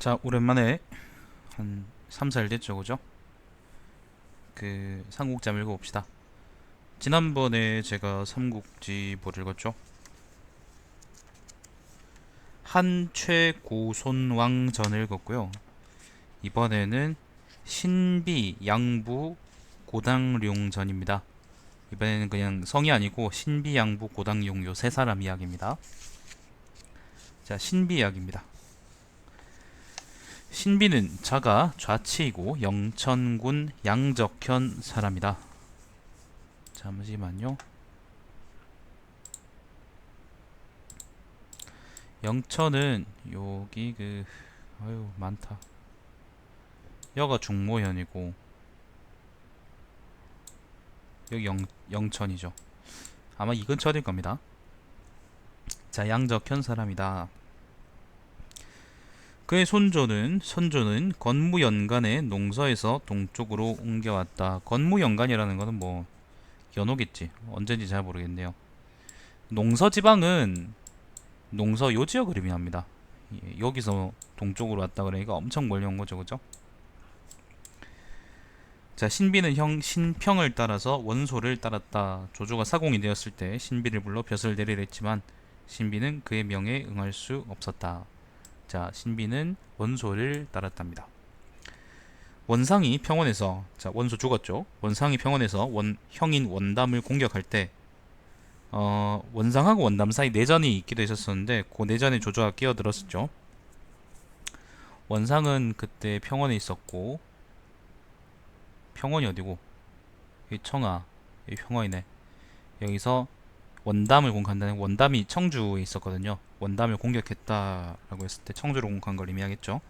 자, 오랜만에 한 3, 4일 됐죠, 그죠? 삼국지 읽어봅시다. 지난번에 제가 삼국지 뭘 읽었죠? 한최고손왕전을 읽었고요. 이번에는 신비, 양부, 고당룡전입니다. 이번에는 그냥 성이 아니고 신비, 양부, 고당룡 요 세 사람 이야기입니다. 자, 신비 이야기입니다. 신비는 자가 좌치이고 영천군 양적현 사람이다. 잠시만요. 영천은 여기 아유 많다. 여가 중모현이고 여기 영천이죠. 아마 이 근처일 겁니다. 자, 양적현 사람이다. 그의 선조는 건무연간의 농서에서 동쪽으로 옮겨왔다. 건무연간이라는 거는 뭐 연호겠지. 언제인지 잘 모르겠네요. 농서 지방은 농서 요 지역을 의미합니다. 예, 여기서 동쪽으로 왔다 그러니까 엄청 멀리 온 거죠, 그죠? 자, 신비는 신평을 따라서 원소를 따랐다. 조조가 사공이 되었을 때 신비를 불러 벼슬 내리려 했지만 신비는 그의 명에 응할 수 없었다. 자, 신비는 원소를 따랐답니다. 원상이 평원에서, 자, 원소 죽었죠. 원상이 평원에서 형인 원담을 공격할 때 원상하고 원담 사이 내전이 있기도 했었는데 그 내전에 조조가 끼어들었었죠. 원상은 그때 평원에 있었고, 평원이 어디고? 이 청하, 이 평원이네. 여기서 원담을 공격한다는, 원담이 청주에 있었거든요. 원담을 공격했다라고 했을 때 청주를 공격한 걸 의미하겠죠.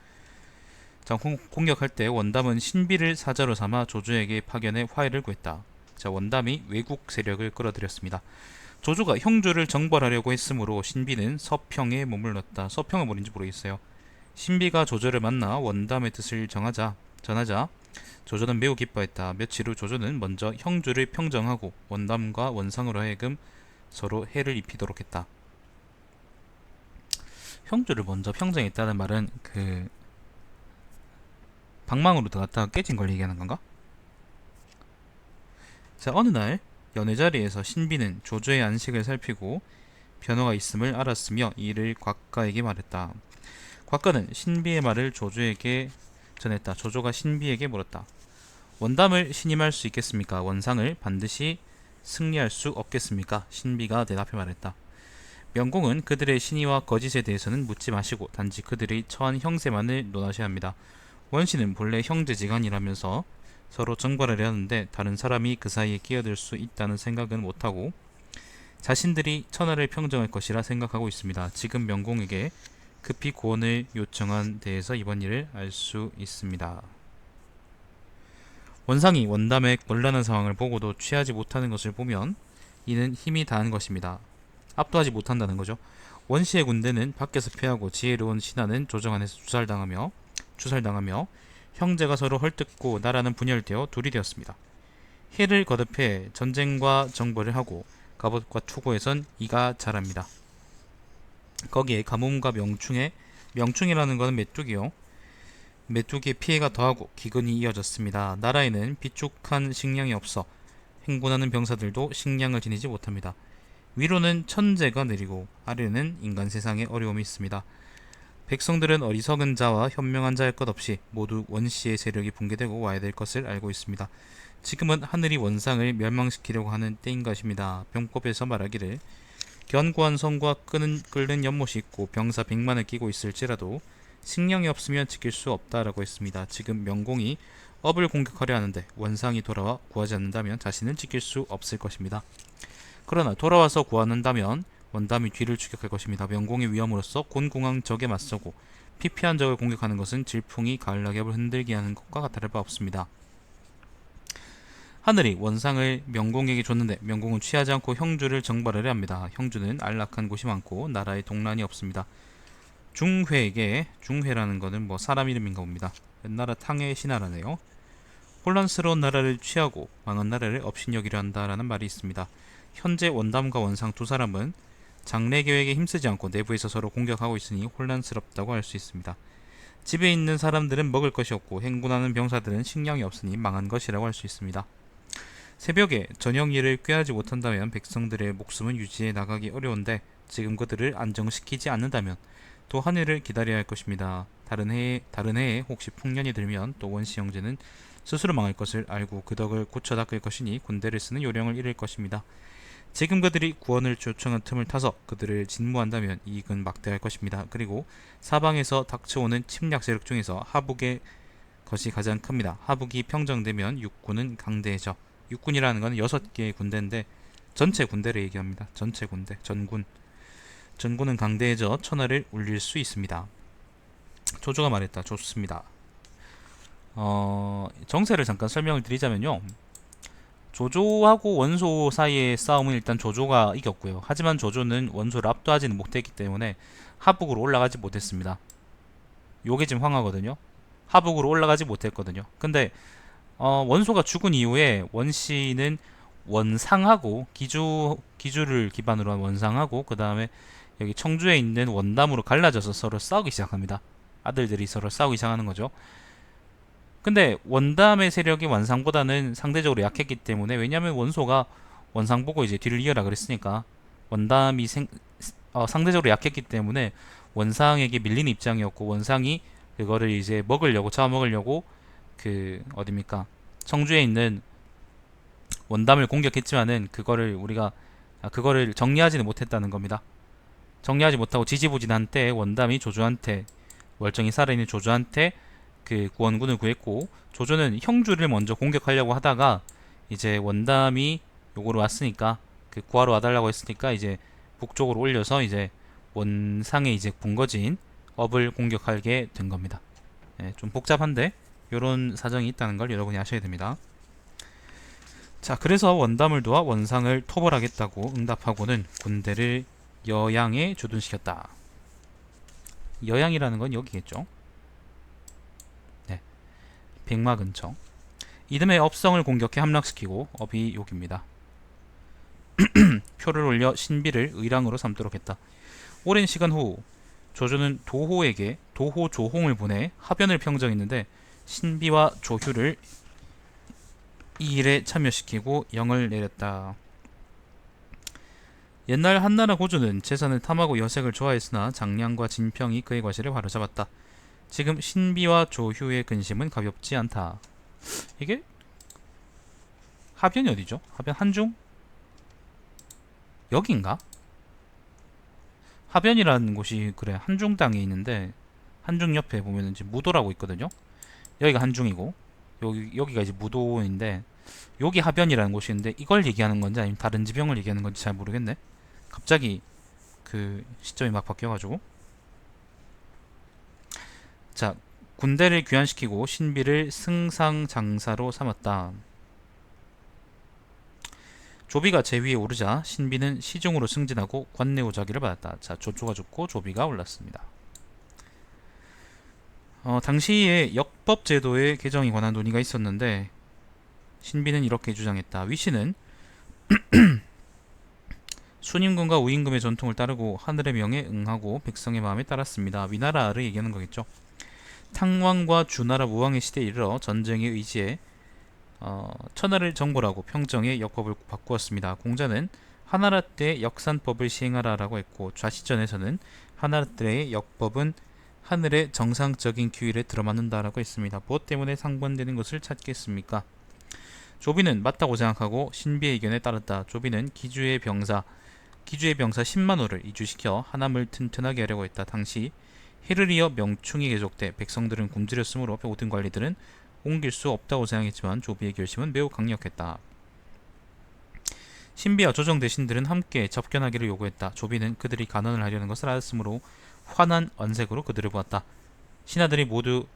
자, 공격할 때 원담은 신비를 사자로 삼아 조조에게 파견해 화해를 구했다. 자, 원담이 외국 세력을 끌어들였습니다. 조조가 형주를 정벌하려고 했으므로 신비는 서평에 머물렀다. 서평은 뭐인지 모르겠어요. 신비가 조조를 만나 원담의 뜻을 전하자 조조는 매우 기뻐했다. 며칠 후 조조는 먼저 형주를 평정하고 원담과 원상으로 하여금 서로 해를 입히도록 했다. 형주를 먼저 평정했다는 말은 방망으로 들어갔다가 깨진 걸 얘기하는 건가? 자, 어느 날 연회 자리에서 신비는 조조의 안식을 살피고 변화가 있음을 알았으며 이를 곽가에게 말했다. 곽가는 신비의 말을 조조에게 전했다. 조조가 신비에게 물었다. 원담을 신임할 수 있겠습니까? 원상을 반드시 승리할 수 없겠습니까? 신비가 대답해 말했다. 명공은 그들의 신의와 거짓에 대해서는 묻지 마시고 단지 그들의 처한 형세만을 논하셔야 합니다. 원씨는 본래 형제지간이라면서 서로 정벌하려 하는데 다른 사람이 그 사이에 끼어들 수 있다는 생각은 못하고 자신들이 천하를 평정할 것이라 생각하고 있습니다. 지금 명공에게 급히 구원을 요청한 데에서 이번 일을 알 수 있습니다. 원상이 원담의 곤란한 상황을 보고도 취하지 못하는 것을 보면 이는 힘이 다한 것입니다. 압도하지 못한다는 거죠. 원시의 군대는 밖에서 패하고 지혜로운 신하는 조정 안에서 주살당하며 형제가 서로 헐뜯고 나라는 분열되어 둘이 되었습니다. 해를 거듭해 전쟁과 정벌을 하고 갑옷과 투고에선 이가 잘합니다. 거기에 가뭄과 명충이라는 것은 메뚜기요. 메뚜기의 피해가 더하고 기근이 이어졌습니다. 나라에는 비축한 식량이 없어 행군하는 병사들도 식량을 지니지 못합니다. 위로는 천재가 내리고 아래는 인간 세상에 어려움이 있습니다. 백성들은 어리석은 자와 현명한 자일 것 없이 모두 원시의 세력이 붕괴되고 와야 될 것을 알고 있습니다. 지금은 하늘이 원상을 멸망시키려고 하는 때인 것입니다. 병법에서 말하기를 견고한 성과 끓는 연못이 있고 병사 100만을 끼고 있을지라도 식량이 없으면 지킬 수 없다라고 했습니다. 지금 명공이 업을 공격하려 하는데 원상이 돌아와 구하지 않는다면 자신은 지킬 수 없을 것입니다. 그러나 돌아와서 구하는다면 원담이 뒤를 추격할 것입니다. 명공의 위험으로써 곤궁한 적에 맞서고 피폐한 적을 공격하는 것은 질풍이 가을 낙엽을 흔들게 하는 것과 다를 바 없습니다. 하늘이 원상을 명공에게 줬는데 명공은 취하지 않고 형주를 정벌하려 합니다. 형주는 안락한 곳이 많고 나라에 동란이 없습니다. 중회라는 것은 뭐 사람 이름인가 봅니다. 옛나라 탕의 신하라네요. 혼란스러운 나라를 취하고 망한 나라를 업신여기려 한다라는 말이 있습니다. 현재 원담과 원상 두 사람은 장래 계획에 힘쓰지 않고 내부에서 서로 공격하고 있으니 혼란스럽다고 할 수 있습니다. 집에 있는 사람들은 먹을 것이 없고 행군하는 병사들은 식량이 없으니 망한 것이라고 할 수 있습니다. 새벽에 저녁 일을 꾀하지 못한다면 백성들의 목숨은 유지해 나가기 어려운데 지금 그들을 안정시키지 않는다면 또 한 해를 기다려야 할 것입니다. 다른 해에 혹시 풍년이 들면 또 원시 형제는 스스로 망할 것을 알고 그 덕을 고쳐 닦을 것이니 군대를 쓰는 요령을 잃을 것입니다. 지금 그들이 구원을 요청한 틈을 타서 그들을 진무한다면 이익은 막대할 것입니다. 그리고 사방에서 닥쳐오는 침략 세력 중에서 하북의 것이 가장 큽니다. 하북이 평정되면 육군은 강대해져. 육군이라는 건 6개의 군대인데 전체 군대를 얘기합니다. 전체 군대, 전군. 전군은 강대해져 천하를 울릴 수 있습니다. 조조가 말했다. 좋습니다. 정세를 잠깐 설명을 드리자면요. 조조하고 원소 사이의 싸움은 일단 조조가 이겼고요. 하지만 조조는 원소를 압도하지는 못했기 때문에 하북으로 올라가지 못했습니다. 요게 지금 황하거든요. 하북으로 올라가지 못했거든요. 근데 원소가 죽은 이후에 원씨는 원상하고 기주를 기반으로 한 원상하고 그 다음에 여기 청주에 있는 원담으로 갈라져서 서로 싸우기 시작합니다. 아들들이 서로 싸우기 시작하는 거죠. 근데 원담의 세력이 원상보다는 상대적으로 약했기 때문에, 왜냐면 원소가 원상 보고 이제 뒤를 이어라 그랬으니까 원담이 상대적으로 약했기 때문에 원상에게 밀린 입장이었고, 원상이 그거를 이제 먹으려고 잡아먹으려고 그 어딥니까 청주에 있는 원담을 공격했지만은 그거를 정리하지는 못했다는 겁니다. 정리하지 못하고 지지부진한 때 원담이 조조한테, 멀쩡히 살아있는 조조한테 그 구원군을 구했고, 조조는 형주를 먼저 공격하려고 하다가 이제 원담이 요거로 왔으니까, 그 구하러 와달라고 했으니까 이제 북쪽으로 올려서 이제 원상의 이제 분거지인 업을 공격하게 된 겁니다. 좀 복잡한데 요런 사정이 있다는 걸 여러분이 아셔야 됩니다. 자, 그래서 원담을 도와 원상을 토벌하겠다고 응답하고는 군대를 여양에 주둔시켰다. 여양이라는 건 여기겠죠. 백마 근처. 이듬해 업성을 공격해 함락시키고, 업이 여기입니다. 표를 올려 신비를 의랑으로 삼도록 했다. 오랜 시간 후 조조는 도호에게 도호 조홍을 보내 하변을 평정했는데 신비와 조휴를 이 일에 참여시키고 영을 내렸다. 옛날 한나라 고조는 재산을 탐하고 여색을 좋아했으나 장량과 진평이 그의 과실을 바로잡았다. 지금 신비와 조휴의 근심은 가볍지 않다. 이게 하변이 어디죠? 하변 한중? 여긴가? 하변이라는 곳이 그래 한중 땅에 있는데, 한중 옆에 보면은 지금 무도라고 있거든요. 여기가 한중이고 여기가 이제 무도인데, 여기 하변이라는 곳이 있는데 이걸 얘기하는 건지 아니면 다른 지병을 얘기하는 건지 잘 모르겠네. 갑자기 그 시점이 막 바뀌어가지고. 자, 군대를 귀환시키고 신비를 승상장사로 삼았다. 조비가 제위에 오르자 신비는 시중으로 승진하고 관내오자기를 받았다. 자, 조조가 죽고 조비가 올랐습니다. 당시에 역법 제도의 개정에 관한 논의가 있었는데 신비는 이렇게 주장했다. 위신은 순임금과 우임금의 전통을 따르고 하늘의 명에 응하고 백성의 마음에 따랐습니다. 위나라를 얘기하는 거겠죠. 탕왕과 주나라 무왕의 시대에 이르러 전쟁에 의지해 천하를 정벌하고 평정의 역법을 바꾸었습니다. 공자는 하나라 때 역산법을 시행하라라고 했고, 좌시전에서는 하나라 때의 역법은 하늘의 정상적인 규율에 들어맞는다라고 했습니다. 무엇 때문에 상반되는 것을 찾겠습니까? 조비는 맞다고 생각하고 신비의 의견에 따랐다. 조비는 기주의 병사 10만호를 이주시켜 하남을 튼튼하게 하려고 했다. 당시 해를 이어 명충이 계속돼 백성들은 굶주렸으므로 모든 관리들은 옮길 수 없다고 생각했지만 조비의 결심은 매우 강력했다. 신비와 조정 대신들은 함께 접견하기를 요구했다. 조비는 그들이 간언을 하려는 것을 알았으므로 환한 언색으로 그들을 보았다. 신하들이 모두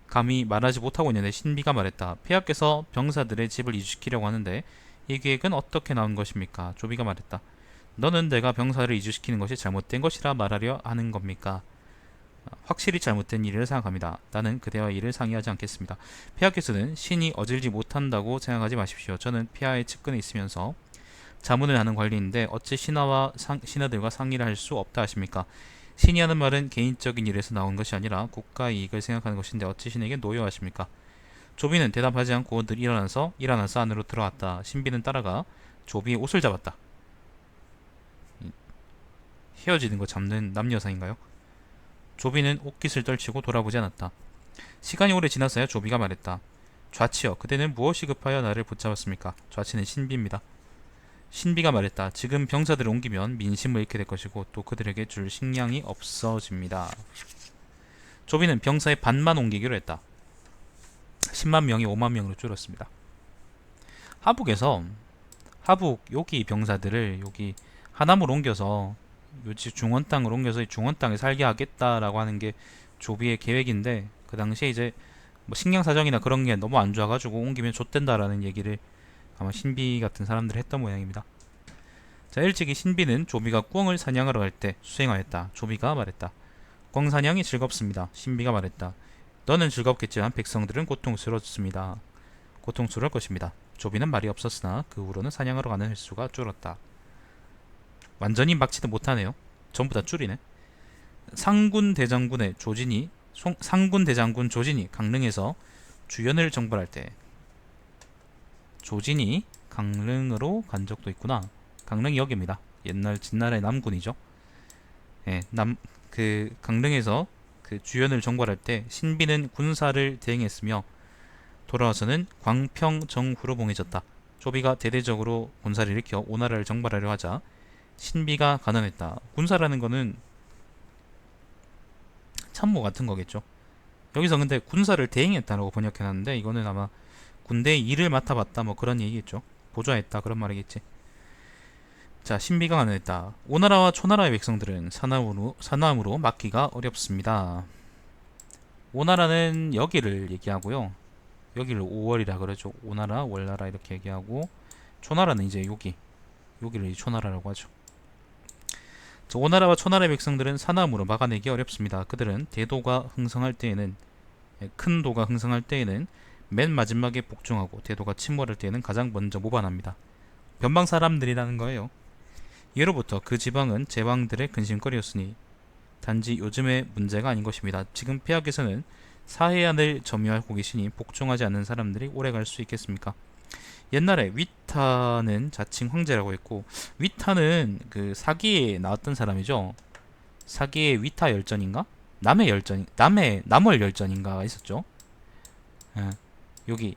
감히 말하지 못하고 있는데 신비가 말했다. 폐하께서 병사들의 집을 이주시키려고 하는데 이 계획은 어떻게 나온 것입니까? 조비가 말했다. 너는 내가 병사를 이주시키는 것이 잘못된 것이라 말하려 하는 겁니까? 확실히 잘못된 일을 생각합니다. 나는 그대와 이를 상의하지 않겠습니다. 폐하께서는 신이 어질지 못한다고 생각하지 마십시오. 저는 폐하의 측근에 있으면서 자문을 하는 관리인데 어찌 신하들과 상의를 할 수 없다 하십니까? 신이 하는 말은 개인적인 일에서 나온 것이 아니라 국가의 이익을 생각하는 것인데 어찌 신에게 노여하십니까? 조비는 대답하지 않고 늘 일어나서 안으로 들어왔다. 신비는 따라가 조비의 옷을 잡았다. 헤어지는 거 잡는 남녀사인가요? 조비는 옷깃을 떨치고 돌아보지 않았다. 시간이 오래 지나서야 조비가 말했다. 좌치여, 그대는 무엇이 급하여 나를 붙잡았습니까? 좌치는 신비입니다. 신비가 말했다. 지금 병사들을 옮기면 민심을 잃게 될 것이고 또 그들에게 줄 식량이 없어집니다. 조비는 병사의 반만 옮기기로 했다. 10만 명이 5만 명으로 줄었습니다. 하북 여기 병사들을 여기 하남으로 옮겨서 요지 중원 땅으로 옮겨서 중원 땅에 살게 하겠다라고 하는 게 조비의 계획인데, 그 당시에 이제 뭐 식량 사정이나 그런 게 너무 안 좋아가지고 옮기면 좆된다라는 얘기를 아마 신비 같은 사람들이 했던 모양입니다. 자, 일찍이 신비는 조비가 꿩을 사냥하러 갈 때 수행하였다. 조비가 말했다. 꿩 사냥이 즐겁습니다. 신비가 말했다. 너는 즐겁겠지만 백성들은 고통스러웠습니다. 고통스러울 것입니다. 조비는 말이 없었으나 그 후로는 사냥하러 가는 횟수가 줄었다. 완전히 막지도 못하네요. 전부 다 줄이네. 상군 대장군 조진이 강릉에서 주연을 정벌할 때, 조진이 강릉으로 간 적도 있구나. 강릉이 여기입니다. 옛날 진나라의 남군이죠. 예, 강릉에서 그 주연을 정벌할 때 신비는 군사를 대행했으며 돌아와서는 광평정후로 봉해졌다. 조비가 대대적으로 군사를 일으켜 오나라를 정벌하려 하자 신비가 가난했다. 군사라는 거는 참모 같은 거겠죠. 여기서 근데 군사를 대행했다라고 번역해놨는데 이거는 아마 군대의 일을 맡아봤다 뭐 그런 얘기겠죠. 보좌했다 그런 말이겠지. 자, 신비가 가난했다. 오나라와 초나라의 백성들은 사나움으로 막기가 어렵습니다. 오나라는 여기를 얘기하고요. 여기를 5월이라 그러죠. 오나라, 월나라 이렇게 얘기하고, 초나라는 이제 여기를 초나라라고 하죠. 자, 오나라와 초나라의 백성들은 사나움으로 막아내기 어렵습니다. 그들은 큰 도가 흥성할 때에는 맨 마지막에 복종하고 대도가 침몰할 때에는 가장 먼저 모반합니다. 변방 사람들이라는 거예요. 예로부터 그 지방은 제왕들의 근심거리였으니 단지 요즘의 문제가 아닌 것입니다. 지금 폐하께서는 사해안을 점유하고 계시니 복종하지 않는 사람들이 오래 갈 수 있겠습니까? 옛날에 위타는 자칭 황제라고 했고, 위타는 그 사기에 나왔던 사람이죠. 사기의 위타 열전인가? 남월 열전인가가 있었죠. 예, 여기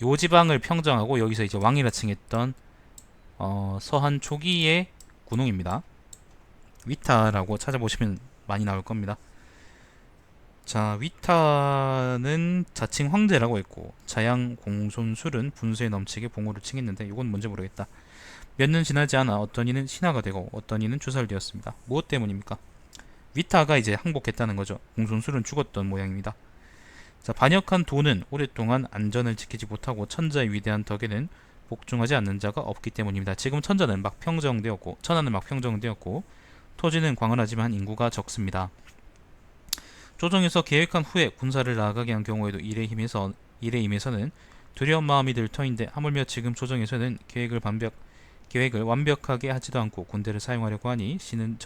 요 지방을 평정하고 여기서 이제 왕이라 칭했던 서한 초기의 군웅입니다. 위타라고 찾아보시면 많이 나올 겁니다. 자, 위타는 자칭 황제라고 했고 자양 공손술은 분수에 넘치게 봉호를 칭했는데 이건 뭔지 모르겠다. 몇 년 지나지 않아 어떤 이는 신하가 되고 어떤 이는 추살되었습니다. 무엇 때문입니까? 위타가 이제 항복했다는 거죠. 공손술은 죽었던 모양입니다. 자, 반역한 도는 오랫동안 안전을 지키지 못하고 천자의 위대한 덕에는 복종하지 않는 자가 없기 때문입니다. 지금 천자는 막 평정되었고 토지는 광활하지만 인구가 적습니다. 조정에서 계획한 후에 군사를 나아가게 한 경우에도 일에 임해서는 두려운 마음이 들 터인데 하물며 지금 조정에서는 계획을 완벽하게 하지도 않고 군대를 사용하려고 하니 신은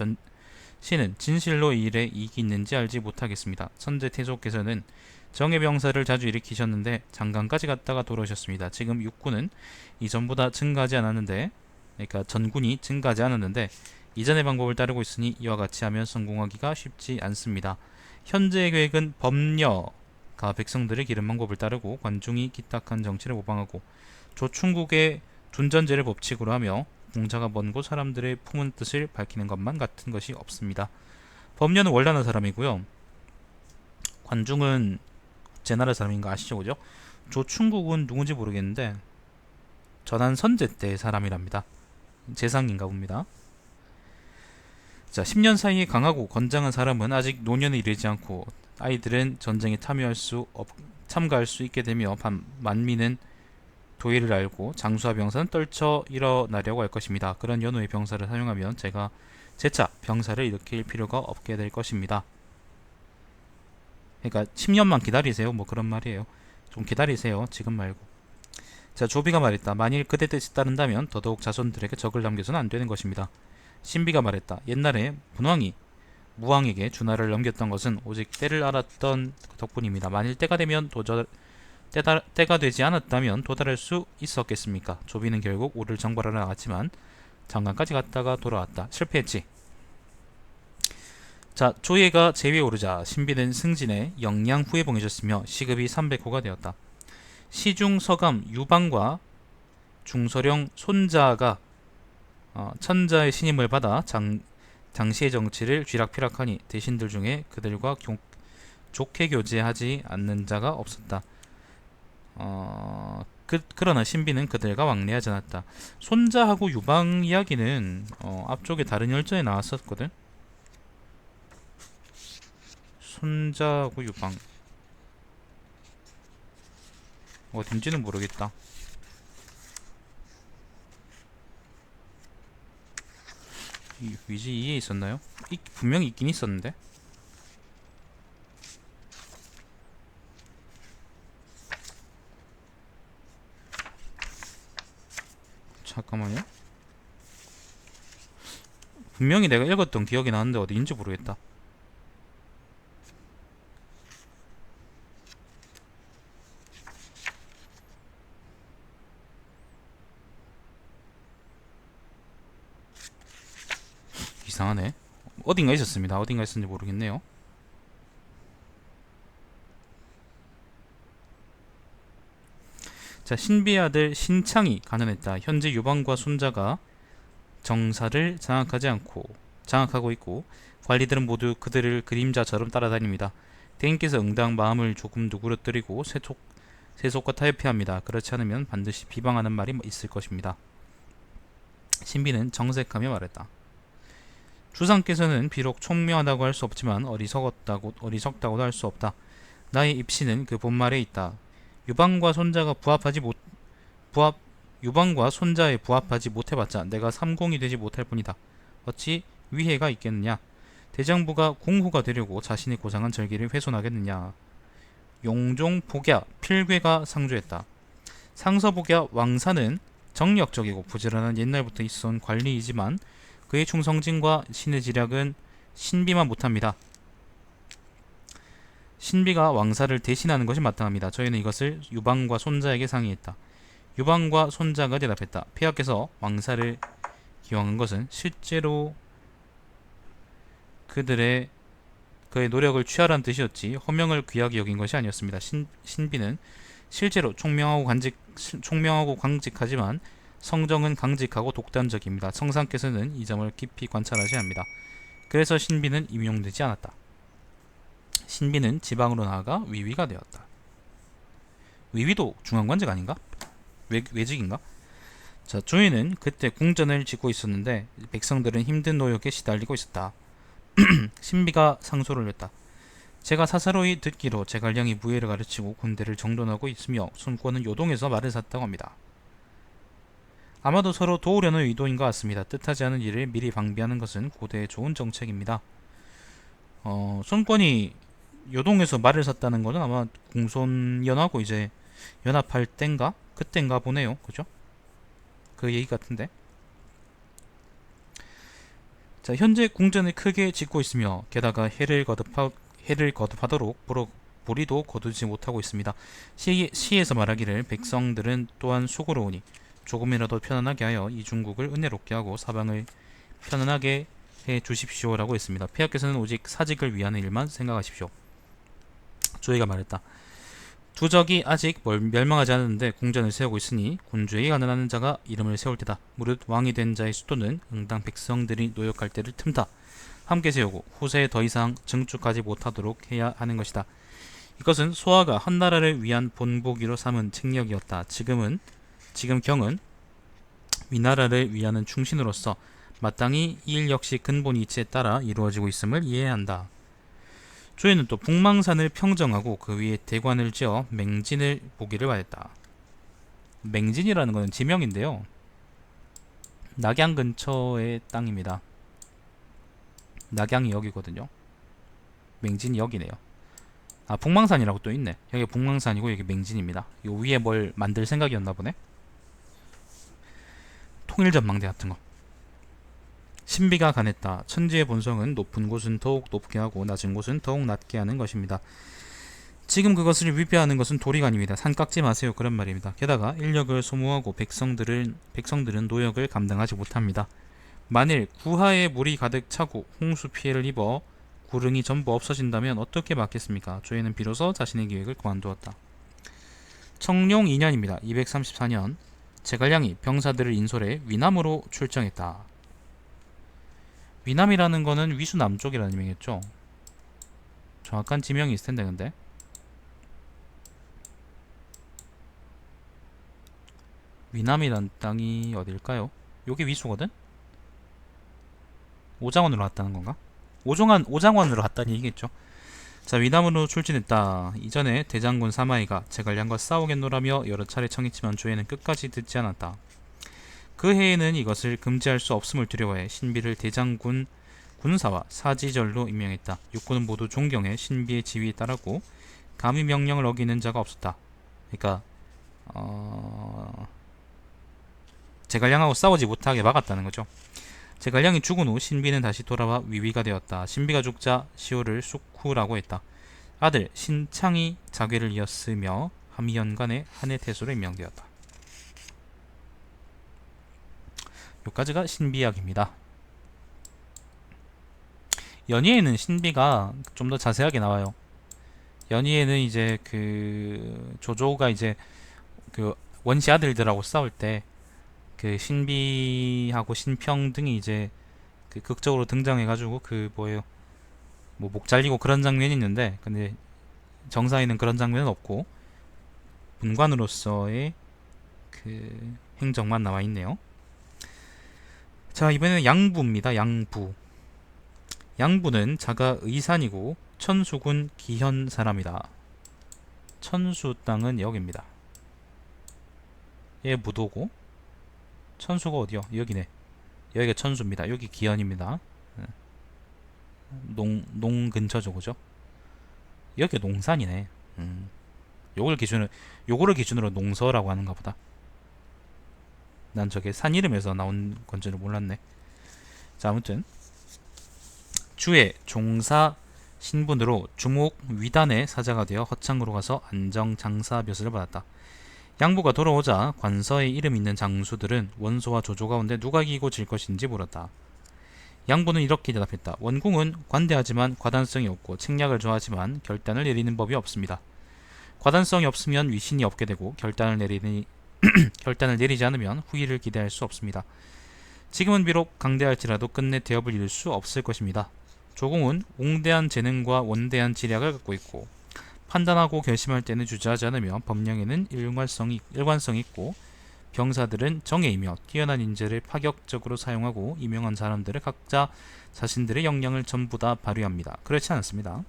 진실로 이 일에 이익이 있는지 알지 못하겠습니다. 선제 태조께서는 정예병사를 자주 일으키셨는데 장강까지 갔다가 돌아오셨습니다. 지금 육군은 이전보다 증가하지 않았는데, 그러니까 전군이 증가하지 않았는데 이전의 방법을 따르고 있으니 이와 같이 하면 성공하기가 쉽지 않습니다. 현재의 계획은 법녀가 백성들을 기른 방법을 따르고 관중이 기탁한 정치를 모방하고 조충국의 둔전제를 법칙으로 하며 공자가 먼 곳 사람들의 품은 뜻을 밝히는 것만 같은 것이 없습니다. 법녀는 월나라 사람이고요. 관중은 제 나라 사람인가 아시죠? 그죠? 조충국은 누군지 모르겠는데 전한 선제 때 사람이랍니다. 재상인가 봅니다. 자, 10년 사이에 강하고 건장한 사람은 아직 노년에 이르지 않고 아이들은 전쟁에 참가할 수 있게 되며 만민은 도의를 알고 장수와 병사는 떨쳐 일어나려고 할 것입니다. 그런 연호의 병사를 사용하면 제가 재차 병사를 일으킬 필요가 없게 될 것입니다. 그러니까 10년만 기다리세요. 뭐 그런 말이에요. 좀 기다리세요. 지금 말고. 자, 조비가 말했다. 만일 그대 뜻이 따른다면 더더욱 자손들에게 적을 남겨서는 안 되는 것입니다. 신비가 말했다. 옛날에 문왕이 무왕에게 준하를 넘겼던 것은 오직 때를 알았던 덕분입니다. 만일 때가 되면 때가 되지 않았다면 도달할 수 있었겠습니까? 조비는 결국 우를 정벌하러 나갔지만 장관까지 갔다가 돌아왔다. 실패했지. 자, 조예가 제위에 오르자 신비는 승진에 영양 후회봉해졌으며 시급이 300호가 되었다. 시중 서감 유방과 중서령 손자가 천자의 신임을 받아 당시의 정치를 쥐락펴락하니 대신들 중에 그들과 좋게 교제하지 않는 자가 없었다. 그러나 신비는 그들과 왕래하지 않았다. 손자하고 유방 이야기는 앞쪽에 다른 열전에 나왔었거든. 손자하고 유방 어딘지는 모르겠다. 위지 2에 있었나요? 분명히 있긴 있었는데. 잠깐만요. 분명히 내가 읽었던 기억이 나는데 어디인지 모르겠다. 이상하네. 어딘가 있었습니다. 어딘가 있었는지 모르겠네요. 자, 신비의 아들 신창이 가난했다. 현재 유방과 손자가 정사를 장악하고 있고 관리들은 모두 그들을 그림자처럼 따라다닙니다. 대인께서 응당 마음을 조금 누그러뜨리고 세속과 타협해야 합니다. 그렇지 않으면 반드시 비방하는 말이 있을 것입니다. 신비는 정색하며 말했다. 주상께서는 비록 총명하다고 할 수 없지만 어리석다고도 할 수 없다. 나의 입시는 그 본말에 있다. 유방과 손자에 부합하지 못해봤자 내가 삼공이 되지 못할 뿐이다. 어찌 위해가 있겠느냐? 대장부가 공후가 되려고 자신이 고상한 절기를 훼손하겠느냐? 용종 복야 필괴가 상주했다. 상서복야 왕사는 정력적이고 부지런한 옛날부터 있어온 관리이지만 그의 충성심과 신의 지략은 신비만 못합니다. 신비가 왕사를 대신하는 것이 마땅합니다. 저희는 이것을 유방과 손자에게 상의했다. 유방과 손자가 대답했다. 폐하께서 왕사를 기왕한 것은 실제로 그의 노력을 취하라는 뜻이었지 허명을 귀하게 여긴 것이 아니었습니다. 신비는 실제로 총명하고 강직하지만 성정은 강직하고 독단적입니다. 성상께서는 이 점을 깊이 관찰하셔야 합니다. 그래서 신비는 임용되지 않았다. 신비는 지방으로 나아가 위위가 되었다. 위위도 중앙관직 아닌가? 외직인가? 자, 조이는 그때 궁전을 짓고 있었는데 백성들은 힘든 노역에 시달리고 있었다. 신비가 상소를 했다. 제가 사사로이 듣기로 제갈량이 무예를 가르치고 군대를 정돈하고 있으며 손권은 요동에서 말을 샀다고 합니다. 아마도 서로 도우려는 의도인 것 같습니다. 뜻하지 않은 일을 미리 방비하는 것은 고대의 좋은 정책입니다. 손권이 요동에서 말을 샀다는 것은 아마 공손연하고 이제 연합할 땐가? 그땐가 보네요. 그죠? 그 얘기 같은데. 자, 현재 궁전을 크게 짓고 있으며 게다가 해를 거듭하도록 보리도 거두지 못하고 있습니다. 시에서 말하기를 백성들은 또한 수고로우니 조금이라도 편안하게 하여 이 중국을 은혜롭게 하고 사방을 편안하게 해 주십시오라고 했습니다. 폐하께서는 오직 사직을 위한 일만 생각하십시오. 조이가 말했다. 두적이 아직 멸망하지 않았는데 궁전을 세우고 있으니 군주에게 가난하는 자가 이름을 세울 때다. 무릇 왕이 된 자의 수도는 응당 백성들이 노역할 때를 틈타 함께 세우고 후세에 더 이상 증축하지 못하도록 해야 하는 것이다. 이것은 소아가 한나라를 위한 본보기로 삼은 책략이었다. 지금 경은 위나라를 위하는 충신으로서 마땅히 이 일 역시 근본 이치에 따라 이루어지고 있음을 이해해야 한다. 조이는 또 북망산을 평정하고 그 위에 대관을 지어 맹진을 보기를 바랬다. 맹진이라는 것은 지명인데요. 낙양 근처의 땅입니다. 낙양이 여기거든요. 맹진이 여기네요. 아, 북망산이라고 또 있네. 여기 북망산이고 여기 맹진입니다. 요 위에 뭘 만들 생각이었나 보네. 통일전망대 같은 거. 신비가 간했다. 천지의 본성은 높은 곳은 더욱 높게 하고 낮은 곳은 더욱 낮게 하는 것입니다. 지금 그것을 위배하는 것은 도리가 아닙니다. 산 깎지 마세요. 그런 말입니다. 게다가 인력을 소모하고 백성들은 노역을 감당하지 못합니다. 만일 구하에 물이 가득 차고 홍수 피해를 입어 구릉이 전부 없어진다면 어떻게 막겠습니까? 조예는 비로소 자신의 계획을 그만두었다. 청룡 2년입니다. 234년 제갈량이 병사들을 인솔해 위남으로 출정했다. 위남이라는 거는 위수 남쪽이라는 의미겠죠? 정확한 지명이 있을 텐데 근데 위남이란 땅이 어딜까요? 요게 위수거든? 오장원으로 갔다는 건가? 오장원으로 갔다는 얘기겠죠. 자, 위남으로 출진했다. 이전에 대장군 사마이가 제갈량과 싸우겠노라며 여러 차례 청했지만 조예는 끝까지 듣지 않았다. 그 해에는 이것을 금지할 수 없음을 두려워해 신비를 대장군 군사와 사지절로 임명했다. 육군은 모두 존경해 신비의 지위에 따르고 감히 명령을 어기는 자가 없었다. 그러니까 제갈량하고 싸우지 못하게 막았다는 거죠. 제갈량이 죽은 후 신비는 다시 돌아와 위위가 되었다. 신비가 죽자 시호를 숙후라고 했다. 아들 신창이 자궤를 이었으며 함의연간의 한해 태수로 임명되었다. 여기까지가 신비 이야기입니다. 연희에는 신비가 좀 더 자세하게 나와요. 연희에는 이제 그 조조가 이제 그 원시 아들들하고 싸울 때 그 신비하고 신평 등이 이제 그 극적으로 등장해가지고 그 뭐예요, 뭐 목 잘리고 그런 장면이 있는데, 근데 정사에는 그런 장면은 없고 문관으로서의 그 행적만 나와 있네요. 자, 이번에는 양부입니다. 양부. 양부는 자가 의산이고 천수군 기현 사람이다. 천수 땅은 여기입니다. 얘 무도고 천수가 어디요? 여기네. 여기가 천수입니다. 여기 기현입니다. 농 근처죠, 그죠? 여기가 농산이네. 요거를 기준으로 농서라고 하는가 보다. 난 저게 산 이름에서 나온 건지를 몰랐네. 자, 아무튼 주의 종사 신분으로 주목 위단의 사자가 되어 허창으로 가서 안정 장사 벼슬을 받았다. 양부가 돌아오자 관서에 이름 있는 장수들은 원소와 조조 가운데 누가 이기고 질 것인지 물었다. 양부는 이렇게 대답했다. 원궁은 관대하지만 과단성이 없고 책략을 좋아하지만 결단을 내리는 법이 없습니다. 과단성이 없으면 위신이 없게 되고 결단을 내리지 않으면 후일을 기대할 수 없습니다. 지금은 비록 강대할지라도 끝내 대업을 이룰 수 없을 것입니다. 조공은 옹대한 재능과 원대한 지략을 갖고 있고 판단하고 결심할 때는 주저하지 않으며 법령에는 일관성이 있고 병사들은 정예이며 뛰어난 인재를 파격적으로 사용하고 임용한 사람들을 각자 자신들의 역량을 전부 다 발휘합니다. 그렇지 않습니다.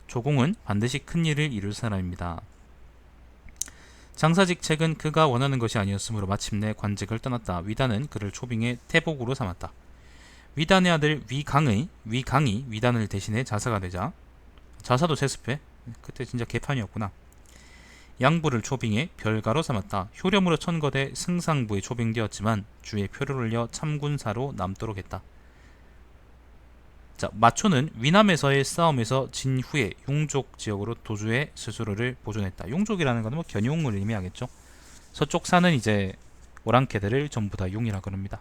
조공은 반드시 큰 일을 이룰 사람입니다. 장사직책은 그가 원하는 것이 아니었으므로 마침내 관직을 떠났다. 위단은 그를 초빙의 태복으로 삼았다. 위단의 아들 위강이 위단을 대신해 자사가 되자, 자사도 세습해? 그때 진짜 개판이었구나. 양부를 초빙해 별가로 삼았다. 효렴으로 천거돼 승상부에 초빙되었지만 주의 표를 올려 참군사로 남도록 했다. 자, 마초는 위남에서의 싸움에서 진 후에 용족 지역으로 도주해 스스로를 보존했다. 용족이라는 것은 뭐 견용을 의미하겠죠. 서쪽 산은 이제 오랑캐들을 전부 다 용이라 그럽니다.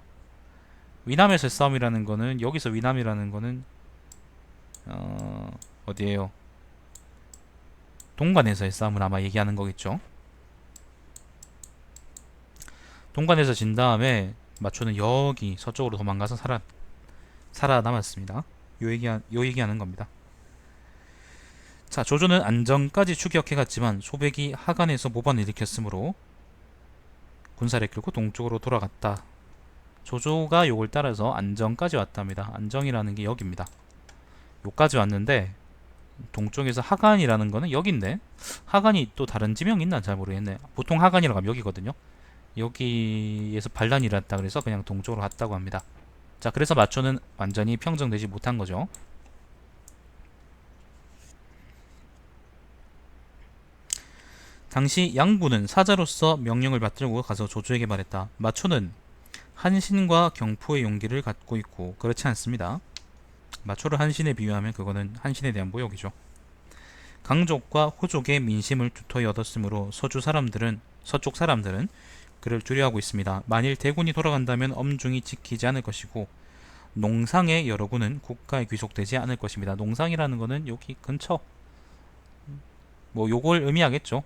위남에서의 싸움이라는 거는, 여기서 위남이라는 거는 어디에요? 동관에서의 싸움을 아마 얘기하는 거겠죠. 동관에서 진 다음에 마초는 여기 서쪽으로 도망가서 살아남았습니다. 요 얘기하는 겁니다. 자, 조조는 안정까지 추격해갔지만 소백이 하간에서 모반을 일으켰으므로 군사를 끌고 동쪽으로 돌아갔다. 조조가 요걸 따라서 안정까지 왔답니다. 안정이라는 게 여기입니다. 요까지 왔는데 동쪽에서 하간이라는 거는 여기인데, 하간이 또 다른 지명이 있나 잘 모르겠네. 보통 하간이라고 하면 여기거든요. 여기에서 반란이 일어났다 그래서 그냥 동쪽으로 갔다고 합니다. 자, 그래서 마초는 완전히 평정되지 못한 거죠. 당시 양부는 사자로서 명령을 받들고 가서 조조에게 말했다. 마초는 한신과 경포의 용기를 갖고 있고 그렇지 않습니다. 마초를 한신에 비유하면 그거는 한신에 대한 모욕이죠. 강족과 호족의 민심을 두터이 얻었으므로 서쪽 사람들은 그를 두려워하고 있습니다. 만일 대군이 돌아간다면 엄중히 지키지 않을 것이고 농상의 여러 군은 국가에 귀속되지 않을 것입니다. 농상이라는 거는 여기 근처 뭐 요걸 의미하겠죠.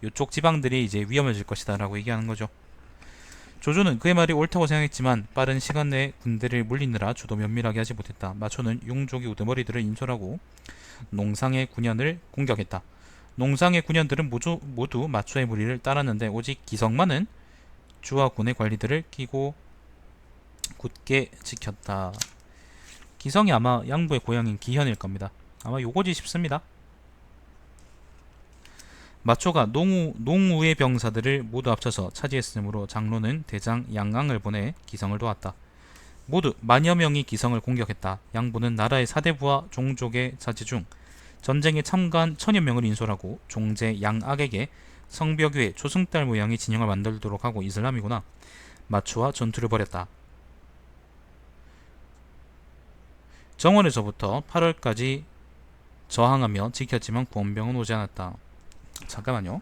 요쪽 지방들이 이제 위험해질 것이다 라고 얘기하는 거죠. 조조는 그의 말이 옳다고 생각했지만 빠른 시간 내에 군대를 물리느라 주도 면밀하게 하지 못했다. 마초는 용족의 우두머리들을 인솔하고 농상의 군현을 공격했다. 농상의 군현들은 모두 마초의 무리를 따랐는데 오직 기성만은 주와 군의 관리들을 끼고 굳게 지켰다. 기성이 아마 양부의 고향인 기현일 겁니다. 아마 요거지 싶습니다. 마초가 농우의 병사들을 모두 합쳐서 차지했으므로 장로는 대장 양강을 보내 기성을 도왔다. 모두 만여 명이 기성을 공격했다. 양부는 나라의 사대부와 종족의 자제 중 전쟁에 참가한 1000여 명을 인솔하고 종제 양악에게 성벽 위에 초승달 모양의 진영을 만들도록 하고 이슬람이구나. 마초와 전투를 벌였다. 정월에서부터 8월까지 저항하며 지켰지만 구원병은 오지 않았다. 잠깐만요.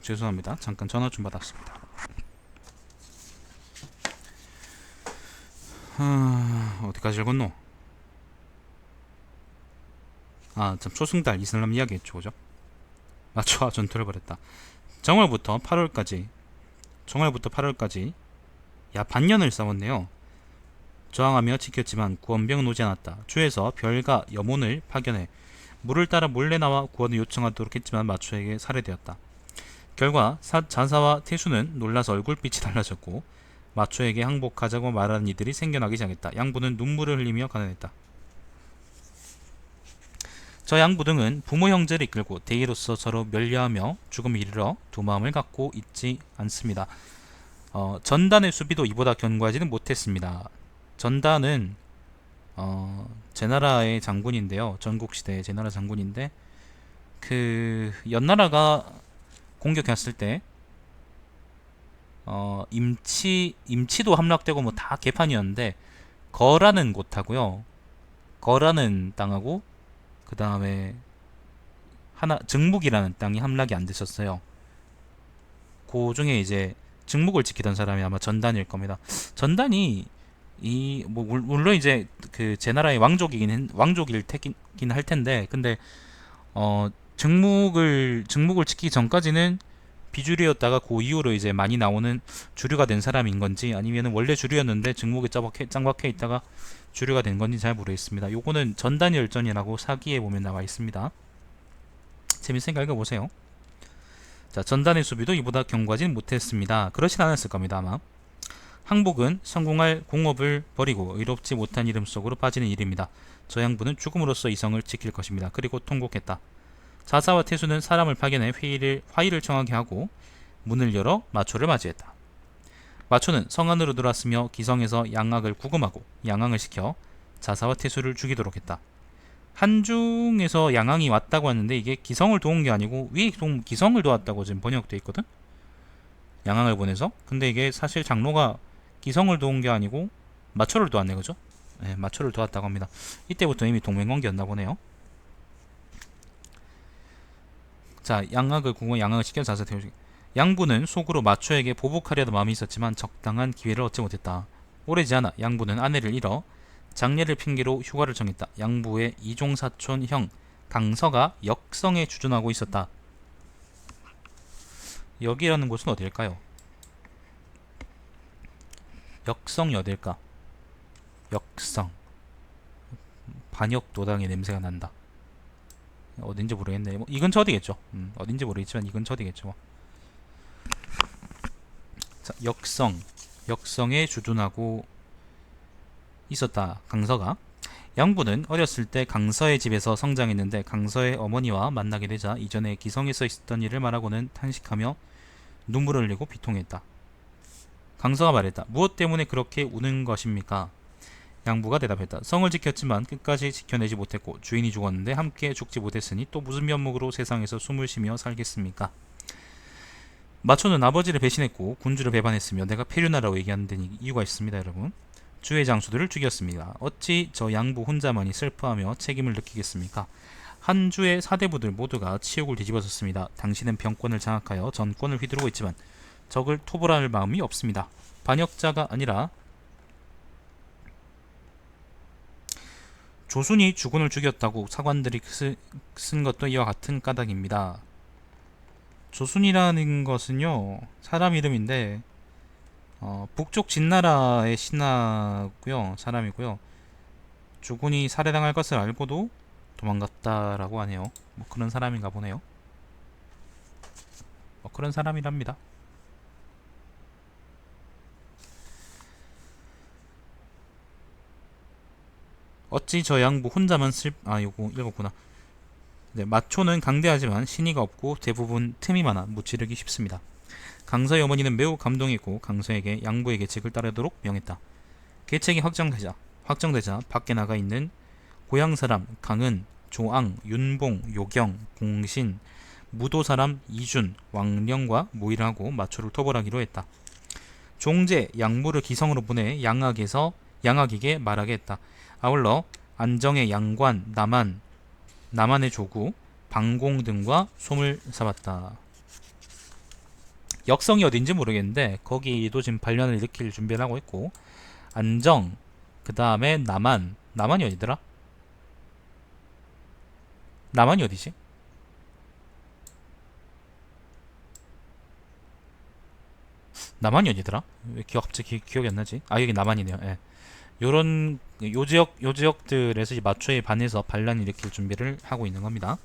죄송합니다. 잠깐 전화 좀 받았습니다. 어디까지 읽었노? 참 초승달 이슬람 이야기했죠, 그죠? 마초와 전투를 벌였다. 정월부터 8월까지 야 반년을 싸웠네요. 저항하며 지켰지만 구원병은 오지 않았다. 주에서 별과 여몬을 파견해 물을 따라 몰래 나와 구원을 요청하도록 했지만 마초에게 살해되었다. 결과 자사와 태수는 놀라서 얼굴빛이 달라졌고 마초에게 항복하자고 말하는 이들이 생겨나기 시작했다. 양부는 눈물을 흘리며 가난했다. 저 양부 등은 부모 형제를 이끌고 대의로서 서로 멸려하며 죽음에 이르러 두 마음을 갖고 있지 않습니다. 전단의 수비도 이보다 견고하지는 못했습니다. 전단은 제나라의 장군인데요. 전국시대의 제나라 장군인데 그 연나라가 공격했을 때 임치도 함락되고 뭐 다 개판이었는데 거라는 곳하고요. 거라는 땅하고 그 다음에 증묵이라는 땅이 함락이 안 됐었어요. 그 중에 이제 증묵을 지키던 사람이 아마 전단일 겁니다. 전단이 물론 이제 그 제나라의 왕족일 테긴 할 텐데 근데 증묵을 지키기 전까지는 비주류였다가 그 이후로 이제 많이 나오는 주류가 된 사람인 건지 아니면 원래 주류였는데 증묵에 짱박혀 있다가 주류가 된 건지 잘 모르겠습니다. 요거는 전단열전이라고 사기에 보면 나와 있습니다. 재밌으니까 읽어보세요. 자, 전단의 수비도 이보다 견고하진 못했습니다. 그렇진 않았을 겁니다. 아마 항복은 성공할 공업을 버리고 의롭지 못한 이름 속으로 빠지는 일입니다. 저 양부는 죽음으로써 이성을 지킬 것입니다. 그리고 통곡했다. 자사와 태수는 사람을 파견해 화의를 청하게 하고 문을 열어 마초를 맞이했다. 마초는 성 안으로 들어왔으며 기성에서 양악을 구금하고 양왕을 시켜 자사와 태수를 죽이도록 했다. 한중에서 양왕이 왔다고 하는데 이게 기성을 도운 게 아니고 위에 기성을 도왔다고 지금 번역돼 있거든. 양왕을 보내서. 근데 이게 사실 장로가 기성을 도운 게 아니고 마초를 도왔네, 그죠? 네, 마초를 도왔다고 합니다. 이때부터 이미 동맹관계였나 보네요. 자, 양악을 구금, 양왕을 시켜 자사 태우기. 양부는 속으로 마초에게 보복하려던 마음이 있었지만 적당한 기회를 얻지 못했다. 오래지 않아 양부는 아내를 잃어 장례를 핑계로 휴가를 정했다. 양부의 이종사촌 형 강서가 역성에 주둔하고 있었다. 여기라는 곳은 어딜까요? 역성이 어딜까? 역성. 반역도당의 냄새가 난다. 어딘지 모르겠네. 이 근처 어디겠죠? 어딘지 모르겠지만 이 근처 어디겠죠. 자, 역성에 주둔하고 있었다. 강서가. 양부는 어렸을 때 강서의 집에서 성장했는데 강서의 어머니와 만나게 되자 이전에 기성에서 있었던 일을 말하고는 탄식하며 눈물을 흘리고 비통했다. 강서가 말했다. 무엇 때문에 그렇게 우는 것입니까? 양부가 대답했다. 성을 지켰지만 끝까지 지켜내지 못했고 주인이 죽었는데 함께 죽지 못했으니 또 무슨 면목으로 세상에서 숨을 쉬며 살겠습니까? 마초는 아버지를 배신했고 군주를 배반했으며 내가 폐륜하라고 얘기하는 데는 이유가 있습니다. 여러분, 주의 장수들을 죽였습니다. 어찌 저 양부 혼자만이 슬퍼하며 책임을 느끼겠습니까? 한 주의 사대부들 모두가 치욕을 뒤집어졌습니다. 당신은 병권을 장악하여 전권을 휘두르고 있지만 적을 토벌할 마음이 없습니다. 반역자가 아니라 조순이 주군을 죽였다고 사관들이 쓴 것도 이와 같은 까닭입니다. 조순이라는 것은요, 사람 이름인데 북쪽 진나라의 신하고요, 사람이고요. 주군이 살해당할 것을 알고도 도망갔다라고 하네요. 뭐 그런 사람인가 보네요. 그런 사람이랍니다. 어찌 저 양부 혼자만 요거 읽었구나. 네, 마초는 강대하지만 신의가 없고 대부분 틈이 많아 무찌르기 쉽습니다. 강서의 어머니는 매우 감동했고 강서에게 양부의 계책을 따르도록 명했다. 계책이 확정되자 밖에 나가 있는 고향사람 강은, 조앙, 윤봉, 요경, 공신, 무도사람 이준, 왕령과 모의를 하고 마초를 토벌하기로 했다. 종제 양무를 기성으로 보내 양악에게 말하게 했다. 아울러 안정의 양관, 남한의 조구, 방공 등과 솜을 잡았다. 역성이 어딘지 모르겠는데 거기도 지금 반란을 일으킬 준비를 하고 있고, 안정, 그 다음에 남한이 어디더라? 남한이 어디지? 남한이 어디더라? 왜 갑자기 기억이 안 나지? 여기 남한이네요. 예. 요 지역들에서 이 마초에 반해서 반란을 일으킬 준비를 하고 있는 겁니다.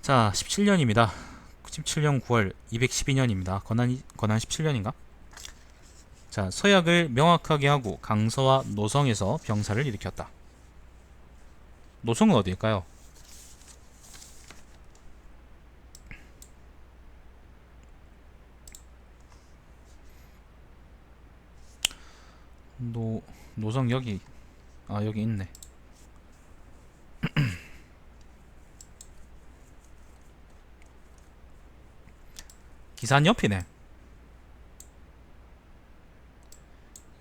자, 17년입니다. 17년 9월 212년입니다. 건한 17년인가? 자, 서약을 명확하게 하고 강서와 노성에서 병사를 일으켰다. 노성은 어디일까요? 노성 여기 여기 있네. 기산 옆이네.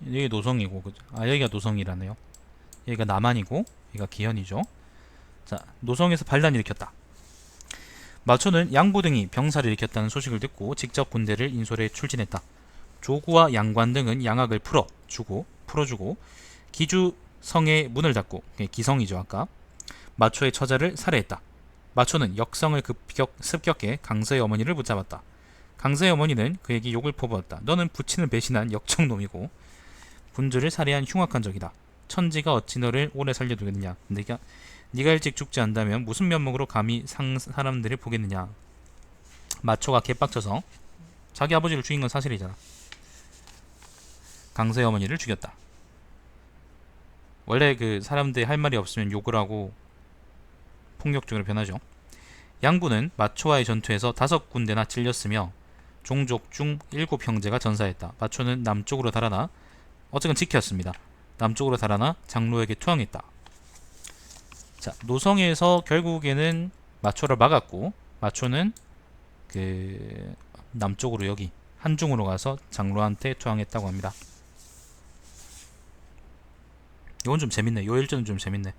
여기 노성이고, 그죠? 여기가 노성이라네요. 여기가 남한이고 여기가 기현이죠. 자, 노성에서 반란을 일으켰다. 마초는 양부 등이 병사를 일으켰다는 소식을 듣고 직접 군대를 인솔해 출진했다. 조구와 양관 등은 양악을 풀어주고 기주 성의 문을 닫고, 기성이죠 아까, 마초의 처자를 살해했다. 마초는 역성을 습격해 강서의 어머니를 붙잡았다. 강서의 어머니는 그에게 욕을 퍼부었다. 너는 부친을 배신한 역청놈이고 군주를 살해한 흉악한 적이다. 천지가 어찌 너를 오래 살려두겠느냐. 네가 일찍 죽지 않다면 무슨 면목으로 감히 사람들을 보겠느냐. 마초가 개빡쳐서, 자기 아버지를 죽인 건 사실이잖아, 강서의 어머니를 죽였다. 원래 그 사람들이 할 말이 없으면 욕을 하고 폭력적으로 변하죠. 양부는 마초와의 전투에서 5군데나 찔렸으며 종족 중 7형제가 전사했다. 마초는 남쪽으로 달아나, 어쨌든 지켰습니다. 남쪽으로 달아나 장로에게 투항했다. 자, 노성에서 결국에는 마초를 막았고, 마초는 그 남쪽으로 여기 한중으로 가서 장로한테 투항했다고 합니다. 이건 좀 재밌네. 요 일전은 좀 재밌네.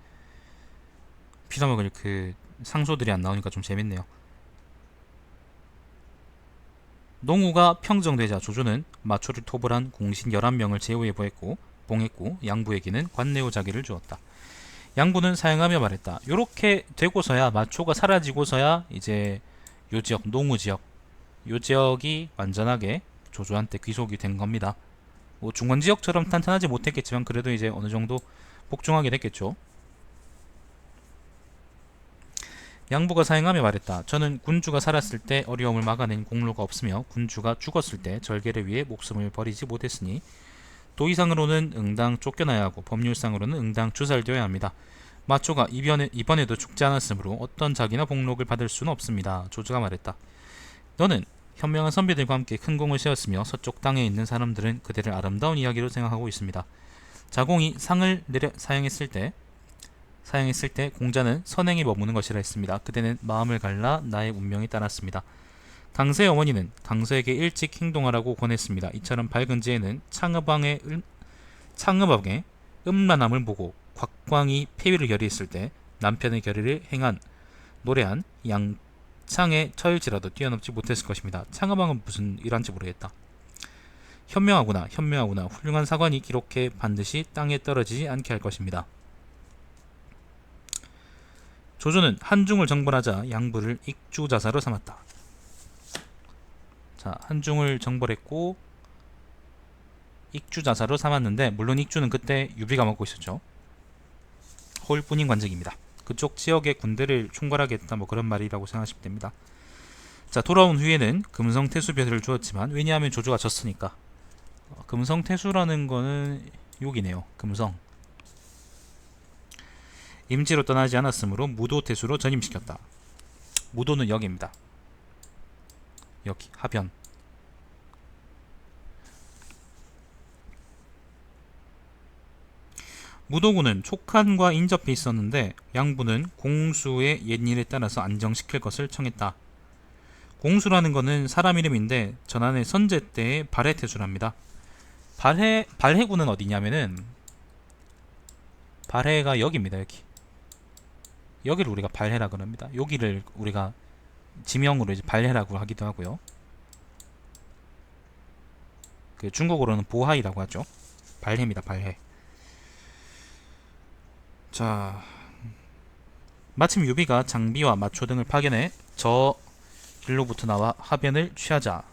피사먹을 그 상소들이 안 나오니까 좀 재밌네요. 농우가 평정되자 조조는 마초를 토벌한 공신 11명을 제후에 봉했고 양부에게는 관내후 자기를 주었다. 양부는 사양하며 말했다. 요렇게 되고서야 마초가 사라지고서야 이제 요 지역 농우 지역 요 지역이 완전하게 조조한테 귀속이 된 겁니다. 뭐 중원 지역처럼 탄탄하지 못했겠지만 그래도 이제 어느 정도 복종하게 됐겠죠. 양부가 사행하며 말했다. 저는 군주가 살았을 때 어려움을 막아낸 공로가 없으며 군주가 죽었을 때 절개를 위해 목숨을 버리지 못했으니 도의상으로는 응당 쫓겨나야 하고 법률상으로는 응당 주살되어야 합니다. 마초가 이번에도 죽지 않았으므로 어떤 자기나 복록을 받을 수는 없습니다. 조조가 말했다. 너는 현명한 선비들과 함께 큰 공을 세웠으며 서쪽 땅에 있는 사람들은 그대를 아름다운 이야기로 생각하고 있습니다. 자공이 상을 내려 사양했을 때 공자는 선행에 머무는 것이라 했습니다. 그대는 마음을 갈라 나의 운명에 따랐습니다. 강서의 어머니는 강서에게 일찍 행동하라고 권했습니다. 이처럼 밝은 지혜는 창업왕의 음란함을 보고 곽광이 폐위를 결의했을 때 남편의 결의를 노래한 양창의 처일지라도 뛰어넘지 못했을 것입니다. 창업왕은 무슨 일한지 모르겠다. 현명하구나. 훌륭한 사관이 기록해 반드시 땅에 떨어지지 않게 할 것입니다. 조조는 한중을 정벌하자 양부를 익주자사로 삼았다. 자, 한중을 정벌했고 익주자사로 삼았는데 물론 익주는 그때 유비가 먹고 있었죠. 홀뿐인 관직입니다. 그쪽 지역의 군대를 총괄하겠다 뭐 그런 말이라고 생각하시면 됩니다. 자, 돌아온 후에는 금성태수벼를 주었지만 왜냐하면 조조가 졌으니까. 금성태수라는 거는 여기네요. 금성. 임지로 떠나지 않았으므로 무도태수로 전임시켰다. 무도는 여기입니다. 여기 하변. 무도군은 촉한과 인접해 있었는데 양부는 공수의 옛일에 따라서 안정시킬 것을 청했다. 공수라는 것은 사람 이름인데 전한의 선제 때의 발해태수랍니다. 발해군은 어디냐면은 발해가 여기입니다. 여기를 우리가 발해라 그럽니다. 여기를 우리가 지명으로 이제 발해라고 하기도 하고요. 그 중국어로는 보하이라고 하죠. 발해입니다. 발해. 자, 마침 유비가 장비와 마초 등을 파견해 저 길로부터 나와 하변을 취하자.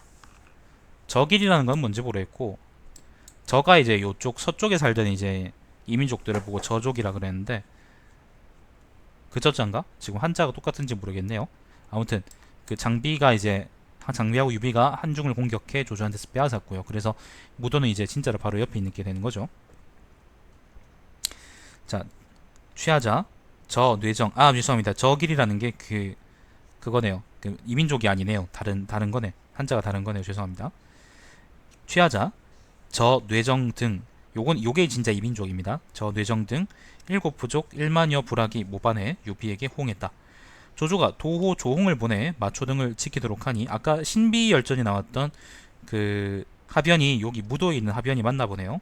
저 길이라는 건 뭔지 모르겠고 저가 이제 요쪽 서쪽에 살던 이제 이민족들을 보고 저족이라 그랬는데 그 저자인가? 지금 한자가 똑같은지 모르겠네요. 아무튼 그 장비하고 유비가 한중을 공격해 조조한테서 빼앗았고요. 그래서 무도는 이제 진짜로 바로 옆에 있게 되는 거죠. 자, 취하자. 저 뇌정. 죄송합니다. 저 길이라는 게 그거네요. 그 이민족이 아니네요. 다른 거네. 한자가 다른 거네요. 죄송합니다. 취하자. 저 뇌정 등 요게 진짜 이민족입니다. 저 뇌정 등 7부족 1만여 부락이 모반해 유비에게 호응했다. 조조가 도호 조홍을 보내 마초 등을 지키도록 하니 아까 신비열전이 나왔던 그 하변이 여기 무도에 있는 하변이 맞나 보네요.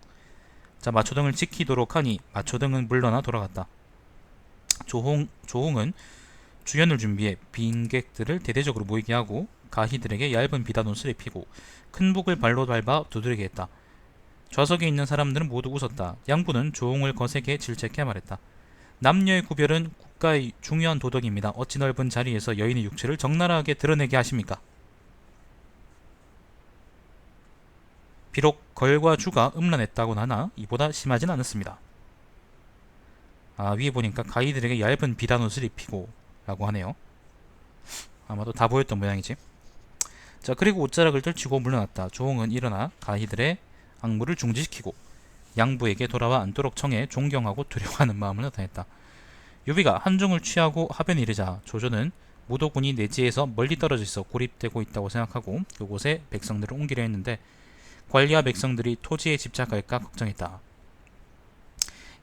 자, 마초 등을 지키도록 하니 마초 등은 물러나 돌아갔다. 조홍은 주연을 준비해 빈객들을 대대적으로 모이게 하고 가희들에게 얇은 비단 옷을 입히고 큰 북을 발로 밟아 두드리게 했다. 좌석에 있는 사람들은 모두 웃었다. 양부는 조홍을 거세게 질책해 말했다. 남녀의 구별은 국가의 중요한 도덕입니다. 어찌 넓은 자리에서 여인의 육체를 적나라하게 드러내게 하십니까? 비록 걸과 주가 음란했다고는 하나 이보다 심하진 않았습니다. 위에 보니까 가이들에게 얇은 비단옷을 입히고 라고 하네요. 아마도 다 보였던 모양이지. 자, 그리고 옷자락을 떨치고 물러났다. 조홍은 일어나 가이들의 악무를 중지시키고 양부에게 돌아와 앉도록 청해 존경하고 두려워하는 마음을 나타냈다. 유비가 한중을 취하고 하변에 이르자 조조는 무도군이 내지에서 멀리 떨어져 있어 고립되고 있다고 생각하고 그곳에 백성들을 옮기려 했는데 관리와 백성들이 토지에 집착할까 걱정했다.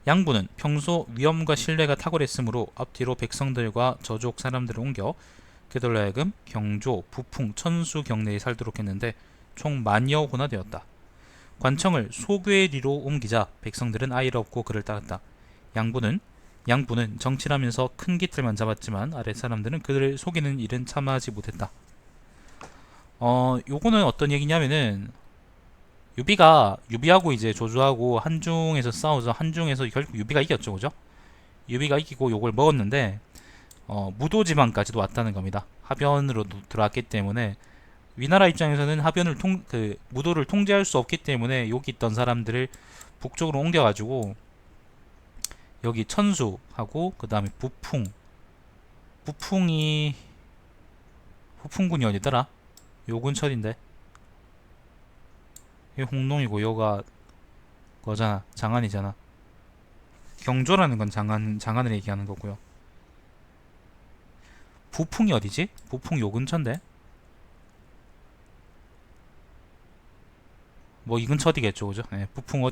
양부는 평소 위엄과 신뢰가 탁월했으므로 앞뒤로 백성들과 저족 사람들을 옮겨 그들로 하여금 경조, 부풍, 천수 경내에 살도록 했는데 총 만여 호나 되었다. 관청을 소괴리로 옮기자 백성들은 아이를 업고 그를 따랐다. 양부는 정치라면서 큰 깃털만 잡았지만 아랫 사람들은 그들을 속이는 일은 참아하지 못했다. 요거는 어떤 얘기냐면은 유비하고 이제 조조하고 한중에서 싸우자 한중에서 결국 유비가 이겼죠, 그죠? 유비가 이기고 요걸 먹었는데 무도지방까지도 왔다는 겁니다. 하변으로 들어왔기 때문에 위나라 입장에서는 하변을 무도를 통제할 수 없기 때문에 여기 있던 사람들을 북쪽으로 옮겨가지고 여기 천수하고 그 다음에 부풍군이 어디더라? 요 근처인데 이 홍농이고 요가 거잖아. 장안이잖아. 경조라는 건 장안을 얘기하는 거고요. 부풍이 어디지? 부풍 요 근처인데? 뭐 이 근처 어디겠죠, 그죠? 네, 부풍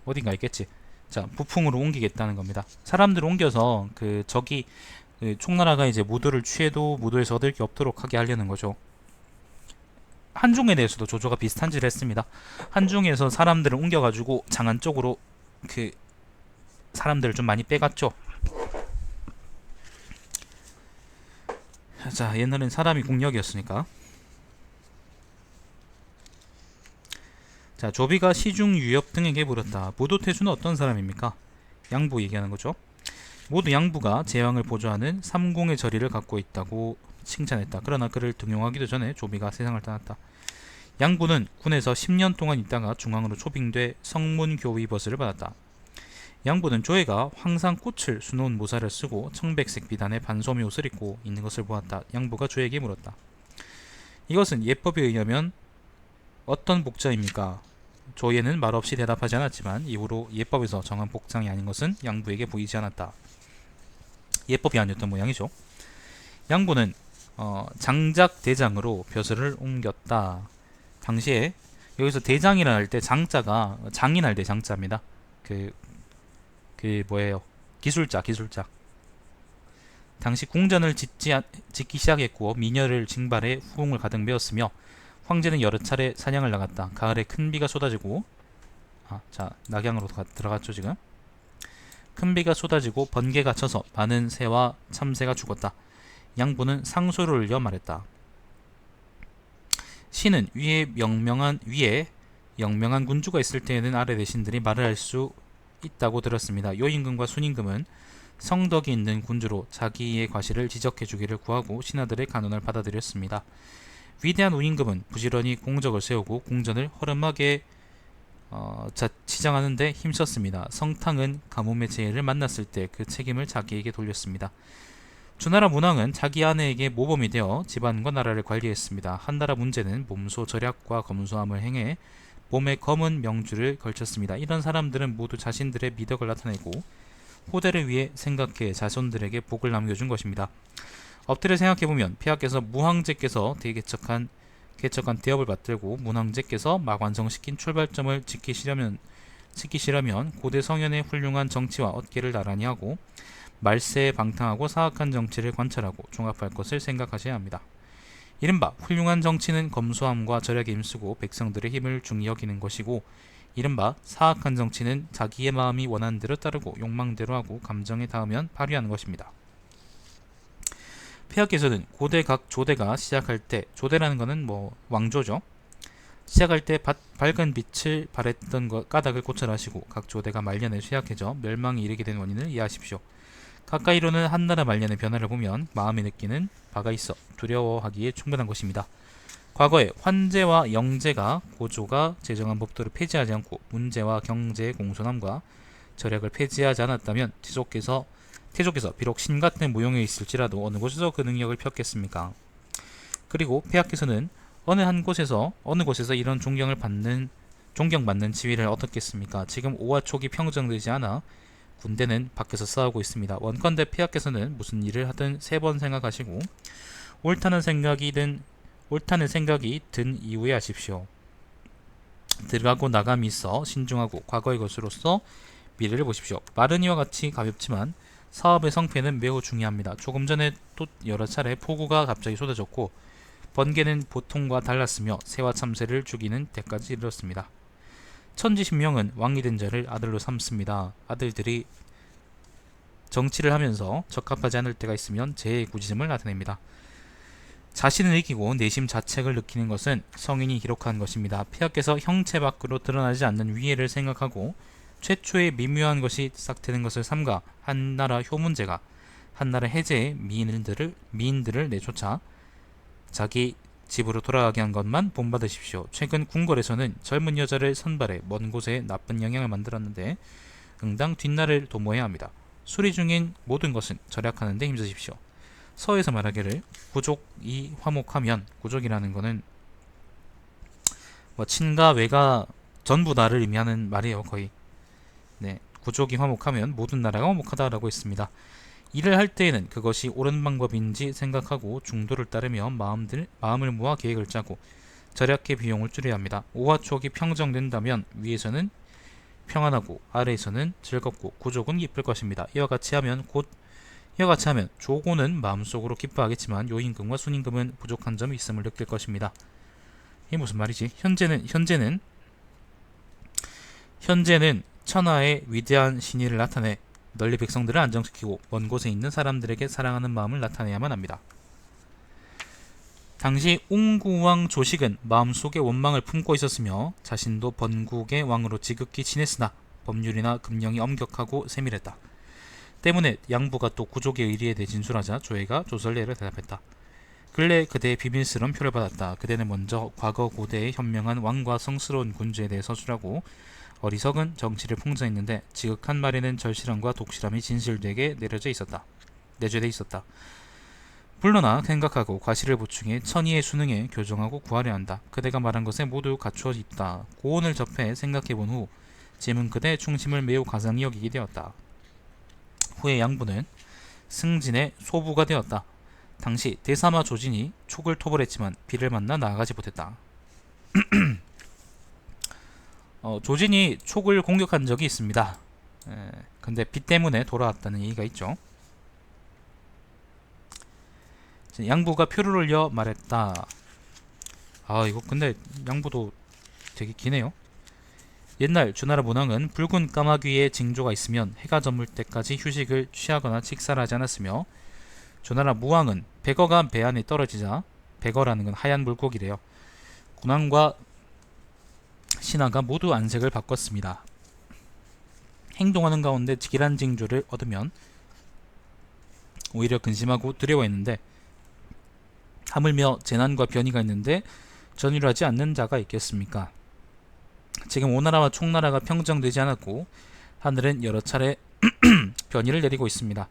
어딘가 있겠지. 자, 부풍으로 옮기겠다는 겁니다. 사람들 옮겨서 저기 총나라가 이제 무도를 취해도 무도에서 얻을 게 없도록 하게 하려는 거죠. 한중에 대해서도 조조가 비슷한 짓을 했습니다. 한중에서 사람들을 옮겨가지고 장안 쪽으로 사람들을 좀 많이 빼갔죠. 자, 옛날엔 사람이 국력이었으니까. 자, 조비가 시중 유엽 등에게 물었다. 무도태수는 어떤 사람입니까? 양부 얘기하는 거죠. 모두 양부가 제왕을 보좌하는 삼공의 저리를 갖고 있다고 칭찬했다. 그러나 그를 등용하기도 전에 조비가 세상을 떠났다. 양부는 군에서 10년 동안 있다가 중앙으로 초빙돼 성문교위벗을 받았다. 양부는 조회가 황상 꽃을 수놓은 모사를 쓰고 청백색 비단의 반소미 옷을 입고 있는 것을 보았다. 양부가 조에게 물었다. 이것은 예법에 의하면 어떤 복장입니까? 조예는 말없이 대답하지 않았지만 이후로 예법에서 정한 복장이 아닌 것은 양부에게 보이지 않았다. 예법이 아니었던 모양이죠. 양부는 장작 대장으로 벼슬을 옮겼다. 당시에 여기서 대장이라 할 때 장자가 장인할 때 장자입니다. 뭐예요? 기술자. 당시 궁전을 짓기 시작했고 미녀를 징발해 후궁을 가득 메웠으며 황제는 여러 차례 사냥을 나갔다. 가을에 큰 비가 쏟아지고 낙양으로 들어갔죠 지금. 큰 비가 쏟아지고 번개가 쳐서 많은 새와 참새가 죽었다. 양부는 상소를 올려 말했다. 신은 위에 영명한 군주가 있을 때에는 아래 대신들이 말을 할 수 있다고 들었습니다. 요임금과 순임금은 성덕이 있는 군주로 자기의 과실을 지적해 주기를 구하고 신하들의 간언을 받아들였습니다. 위대한 우임금은 부지런히 공적을 세우고 궁전을 허름하게 치장하는 데 힘썼습니다. 성탕은 가뭄의 재해를 만났을 때 그 책임을 자기에게 돌렸습니다. 주나라 문왕은 자기 아내에게 모범이 되어 집안과 나라를 관리했습니다. 한나라 문제는 몸소 절약과 검소함을 행해 몸에 검은 명주를 걸쳤습니다. 이런 사람들은 모두 자신들의 미덕을 나타내고 호대를 위해 생각해 자손들에게 복을 남겨준 것입니다. 엎드려 생각해보면 폐하께서 무황제께서 개척한 대업을 받들고 문황제께서 막 완성시킨 출발점을 지키시려면 고대 성현의 훌륭한 정치와 어깨를 나란히 하고 말세에 방탕하고 사악한 정치를 관찰하고 종합할 것을 생각하셔야 합니다. 이른바 훌륭한 정치는 검소함과 절약에 힘쓰고 백성들의 힘을 중히 여기는 것이고, 이른바 사악한 정치는 자기의 마음이 원하는 대로 따르고 욕망대로 하고 감정에 닿으면 발휘하는 것입니다. 폐하께서는 고대 각 조대가 시작할 때, 조대라는 것은 왕조죠. 시작할 때 밝은 빛을 발했던 까닭을 고찰하시고 각 조대가 말년에 쇠약해져 멸망에 이르게 된 원인을 이해하십시오. 가까이로는 한나라 말년의 변화를 보면 마음에 느끼는 바가 있어 두려워하기에 충분한 것입니다. 과거에 환제와 영제가 고조가 제정한 법도를 폐지하지 않고 문제와 경제의 공손함과 절약을 폐지하지 않았다면 태조께서 비록 신같은 무용에 있을지라도 어느 곳에서 그 능력을 폈겠습니까? 그리고 폐하께서는 어느 곳에서 이런 존경받는 지위를 얻었겠습니까? 지금 오화촉이 평정되지 않아 군대는 밖에서 싸우고 있습니다. 원컨대 폐하께서는 무슨 일을 하든 3번 생각하시고 옳다는 생각이 든 이후에 하십시오. 들어가고 나감이 있어 신중하고 과거의 것으로서 미래를 보십시오. 말은 이와 같이 가볍지만 사업의 성패는 매우 중요합니다. 조금 전에 또 여러 차례 폭우가 갑자기 쏟아졌고 번개는 보통과 달랐으며 새와 참새를 죽이는 때까지 이르렀습니다. 천지신명은 왕이 된 자를 아들로 삼습니다. 아들들이 정치를 하면서 적합하지 않을 때가 있으면 재해의 구지점을 나타냅니다. 자신을 이기고 내심 자책을 느끼는 것은 성인이 기록한 것입니다. 폐하께서 형체 밖으로 드러나지 않는 위해를 생각하고 최초의 미묘한 것이 싹트는 것을 삼가 한나라 효문제가 한나라 해제에 미인들을 내쫓아 자기 집으로 돌아가게 한 것만 본받으십시오. 최근 궁궐에서는 젊은 여자를 선발해 먼 곳에 나쁜 영향을 만들었는데 응당 뒷날을 도모해야 합니다. 수리 중인 모든 것은 절약하는 데 힘쓰십시오. 서에서 말하기를 구족이 화목하면, 구족이라는 거는 뭐 친가 외가 전부 다를 의미하는 말이에요. 거의. 네, 구족이 화목하면 모든 나라가 화목하다라고 했습니다. 일을 할 때에는 그것이 옳은 방법인지 생각하고 중도를 따르며 마음을 모아 계획을 짜고 절약의 비용을 줄여야 합니다. 오화촉이 평정된다면 위에서는 평안하고 아래에서는 즐겁고 구족은 기쁠 것입니다. 이와 같이 하면 조고는 마음속으로 기뻐하겠지만 요임금과 순임금은 부족한 점이 있음을 느낄 것입니다. 이게 무슨 말이지? 현재는 천하의 위대한 신의를 나타내 널리 백성들을 안정시키고 먼 곳에 있는 사람들에게 사랑하는 마음을 나타내야만 합니다. 당시 웅구왕 조식은 마음속에 원망을 품고 있었으며 자신도 번국의 왕으로 지극히 친했으나 법률이나 금령이 엄격하고 세밀했다. 때문에 양부가 또 구족의 의리에 대해 진술하자 조회가 조설례를 대답했다. 근래 그대의 비밀스러운 표를 받았다. 그대는 먼저 과거 고대의 현명한 왕과 성스러운 군주에 대해 서술하고 어리석은 정치를 풍자했는데 지극한 말에는 절실함과 독실함이 진실되게 내려져 있었다. 내재돼 있었다. 불러나 생각하고 과실을 보충해 천의의 수능에 교정하고 구하려 한다. 그대가 말한 것에 모두 갖추어 있다. 고언을 접해 생각해본 후 짐은 그대의 충심을 매우 가상히 여기게 되었다. 후에 양부는 승진의 소부가 되었다. 당시 대사마 조진이 촉을 토벌했지만 비를 만나 나아가지 못했다. 조진이 촉을 공격한 적이 있습니다. 근데 비 때문에 돌아왔다는 얘기가 있죠. 양부가 표를 올려 말했다. 이거 근데 양부도 되게 기네요. 옛날 주나라 문왕은 붉은 까마귀의 징조가 있으면 해가 저물 때까지 휴식을 취하거나 식사를 하지 않았으며, 주나라 무왕은 백어가 배 안에 떨어지자, 백어라는 건 하얀 물고기래요, 군왕과 신하가 모두 안색을 바꿨습니다. 행동하는 가운데 기란 징조를 얻으면 오히려 근심하고 두려워했는데, 하물며 재난과 변이가 있는데 전율하지 않는 자가 있겠습니까? 지금 오나라와 총나라가 평정되지 않았고 하늘은 여러 차례 변이를 내리고 있습니다.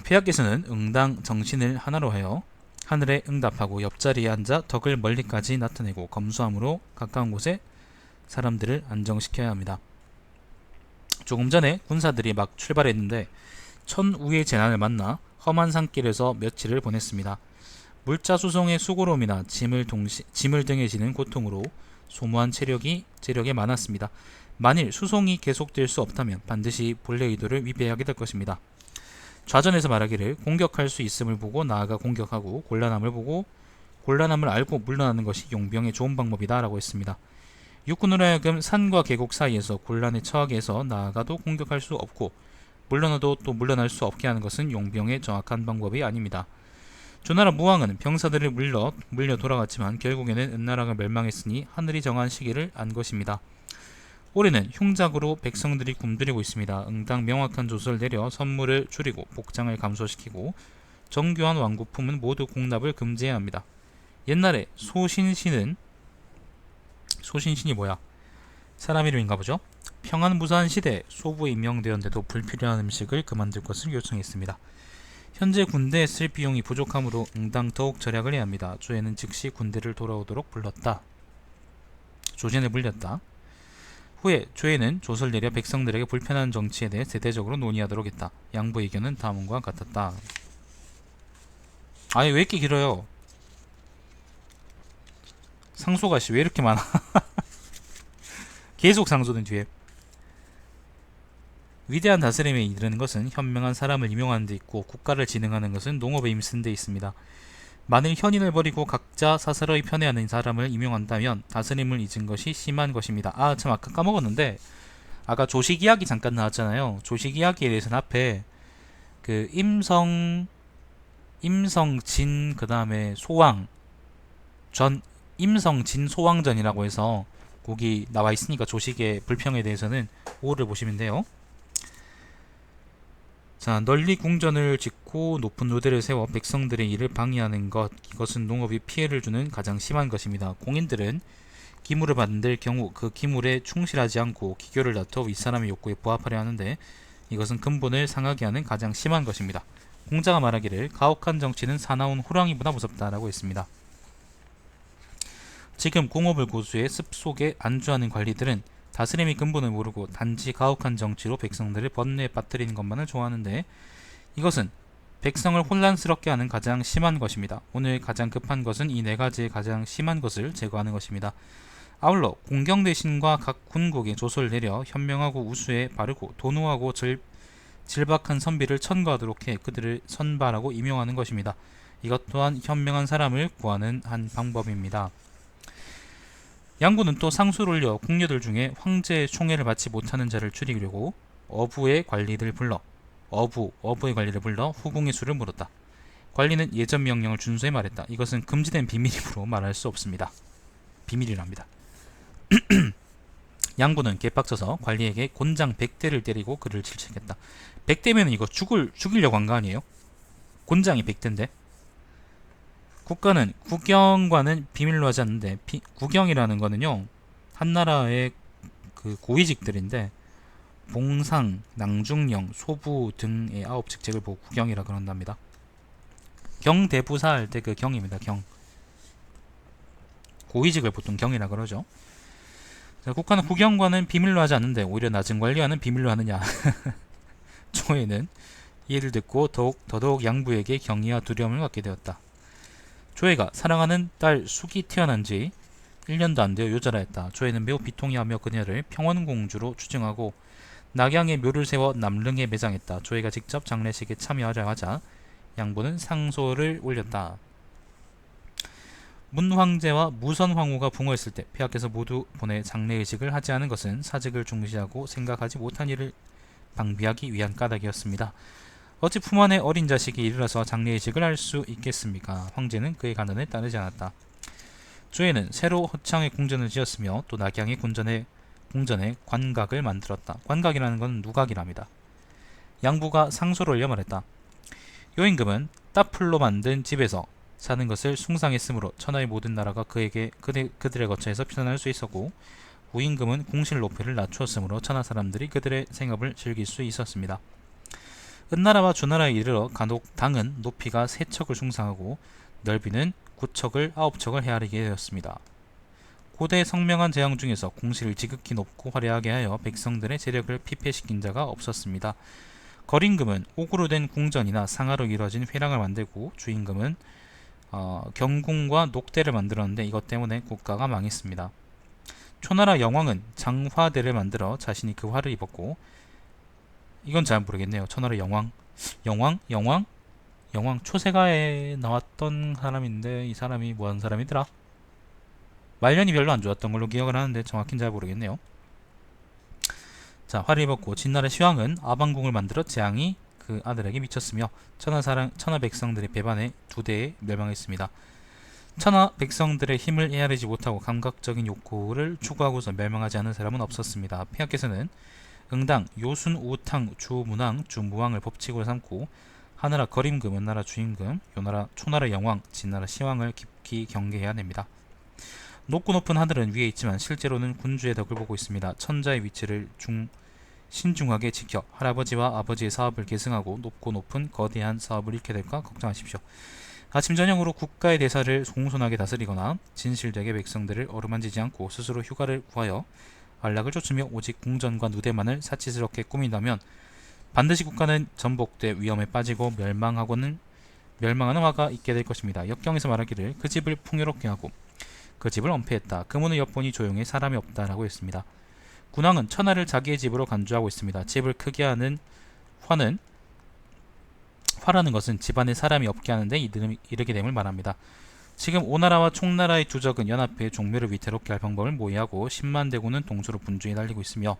폐하께서는 응당 정신을 하나로 하여 하늘에 응답하고 옆자리에 앉아 덕을 멀리까지 나타내고 검소함으로 가까운 곳에 사람들을 안정시켜야 합니다. 조금 전에 군사들이 막 출발했는데 천우의 재난을 만나 험한 산길에서 며칠을 보냈습니다. 물자 수송의 수고로움이나 짐을 등에 지는 고통으로 소모한 체력이 많았습니다. 만일 수송이 계속될 수 없다면 반드시 본래 의도를 위배하게 될 것입니다. 좌전에서 말하기를 공격할 수 있음을 보고 나아가 공격하고 곤란함을 알고 물러나는 것이 용병의 좋은 방법이다 라고 했습니다. 육군으로 하여금 산과 계곡 사이에서 곤란에 처하게 해서 나아가도 공격할 수 없고 물러나도 또 물러날 수 없게 하는 것은 용병의 정확한 방법이 아닙니다. 주나라 무왕은 병사들을 물려 돌아갔지만 결국에는 은나라가 멸망했으니 하늘이 정한 시기를 안 것입니다. 올해는 흉작으로 백성들이 굶주리고 있습니다. 응당 명확한 조서를 내려 선물을 줄이고 복장을 감소시키고 정교한 왕구품은 모두 공납을 금지해야 합니다. 옛날에 소신신이 뭐야? 사람 이름인가 보죠? 평안무사한 시대에 소부에 임명되었는데도 불필요한 음식을 그만둘 것을 요청했습니다. 현재 군대에 쓸 비용이 부족하므로 응당 더욱 절약을 해야 합니다. 조에는 즉시 군대를 돌아오도록 불렀다. 조진을 물렸다. 후에 조에는 조서를 내려 백성들에게 불편한 정치에 대해 대대적으로 논의하도록 했다. 양부 의견은 다음과 같았다. 아니 왜 이렇게 길어요? 상소가씨 왜 이렇게 많아? 계속 상소는 뒤에. 위대한 다스림에 이르는 것은 현명한 사람을 임용하는 데 있고 국가를 진흥하는 것은 농업에 힘쓴 데 있습니다. 만일 현인을 버리고 각자 사사로이 편애하는 사람을 임용한다면 다스림을 잊은 것이 심한 것입니다. 참 아까 까먹었는데 아까 조식 이야기 잠깐 나왔잖아요. 조식 이야기에 대해서는 앞에 그 임성진 그 다음에 소왕 전 임성진 소왕전이라고 해서 거기 나와 있으니까 조식의 불평에 대해서는 5를 보시면 돼요. 자, 널리 궁전을 짓고 높은 노대를 세워 백성들의 일을 방해하는 것, 이것은 농업이 피해를 주는 가장 심한 것입니다. 공인들은 기물을 받을 경우 그 기물에 충실하지 않고 기교를 다투어 윗사람의 욕구에 부합하려 하는데 이것은 근본을 상하게 하는 가장 심한 것입니다. 공자가 말하기를 가혹한 정치는 사나운 호랑이보다 무섭다라고 했습니다. 지금 공업을 고수해 습속에 안주하는 관리들은 다스림의 근본을 모르고 단지 가혹한 정치로 백성들을 번뇌에 빠뜨리는 것만을 좋아하는데 이것은 백성을 혼란스럽게 하는 가장 심한 것입니다. 오늘 가장 급한 것은 이 네 가지의 가장 심한 것을 제거하는 것입니다. 아울러 공경대신과 각 군국에 조소를 내려 현명하고 우수해 바르고 도노하고 질박한 선비를 천거하도록 해 그들을 선발하고 임용하는 것입니다. 이것 또한 현명한 사람을 구하는 한 방법입니다. 양구는 또 상소를 올려 궁녀들 중에 황제의 총애를 받지 못하는 자를 줄이려고 어부의 관리를 불러 후궁의 수를 물었다. 관리는 예전 명령을 준수해 말했다. 이것은 금지된 비밀이므로 말할 수 없습니다. 비밀이랍니다. 양구는 개빡쳐서 관리에게 곤장 100대를 때리고 그를 질책했다. 100대면 이거 죽이려고 한 거 아니에요? 곤장이 100대인데? 국가는 국영과는 비밀로 하지 않는데 국영이라는 거는요 한나라의 그 고위직들인데 봉상, 낭중령, 소부 등의 9직책을 보고 국영이라 그런답니다. 경대부사 할 때 그 경입니다. 경. 고위직을 보통 경이라 그러죠. 자, 국가는 국영과는 비밀로 하지 않는데 오히려 낮은 관리와는 비밀로 하느냐. 조회는 이를 듣고 더더욱 양부에게 경의와 두려움을 갖게 되었다. 조회가 사랑하는 딸 숙이 태어난 지 1년도 안 되어 요절하 했다. 조회는 매우 비통해하며 그녀를 평원공주로 추증하고 낙양에 묘를 세워 남릉에 매장했다. 조회가 직접 장례식에 참여하려 하자 양부는 상소를 올렸다. 문황제와 무선황후가 붕어했을 때 폐하께서 모두 보내 장례의식을 하지 않은 것은 사직을 중시하고 생각하지 못한 일을 방비하기 위한 까닭이었습니다. 어찌 품 안에 어린 자식이 일어나서 장례의식을 할 수 있겠습니까? 황제는 그의 간언에 따르지 않았다. 조회는 새로 허창의 궁전을 지었으며 또 낙양의 궁전에 관각을 만들었다. 관각이라는 것은 누각이랍니다. 양부가 상소를 올려 말했다. 요임금은 따풀로 만든 집에서 사는 것을 숭상했으므로 천하의 모든 나라가 그들의 거처에서 피난할 수 있었고 우임금은 궁실 높이를 낮추었으므로 천하 사람들이 그들의 생업을 즐길 수 있었습니다. 은나라와 주나라에 이르러 간혹 당은 높이가 3척을 숭상하고 넓이는 9척을 9척을 헤아리게 되었습니다. 고대 성명한 재앙 중에서 궁실을 지극히 높고 화려하게 하여 백성들의 재력을 피폐시킨 자가 없었습니다. 거림금은 옥으로 된 궁전이나 상하로 이루어진 회랑을 만들고 주임금은 경궁과 녹대를 만들었는데 이것 때문에 국가가 망했습니다. 초나라 영왕은 장화대를 만들어 자신이 그 화를 입었고 이건 잘 모르겠네요. 초나라 영왕 초세가에 나왔던 사람인데 이 사람이 뭐하는 사람이더라? 말년이 별로 안 좋았던 걸로 기억을 하는데 정확히는 잘 모르겠네요. 자, 화를 입었고 진나라 시황은 아방궁을 만들어 재앙이 그 아들에게 미쳤으며 천하 백성들의 배반에 2대에 멸망했습니다. 천하 백성들의 힘을 헤아리지 못하고 감각적인 욕구를 추구하고서 멸망하지 않은 사람은 없었습니다. 폐하께서는 응당, 요순, 우탕, 주문왕, 주무왕을 법칙으로 삼고 하나라 거림금, 은나라 주임금, 요나라 초나라 영왕, 진나라 시왕을 깊이 경계해야 됩니다. 높고 높은 하늘은 위에 있지만 실제로는 군주의 덕을 보고 있습니다. 천자의 위치를 신중하게 지켜 할아버지와 아버지의 사업을 계승하고 높고 높은 거대한 사업을 잃게 될까 걱정하십시오. 아침 저녁으로 국가의 대사를 공손하게 다스리거나 진실되게 백성들을 어루만지지 않고 스스로 휴가를 구하여 안락을 쫓으며 오직 궁전과 누대만을 사치스럽게 꾸민다면 반드시 국가는 전복돼 위험에 빠지고 멸망하는 화가 있게 될 것입니다. 역경에서 말하기를 그 집을 풍요롭게 하고 그 집을 엄폐했다. 그 문을 엿보니 조용해 사람이 없다라고 했습니다. 군왕은 천하를 자기의 집으로 간주하고 있습니다. 집을 크게 하는 화라는 것은 집안에 사람이 없게 하는데 이르게 됨을 말합니다. 지금 오나라와 총나라의 주적은 연합해 종묘를 위태롭게 할 방법을 모의하고 10만 대군은 동서로 분주히 달리고 있으며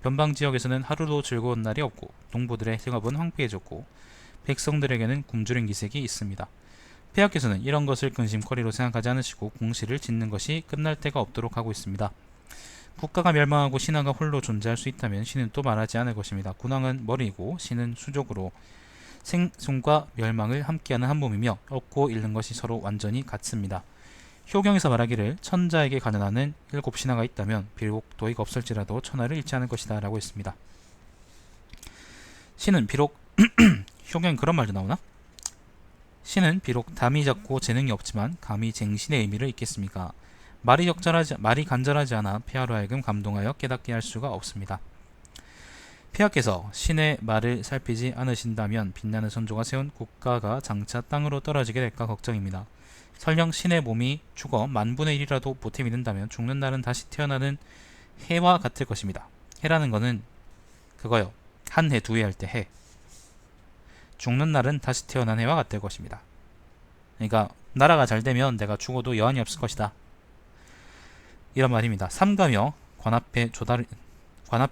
변방지역에서는 하루도 즐거운 날이 없고 동부들의 생업은 황폐해졌고 백성들에게는 굶주린 기색이 있습니다. 폐하께서는 이런 것을 근심거리로 생각하지 않으시고 궁실을 짓는 것이 끝날 데가 없도록 하고 있습니다. 국가가 멸망하고 신하가 홀로 존재할 수 있다면 신은 또 말하지 않을 것입니다. 군왕은 머리이고 신은 수족으로 생존과 멸망을 함께하는 한 몸이며 얻고 잃는 것이 서로 완전히 같습니다. 효경에서 말하기를 천자에게 가난하는 7신하가 있다면 비록 도의가 없을지라도 천하를 잃지 않을 것이다 라고 했습니다. 신은 비록 효경에 그런 말도 나오나? 신은 비록 담이 작고 재능이 없지만 감히 쟁신의 의미를 잊겠습니까? 말이 간절하지 않아 폐하로 하여금 감동하여 깨닫게 할 수가 없습니다. 폐하께서 신의 말을 살피지 않으신다면 빛나는 선조가 세운 국가가 장차 땅으로 떨어지게 될까 걱정입니다. 설령 신의 몸이 죽어 만분의 1이라도 보탬이 된다면 죽는 날은 다시 태어나는 해와 같을 것입니다. 해라는 거는 그거요. 한 해, 두 해 할 때 해. 죽는 날은 다시 태어난 해와 같을 것입니다. 그러니까 나라가 잘 되면 내가 죽어도 여한이 없을 것이다. 이런 말입니다. 삼가며 관 앞에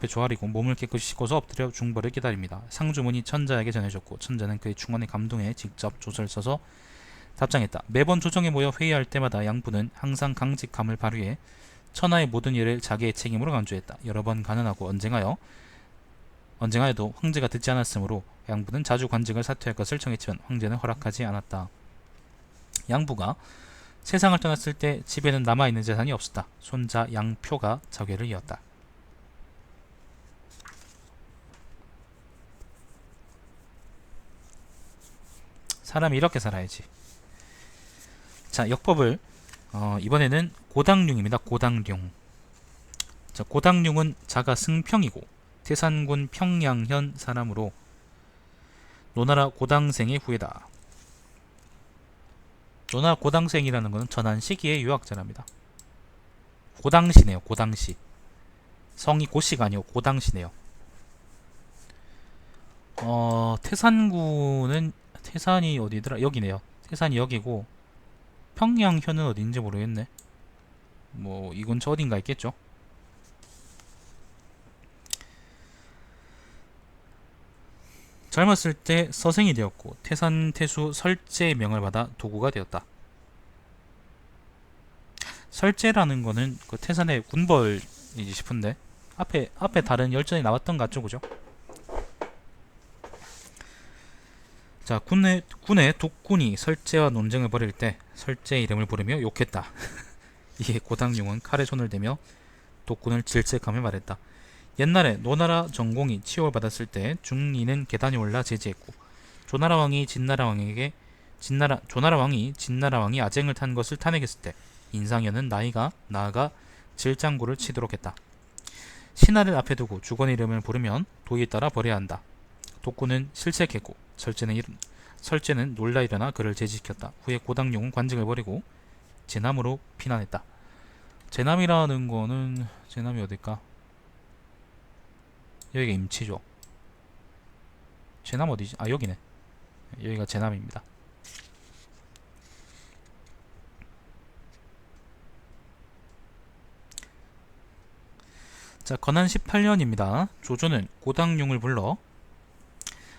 조아리고 몸을 깨끗이 씻고서 엎드려 중벌을 기다립니다. 상주문이 천자에게 전해줬고 천자는 그의 충언에 감동해 직접 조서를 써서 답장했다. 매번 조정에 모여 회의할 때마다 양부는 항상 강직함을 발휘해 천하의 모든 일을 자기의 책임으로 간주했다. 여러 번 가난하고 언쟁하여도 황제가 듣지 않았으므로 양부는 자주 관직을 사퇴할 것을 청했지만 황제는 허락하지 않았다. 양부가 세상을 떠났을 때 집에는 남아있는 재산이 없었다. 손자 양표가 자궤를 이었다. 사람이 이렇게 살아야지. 자, 역법을 이번에는 고당룡입니다. 고당룡. 자, 고당룡은 자가 승평이고 태산군 평양현 사람으로 노나라 고당생의 후예다. 노나라 고당생이라는 것은 전한 시기의 유학자랍니다. 고당시네요. 고당시. 성이 고씨가 아니고 고당시네요. 태산군은 태산이 어디더라? 여기네요. 태산이 여기고 평양현은 어딘지 모르겠네. 뭐 이 근처 어딘가 있겠죠. 젊었을 때 서생이 되었고 태산 태수 설제의 명을 받아 도구가 되었다. 설제라는 거는 그 태산의 군벌이지 싶은데 앞에 다른 열전이 나왔던 것 같죠, 그죠? 자, 군의 독군이 설제와 논쟁을 벌일 때 설제의 이름을 부르며 욕했다. 이에 고당룡은 칼에 손을 대며 독군을 질책하며 말했다. 옛날에 노나라 전공이 치욕을 받았을 때 중리는 계단에 올라 제지했고 조나라 왕이 진나라 왕이 아쟁을 탄 것을 탄핵했을 때 인상현은 나아가 질장구를 치도록 했다. 신하를 앞에 두고 주권의 이름을 부르면 도에 따라 벌해야 한다. 독군은 실책했고 설제는 놀라 일어나 그를 제지시켰다. 후에 고당룡은 관직을 버리고 제남으로 피난했다. 제남이라는 거는 제남이 어딜까? 여기가 임치죠. 제남 어디지? 아, 여기네. 여기가 제남입니다. 자, 건한 18년입니다. 조조는 고당룡을 불러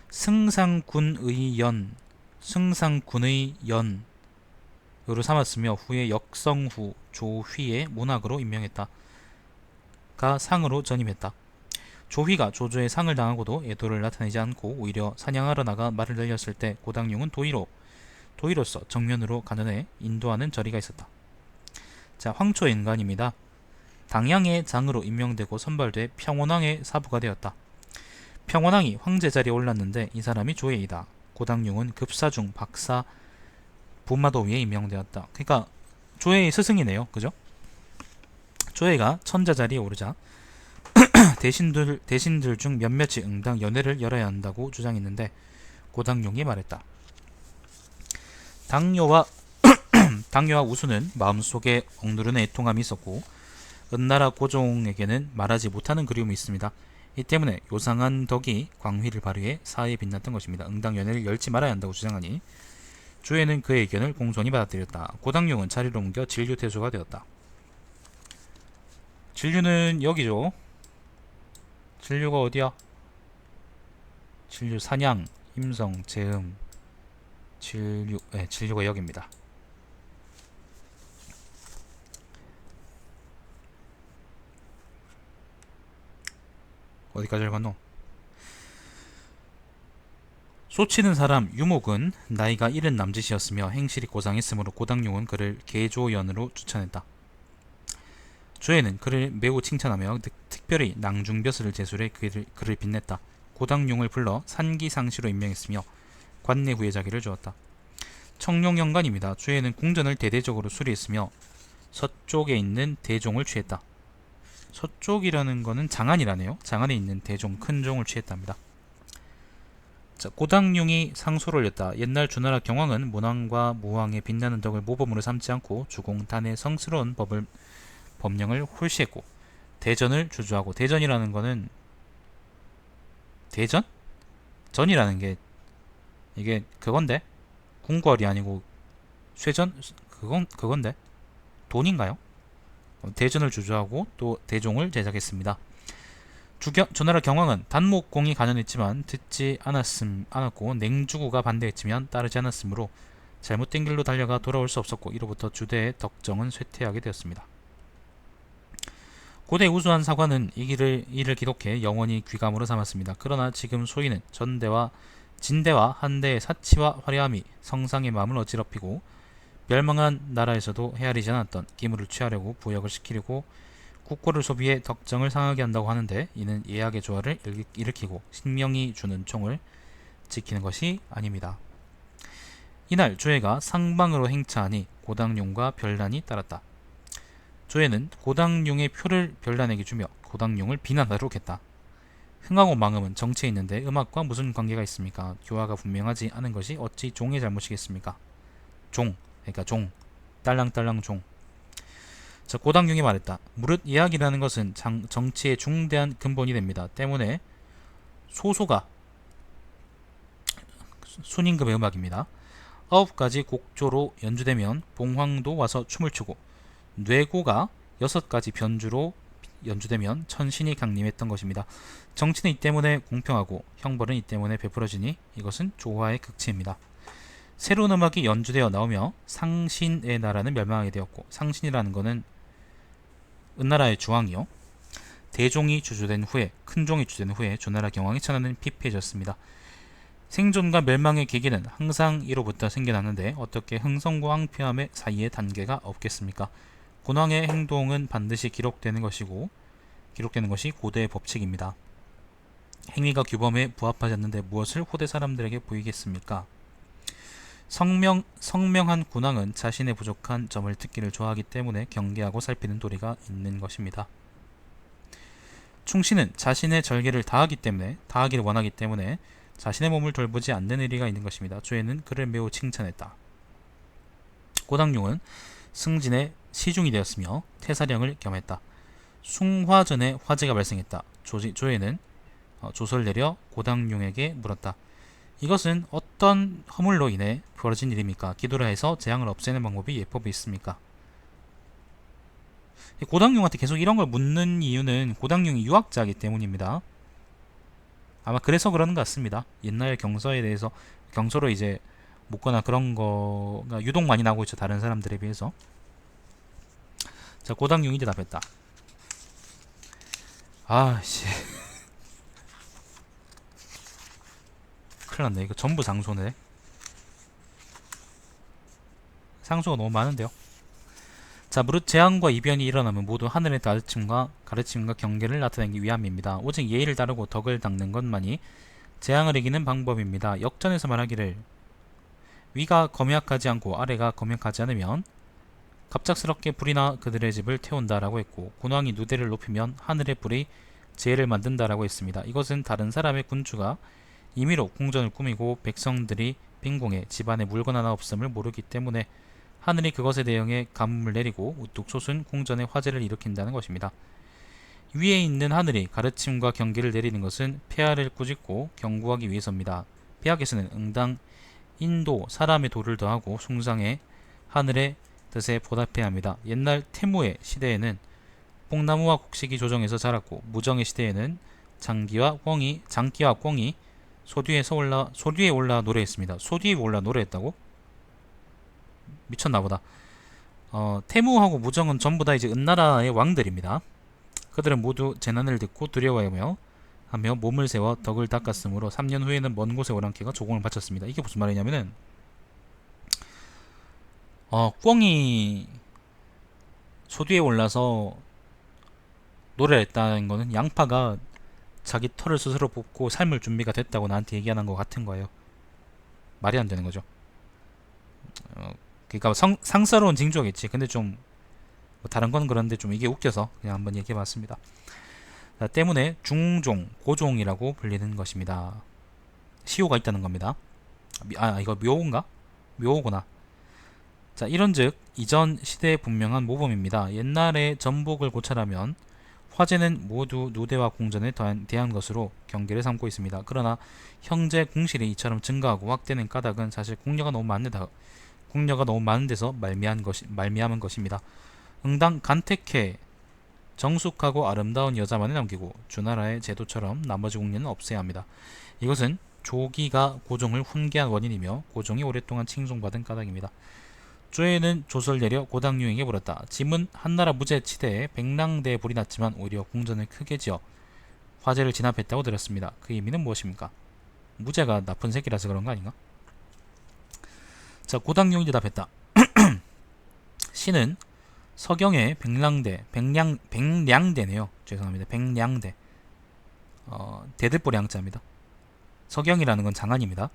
승상군의 연으로 삼았으며 후에 역성후 조휘의 문학으로 임명했다. 가 상으로 전임했다. 조휘가 조조의 상을 당하고도 애도를 나타내지 않고 오히려 사냥하러 나가 말을 늘렸을 때 고당룡은 도의로서 정면으로 가는해 인도하는 저리가 있었다. 자, 황초인간입니다. 당양의 장으로 임명되고 선발돼 평원왕의 사부가 되었다. 평원왕이 황제 자리에 올랐는데 이 사람이 조예이다. 고당룡은 급사중 박사 부마도위에 임명되었다. 그러니까 조예의 스승이네요. 그죠? 조예가 천자 자리에 오르자 대신들 중 몇몇이 응당 연회를 열어야 한다고 주장했는데 고당룡이 말했다. 당뇨와 우수는 마음속에 억누르는 애통함이 있었고 은나라 고종에게는 말하지 못하는 그리움이 있습니다. 이 때문에 요상한 덕이 광휘를 발휘해 사회에 빛났던 것입니다. 응당 연회를 열지 말아야 한다고 주장하니 조예는 그의 의견을 공손히 받아들였다. 고당룡은 자리로 옮겨 진류태수가 되었다. 진류는 여기죠. 진류가 어디야? 진류 산양, 임성, 제음, 진류가 여기입니다. 어디까지 읽었노? 소치는 사람 유목은 나이가 이른 남짓이었으며 행실이 고상했으므로 고당용은 그를 계조연으로 추천했다. 조회는 그를 매우 칭찬하며 특별히 낭중벼슬을 제술해 그를 빛냈다. 고당용을 불러 산기상시로 임명했으며 관내 후예자기를 주었다. 청룡영관입니다. 조회는 궁전을 대대적으로 수리했으며 서쪽에 있는 대종을 취했다. 서쪽이라는 것은 장안이라네요. 장안에 있는 대종, 큰 종을 취했답니다. 자, 고당용이 상소를 올렸다. 옛날 주나라 경왕은 문왕과 무왕의 빛나는 덕을 모범으로 삼지 않고 주공단의 성스러운 법령을 홀시했고 대전을 주주하고, 대전이라는 거는 대전? 전이라는 게 이게 그건데 궁궐이 아니고 쇠전? 그건데 돈인가요? 대전을 주주하고 또 대종을 제작했습니다. 주나라 경왕은 단목공이 간연했지만 듣지 않았고 냉주구가 반대했지만 따르지 않았으므로 잘못된 길로 달려가 돌아올 수 없었고 이로부터 주대의 덕정은 쇠퇴하게 되었습니다. 고대 우수한 사관은 이를 기록해 영원히 귀감으로 삼았습니다. 그러나 지금 소위는 진대와 한대의 사치와 화려함이 성상의 마음을 어지럽히고 멸망한 나라에서도 헤아리지 않았던 기물을 취하려고 부역을 시키려고 국고를 소비해 덕정을 상하게 한다고 하는데, 이는 예약의 조화를 일으키고 신명이 주는 총을 지키는 것이 아닙니다. 이날 조회가 상방으로 행차하니 고당용과 별난이 따랐다. 조회는 고당용의 표를 별난에게 주며 고당용을 비난하도록 했다. 흥하고 망음은 정치에 있는데 음악과 무슨 관계가 있습니까? 교화가 분명하지 않은 것이 어찌 종의 잘못이겠습니까? 그러니까 종, 딸랑딸랑 종. 자, 고당용이 말했다. 무릇 예약이라는 것은 정치의 중대한 근본이 됩니다. 때문에 소소가 순임금의 음악입니다. 9가지 곡조로 연주되면 봉황도 와서 춤을 추고, 뇌고가 6가지 변주로 연주되면 천신이 강림했던 것입니다. 정치는 이 때문에 공평하고 형벌은 이 때문에 베풀어지니 이것은 조화의 극치입니다. 새로운 음악이 연주되어 나오며 상신의 나라는 멸망하게 되었고, 상신이라는 것은 은나라의 주왕이요, 대종이 주주된 후에, 큰종이 주주된 후에 주나라 경왕이 천하는 피폐해졌습니다. 생존과 멸망의 계기는 항상 이로부터 생겨났는데 어떻게 흥성과 황폐함의 사이에 단계가 없겠습니까? 군왕의 행동은 반드시 기록되는 것이 고대의 법칙입니다. 행위가 규범에 부합하지 않는데 무엇을 호대 사람들에게 보이겠습니까? 성명한 군왕은 자신의 부족한 점을 듣기를 좋아하기 때문에 경계하고 살피는 도리가 있는 것입니다. 충신은 자신의 절개를 다하기를 원하기 때문에 자신의 몸을 돌보지 않는 의리가 있는 것입니다. 조회는 그를 매우 칭찬했다. 고당용은 승진의 시중이 되었으며 태사령을 겸했다. 숭화전에 화재가 발생했다. 조회는 조서를 내려 고당용에게 물었다. 이것은 어떤 허물로 인해 벌어진 일입니까? 기도를 해서 재앙을 없애는 방법이 예법이 있습니까? 고당용한테 계속 이런 걸 묻는 이유는 고당용이 유학자이기 때문입니다. 아마 그래서 그러는 것 같습니다. 옛날 경서에 대해서, 경서로 이제 묻거나 그런 거가 유독 많이 나오고 있죠, 다른 사람들에 비해서. 자, 고당용이 대답했다. 아씨, 큰일났네. 이거 전부 상소네. 상소가 너무 많은데요. 자, 무릇 재앙과 이변이 일어나면 모두 하늘의 가르침과 경계를 나타내기 위함입니다. 오직 예의를 따르고 덕을 닦는 것만이 재앙을 이기는 방법입니다. 역전에서 말하기를 위가 검약하지 않고 아래가 검약하지 않으면 갑작스럽게 불이나 그들의 집을 태운다라고 했고, 군왕이 누대를 높이면 하늘의 불이 재해를 만든다라고 했습니다. 이것은 다른 사람의 군주가 임의로 궁전을 꾸미고 백성들이 빈공해 집안에 물건 하나 없음을 모르기 때문에 하늘이 그것에 대응해 가뭄을 내리고 우뚝 솟은 궁전에 화재를 일으킨다는 것입니다. 위에 있는 하늘이 가르침과 경계를 내리는 것은 폐하를 꾸짖고 경고하기 위해서입니다. 폐하께서는 응당 인도 사람의 도를 더하고 숭상해 하늘의 뜻에 보답해야 합니다. 옛날 태무의 시대에는 뽕나무와 곡식이 조정해서 자랐고, 무정의 시대에는 장기와 꿩이 소뒤에 올라 노래했습니다. 소뒤에 올라 노래했다고? 미쳤나보다. 태무하고 무정은 전부 다 이제 은나라의 왕들입니다. 그들은 모두 재난을 듣고 두려워하며 하며 몸을 세워 덕을 닦았으므로 3년 후에는 먼 곳의 오랑캐가 조공을 바쳤습니다. 이게 무슨 말이냐면은 꿩이 소뒤에 올라서 노래를 했다는 거는 양파가 자기 털을 스스로 뽑고 삶을 준비가 됐다고 나한테 얘기하는 것 같은 거예요. 말이 안 되는 거죠. 그러니까 상스러운 징조겠지. 근데 좀 뭐 다른 건 그런데 좀 이게 웃겨서 그냥 한번 얘기해봤습니다. 때문에 중종, 고종이라고 불리는 것입니다. 시호가 있다는 겁니다. 이거 묘인가? 묘구나. 자, 이런즉 이전 시대에 분명한 모범입니다. 옛날에 전복을 고찰하면 화제는 모두 누대와 공전에 대한 것으로 경계를 삼고 있습니다. 그러나 형제 궁실이 이처럼 증가하고 확대된 까닭은 사실 궁녀가 너무 많은 데서 말미암은 것입니다. 응당 간택해 정숙하고 아름다운 여자만을 남기고 주나라의 제도처럼 나머지 궁녀는 없애야 합니다. 이것은 조기가 고종을 훈계한 원인이며 고종이 오랫동안 칭송받은 까닭입니다. 조에는 조설 내려 고당유행에 물었다. 짐은 한나라 무제치대에 백랑대에 불이 났지만 오히려 궁전을 크게 지어 화제를 진압했다고 들었습니다. 그 의미는 무엇입니까? 무제가 나쁜 새끼라서 그런 거 아닌가? 자, 고당유행이 대답했다. 신은 서경의 백량대네요. 죄송합니다. 백량대. 대들보리 양자입니다. 서경이라는 건 장안입니다.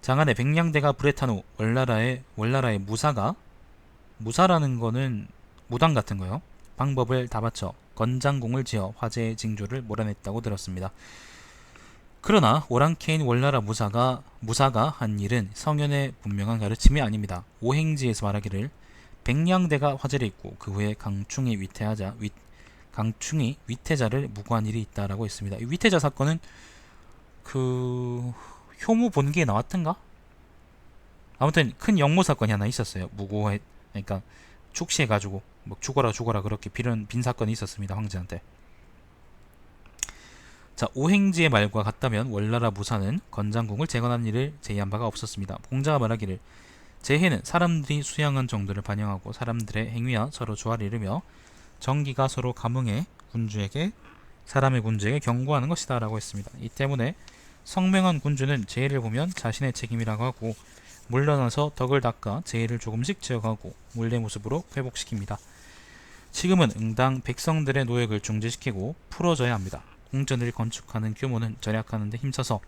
장안의 백량대가 불에 탄 후 월나라의 무사라는 거는 무당 같은 거요. 방법을 다 바쳐 건장궁을 지어 화제의 징조를 몰아냈다고 들었습니다. 그러나 오랑캐인 월나라 무사가 한 일은 성현의 분명한 가르침이 아닙니다. 오행지에서 말하기를 백량대가 화제를 입고 그 후에 강충이 위태자를 무고한 일이 있다라고 했습니다. 이 위태자 사건은 그 효무 본기에 나왔던가? 아무튼 큰 역모 사건이 하나 있었어요. 그러니까 축시해가지고 뭐 죽어라 그렇게 빈 사건이 있었습니다. 황제한테. 자, 오행지의 말과 같다면 월나라 무사는 건장궁을 재건한 일을 제의한 바가 없었습니다. 공자가 말하기를 재해는 사람들이 수양한 정도를 반영하고 사람들의 행위와 서로 조화를 이루며 정기가 서로 감응해 사람의 군주에게 경고하는 것이다 라고 했습니다. 이 때문에 성명한 군주는 재해를 보면 자신의 책임이라고 하고 물러나서 덕을 닦아 재해를 조금씩 지어가고 원래 모습으로 회복시킵니다. 지금은 응당 백성들의 노역을 중지시키고 풀어줘야 합니다. 궁전을 건축하는 규모는 절약하는 데 힘써서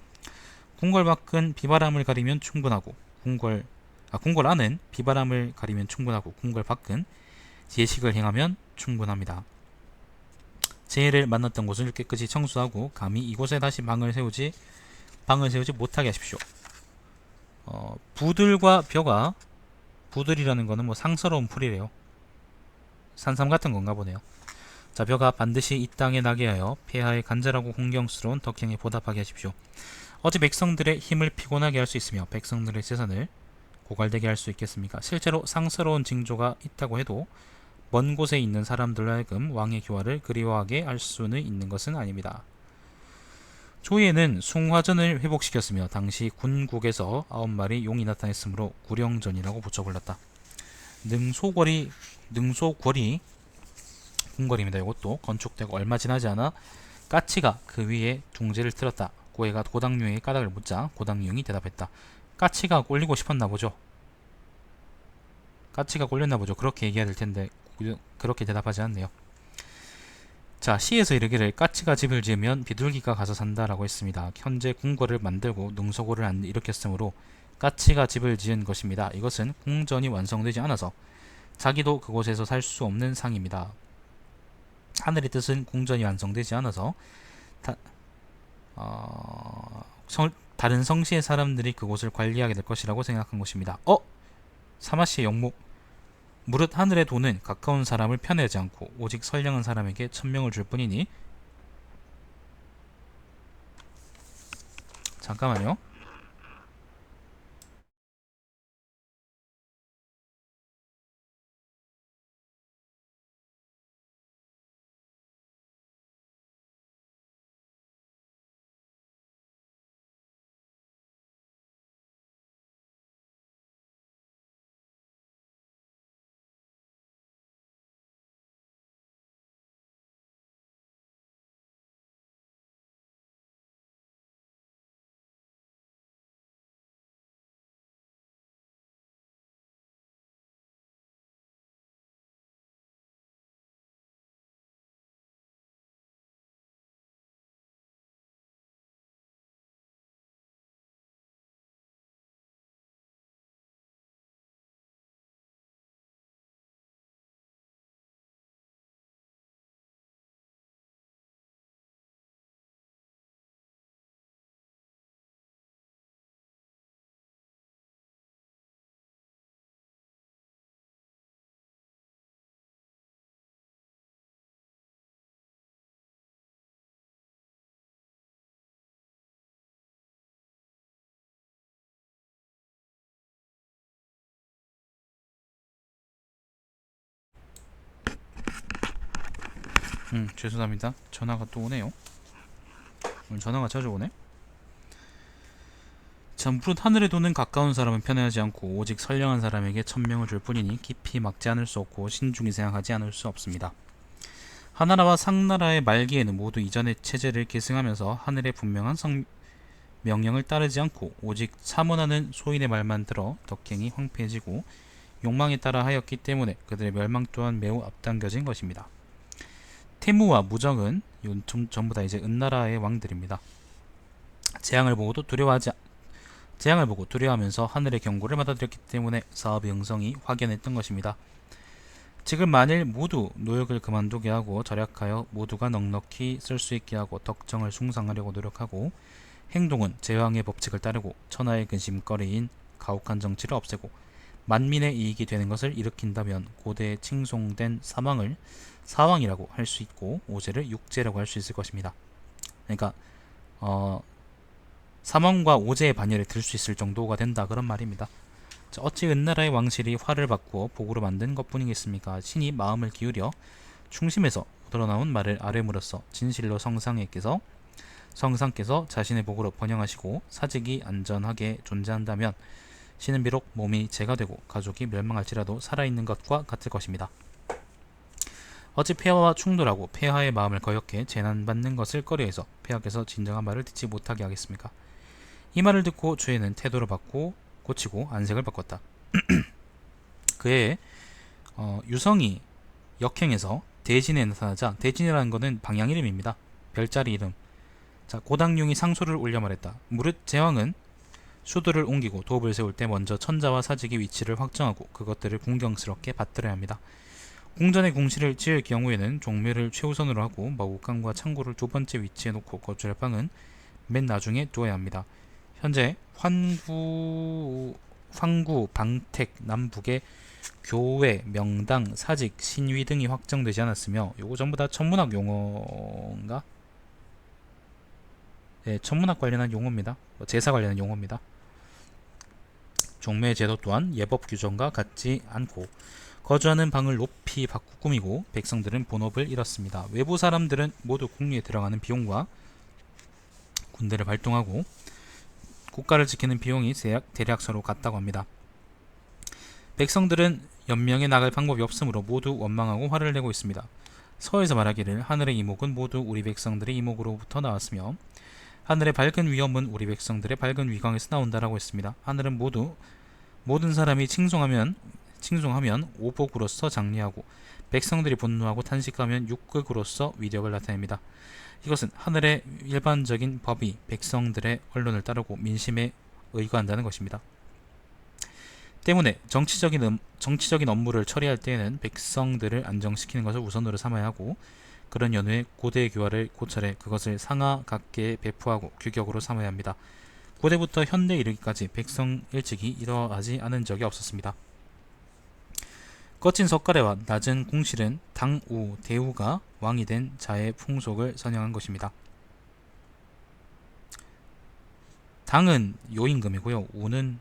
궁궐 밖은 비바람을 가리면 충분하고 궁궐 안은 비바람을 가리면 충분하고 궁궐 밖은 예식을 행하면 충분합니다. 재해를 만났던 곳을 깨끗이 청소하고 감히 이곳에 다시 방을 세우지 못하게 하십시오. 부들과 벼가 부들이라는 거는 뭐 상스러운 풀이래요. 산삼 같은 건가 보네요. 자, 벼가 반드시 이 땅에 나게 하여 폐하의 간절하고 공경스러운 덕행에 보답하게 하십시오. 어찌 백성들의 힘을 피곤하게 할 수 있으며 백성들의 재산을 고갈되게 할 수 있겠습니까? 실제로 상스러운 징조가 있다고 해도 먼 곳에 있는 사람들로 하여금 왕의 교화를 그리워하게 할 수는 있는 것은 아닙니다. 조예는 숭화전을 회복시켰으며 당시 군국에서 9마리 용이 나타났으므로 구령전이라고 붙여불렀다. 능소궐이 궁궐입니다. 이것도 건축되고 얼마 지나지 않아 까치가 그 위에 둥지를 틀었다. 고해가 고당룡에게 까닭을 묻자 고당룡이 대답했다. 까치가 꼴리고 싶었나 보죠. 까치가 꼴렸나 보죠. 그렇게 얘기해야 될 텐데 그렇게 대답하지 않네요. 자, 시에서 이르기를 까치가 집을 지으면 비둘기가 가서 산다라고 했습니다. 현재 궁궐을 만들고 능소고를 일으켰으므로 까치가 집을 지은 것입니다. 이것은 궁전이 완성되지 않아서 자기도 그곳에서 살 수 없는 상입니다. 하늘의 뜻은 궁전이 완성되지 않아서 다른 성씨의 사람들이 그곳을 관리하게 될 것이라고 생각한 것입니다. 사마씨의 영모. 무릇 하늘의 도는 가까운 사람을 편애하지 않고 오직 선량한 사람에게 천명을 줄 뿐이니. 잠깐만요. 죄송합니다. 전화가 또 오네요. 오늘 전화가 자주 오네. 참 무릇 하늘에 도는 가까운 사람은 편애하지 않고 오직 선량한 사람에게 천명을 줄 뿐이니 깊이 막지 않을 수 없고 신중히 생각하지 않을 수 없습니다. 하나라와 상나라의 말기에는 모두 이전의 체제를 계승하면서 하늘의 분명한 명령을 따르지 않고 오직 사문하는 소인의 말만 들어 덕행이 황폐해지고 욕망에 따라 하였기 때문에 그들의 멸망 또한 매우 앞당겨진 것입니다. 태무와 무정은 전부 다 이제 은나라의 왕들입니다. 재앙을 보고 두려워하면서 하늘의 경고를 받아들였기 때문에 사업의 형성이 확연했던 것입니다. 지금 만일 모두 노역을 그만두게 하고 절약하여 모두가 넉넉히 쓸 수 있게 하고 덕정을 숭상하려고 노력하고 행동은 제왕의 법칙을 따르고 천하의 근심거리인 가혹한 정치를 없애고 만민의 이익이 되는 것을 일으킨다면 고대에 칭송된 사망을 사왕이라고 할 수 있고 오제를 육제라고 할 수 있을 것입니다. 그러니까 사망과 오제의 반열에 들 수 있을 정도가 된다 그런 말입니다. 어찌 은나라의 왕실이 화를 받고 복으로 만든 것뿐이겠습니까? 신이 마음을 기울여 충심에서 우러나온 말을 아뢰므로써 진실로 성상께서 자신의 복으로 번영하시고 사직이 안전하게 존재한다면 신은 비록 몸이 재가 되고 가족이 멸망할지라도 살아있는 것과 같을 것입니다. 어찌 폐하와 충돌하고 폐하의 마음을 거역해 재난받는 것을 꺼려해서 폐하께서 진정한 말을 듣지 못하게 하겠습니까? 이 말을 듣고 주인은 태도를 고치고 안색을 바꿨다. 그의 유성이 역행에서 대진에 나타나자, 대진이라는 것은 방향 이름입니다. 별자리 이름. 자, 고당룡이 상소를 올려 말했다. 무릇 제왕은 수도를 옮기고 도읍을 세울 때 먼저 천자와 사직의 위치를 확정하고 그것들을 궁경스럽게 받들어야 합니다. 궁전에 궁실을 지을 경우에는 종묘를 최우선으로 하고 마국간과 창고를 두 번째 위치에 놓고 거주할 방은 맨 나중에 두어야 합니다. 현재 황구, 방택, 남북의 교회, 명당, 사직, 신위 등이 확정되지 않았으며 요거 전부 다 천문학 용어인가? 네, 천문학 관련한 용어입니다. 제사 관련한 용어입니다. 종묘의 제도 또한 예법 규정과 같지 않고 거주하는 방을 높이 꾸미고 백성들은 본업을 잃었습니다. 외부 사람들은 모두 궁리에 들어가는 비용과 군대를 발동하고 국가를 지키는 비용이 대략 서로 같다고 합니다. 백성들은 연명해 나갈 방법이 없으므로 모두 원망하고 화를 내고 있습니다. 서에서 말하기를 하늘의 이목은 모두 우리 백성들의 이목으로부터 나왔으며 하늘의 밝은 위엄은 우리 백성들의 밝은 위광에서 나온다라고 했습니다. 하늘은 모든 사람이 칭송하면 오복으로서 장리하고 백성들이 분노하고 탄식하면 육극으로서 위력을 나타냅니다. 이것은 하늘의 일반적인 법이 백성들의 언론을 따르고 민심에 의거한다는 것입니다. 때문에 정치적인 업무를 처리할 때에는 백성들을 안정시키는 것을 우선으로 삼아야 하고 그런 연후에 고대의 교화를 고찰해 그것을 상하 각계에 배포하고 규격으로 삼아야 합니다. 고대부터 현대에 이르기까지 백성 일찍이 이러하지 않은 적이 없었습니다. 거친 석가래와 낮은 궁실은 당우, 대우가 왕이 된 자의 풍속을 선양한 것입니다. 당은 요임금이고요. 우는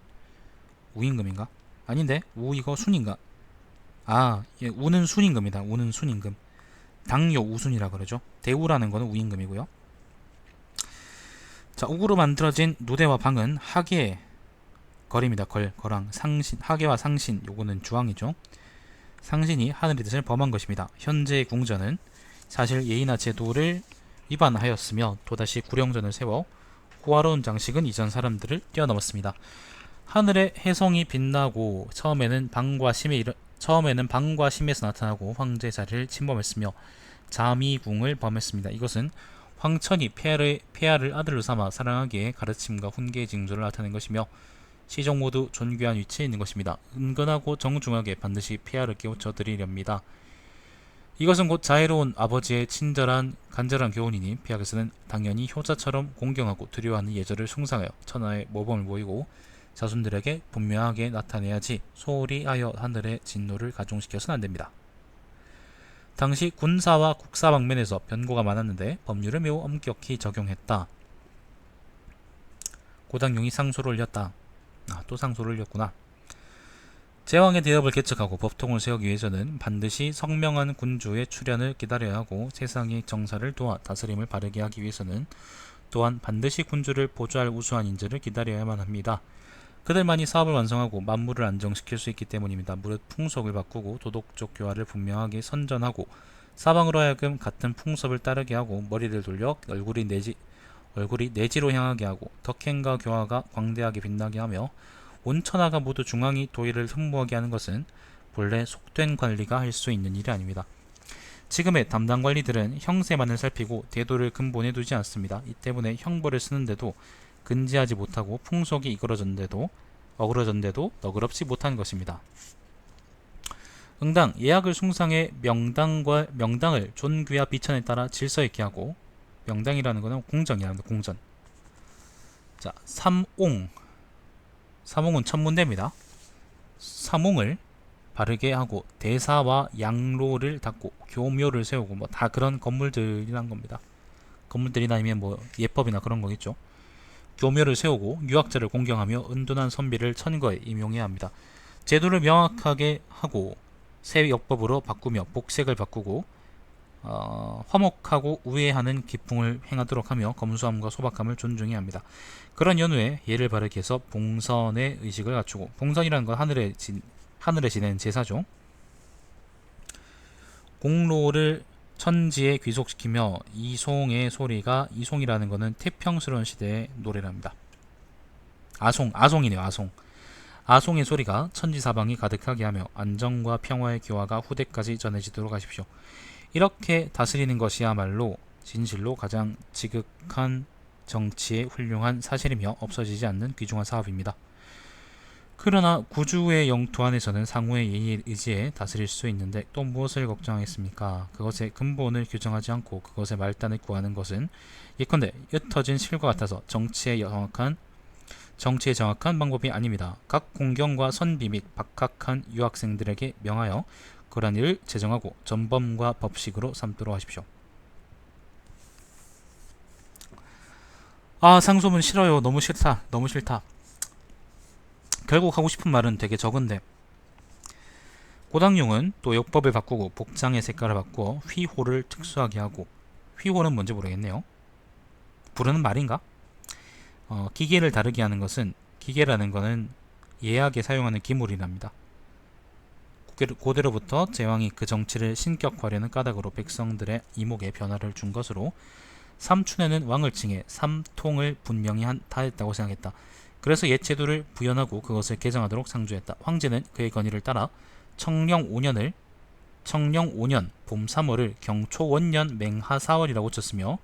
우임금인가? 아닌데? 우 이거 순인가? 예, 우는 순임금이다. 우는 순임금. 당요 우순이라 그러죠. 대우라는 거는 우임금이고요. 자, 옥으로 만들어진 누대와 방은 하계 거리입니다. 거랑 상신, 하계와 상신, 요거는 주왕이죠. 상신이 하늘의 뜻을 범한 것입니다. 현재의 궁전은 사실 예의나 제도를 위반하였으며 또다시 구령전을 세워 호화로운 장식은 이전 사람들을 뛰어넘었습니다. 하늘의 혜성이 빛나고 처음에는 방과 심에서 나타나고 황제 자리를 침범했으며 자미궁을 범했습니다. 이것은 황천이 폐하를 아들로 삼아 사랑하기에 가르침과 훈계의 징조를 나타낸 것이며 시종 모두 존귀한 위치에 있는 것입니다. 은근하고 정중하게 반드시 폐하를 깨우쳐 드리렵니다. 이것은 곧 자애로운 아버지의 간절한 교훈이니 폐하께서는 당연히 효자처럼 공경하고 두려워하는 예절을 숭상하여 천하의 모범을 보이고 자손들에게 분명하게 나타내야지 소홀히 하여 하늘의 진노를 가중시켜서는 안됩니다. 당시 군사와 국사 방면에서 변고가 많았는데 법률을 매우 엄격히 적용했다. 고당룡이 상소를 올렸다. 또 상소를 올렸구나. 제왕의 대업을 개척하고 법통을 세우기 위해서는 반드시 성명한 군주의 출현을 기다려야 하고 세상의 정사를 도와 다스림을 바르게 하기 위해서는 또한 반드시 군주를 보좌할 우수한 인재를 기다려야만 합니다. 그들만이 사업을 완성하고 만물을 안정시킬 수 있기 때문입니다. 무릇 풍속을 바꾸고 도덕적 교화를 분명하게 선전하고 사방으로 하여금 같은 풍습을 따르게 하고 머리를 돌려 얼굴이 내지로 향하게 하고 덕행과 교화가 광대하게 빛나게 하며 온 천하가 모두 중앙이 도의를 흠모하게 하는 것은 본래 속된 관리가 할 수 있는 일이 아닙니다. 지금의 담당 관리들은 형세만을 살피고 대도를 근본에 두지 않습니다. 이 때문에 형벌을 쓰는데도 근지하지 못하고 풍속이 어그러졌는데도 너그럽지 못한 것입니다. 응당, 예약을 숭상해 명당을 존귀와 비천에 따라 질서 있게 하고, 명당이라는 것은 공정이라는 거, 공전. 자, 삼옹은 천문대입니다. 삼옹을 바르게 하고 대사와 양로를 닦고 교묘를 세우고 뭐 다 그런 건물들이란 겁니다. 건물들이나 아니면 뭐 예법이나 그런 거겠죠. 교묘를 세우고 유학자를 공경하며 은둔한 선비를 천거에 임용해야 합니다. 제도를 명확하게 하고 새 역법으로 바꾸며 복색을 바꾸고 화목하고 우애하는 기풍을 행하도록 하며 검소함과 소박함을 존중해야 합니다. 그런 연후에 예를 바르게 해서 봉선의 의식을 갖추고, 봉선이라는 건 하늘에 지내는 제사죠. 공로를 천지에 귀속시키며 이송의 소리가, 이송이라는 것은 태평스러운 시대의 노래랍니다. 아송이네요. 아송의 소리가 천지사방이 가득하게 하며 안정과 평화의 교화가 후대까지 전해지도록 하십시오. 이렇게 다스리는 것이야말로 진실로 가장 지극한 정치의 훌륭한 사실이며 없어지지 않는 귀중한 사업입니다. 그러나 구주의 영토 안에서는 상호의 예의에 의지해 다스릴 수 있는데 또 무엇을 걱정하겠습니까? 그것의 근본을 규정하지 않고 그것의 말단을 구하는 것은 예컨대 옅어진 실과 같아서 정치의 정확한 방법이 아닙니다. 각 공경과 선비 및 박학한 유학생들에게 명하여 그러한 일을 제정하고 전범과 법식으로 삼도록 하십시오. 상소문 싫어요. 너무 싫다. 결국 하고 싶은 말은 되게 적은데, 고당용은 또 역법을 바꾸고 복장의 색깔을 바꾸어 휘호를 특수하게 하고, 휘호는 뭔지 모르겠네요. 부르는 말인가? 기계를 다르게 하는 것은, 기계라는 것은 예하게 사용하는 기물이랍니다. 고대로부터 제왕이 그 정치를 신격화하려는 까닭으로 백성들의 이목에 변화를 준 것으로 삼춘에는 왕을 칭해 삼통을 분명히 다했다고 생각했다. 그래서 옛 제도를 부연하고 그것을 개정하도록 상주했다. 황제는 그의 건의를 따라 청령 5년 봄 3월을 경초 원년 맹하 4월이라고 쳤으며,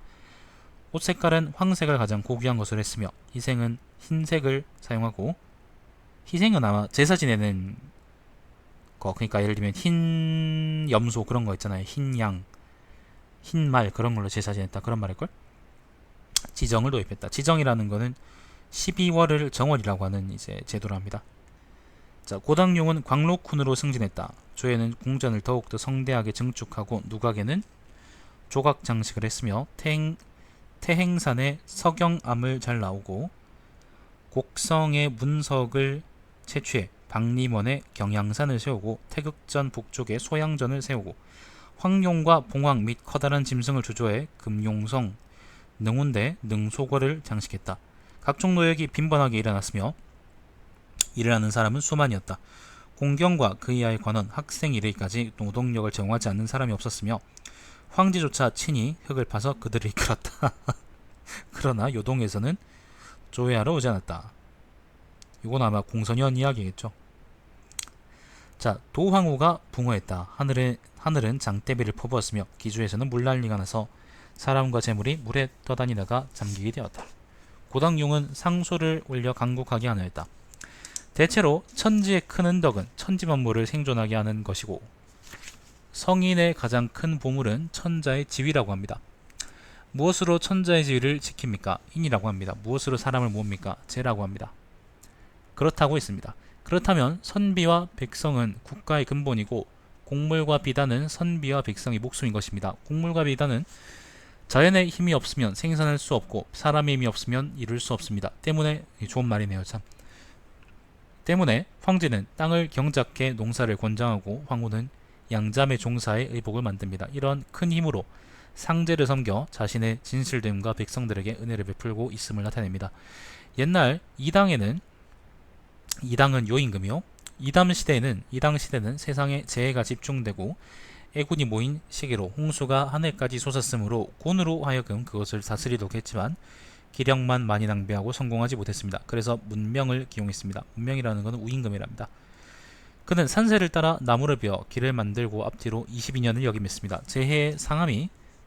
옷 색깔은 황색을 가장 고귀한 것으로 했으며 희생은 흰색을 사용하고, 희생은 아마 제사 지내는 거, 그러니까 예를 들면 흰 염소 그런 거 있잖아요. 흰 양, 흰 말 그런 걸로 제사 지냈다 그런 말일걸? 지정을 도입했다. 지정이라는 거는 12월을 정월이라고 하는 이제 제도를 합니다. 자, 고당용은 광록훈으로 승진했다. 조에는 궁전을 더욱더 성대하게 증축하고 누각에는 조각 장식을 했으며 태행산에 석영암을 잘 나오고 곡성의 문석을 채취해 박림원에 경양산을 세우고 태극전 북쪽에 소양전을 세우고 황룡과 봉황 및 커다란 짐승을 주조해 금용성, 능운대, 능소궐을 장식했다. 각종 노역이 빈번하게 일어났으며 일어나는 사람은 수만이었다. 공경과 그 이하의 관원, 학생 이르기까지 노동력을 제공하지 않는 사람이 없었으며 황제조차 친히 흙을 파서 그들을 이끌었다. 그러나 요동에서는 조회하러 오지 않았다. 이건 아마 공선현 이야기겠죠. 자, 도황후가 붕어했다. 하늘은 장대비를 퍼부었으며 기주에서는 물난리가 나서 사람과 재물이 물에 떠다니다가 잠기게 되었다. 고당용은 상소를 올려 강국하게 하였다. 대체로 천지의 큰 은덕은 천지만물을 생존하게 하는 것이고 성인의 가장 큰 보물은 천자의 지위라고 합니다. 무엇으로 천자의 지위를 지킵니까? 인이라고 합니다. 무엇으로 사람을 모읍니까? 재라고 합니다. 그렇다고 했습니다. 그렇다면 선비와 백성은 국가의 근본이고 곡물과 비단은 선비와 백성의 목숨인 것입니다. 곡물과 비단은 자연의 힘이 없으면 생산할 수 없고 사람의 힘이 없으면 이룰 수 없습니다. 때문에 좋은 말이네요. 참. 때문에 황제는 땅을 경작해 농사를 권장하고 황후는 양자매 종사의 의복을 만듭니다. 이런 큰 힘으로 상제를 섬겨 자신의 진실됨과 백성들에게 은혜를 베풀고 있음을 나타냅니다. 옛날 이당은 요임금이요. 이당 시대는 세상에 재해가 집중되고 애군이 모인 시기로 홍수가 하늘까지 솟았으므로 곤으로 하여금 그것을 다스리도록 했지만 기력만 많이 낭비하고 성공하지 못했습니다. 그래서 문명을 기용했습니다. 문명이라는 것은 우임금이랍니다. 그는 산세를 따라 나무를 베어 길을 만들고 앞뒤로 22년을 역임했습니다. 재해의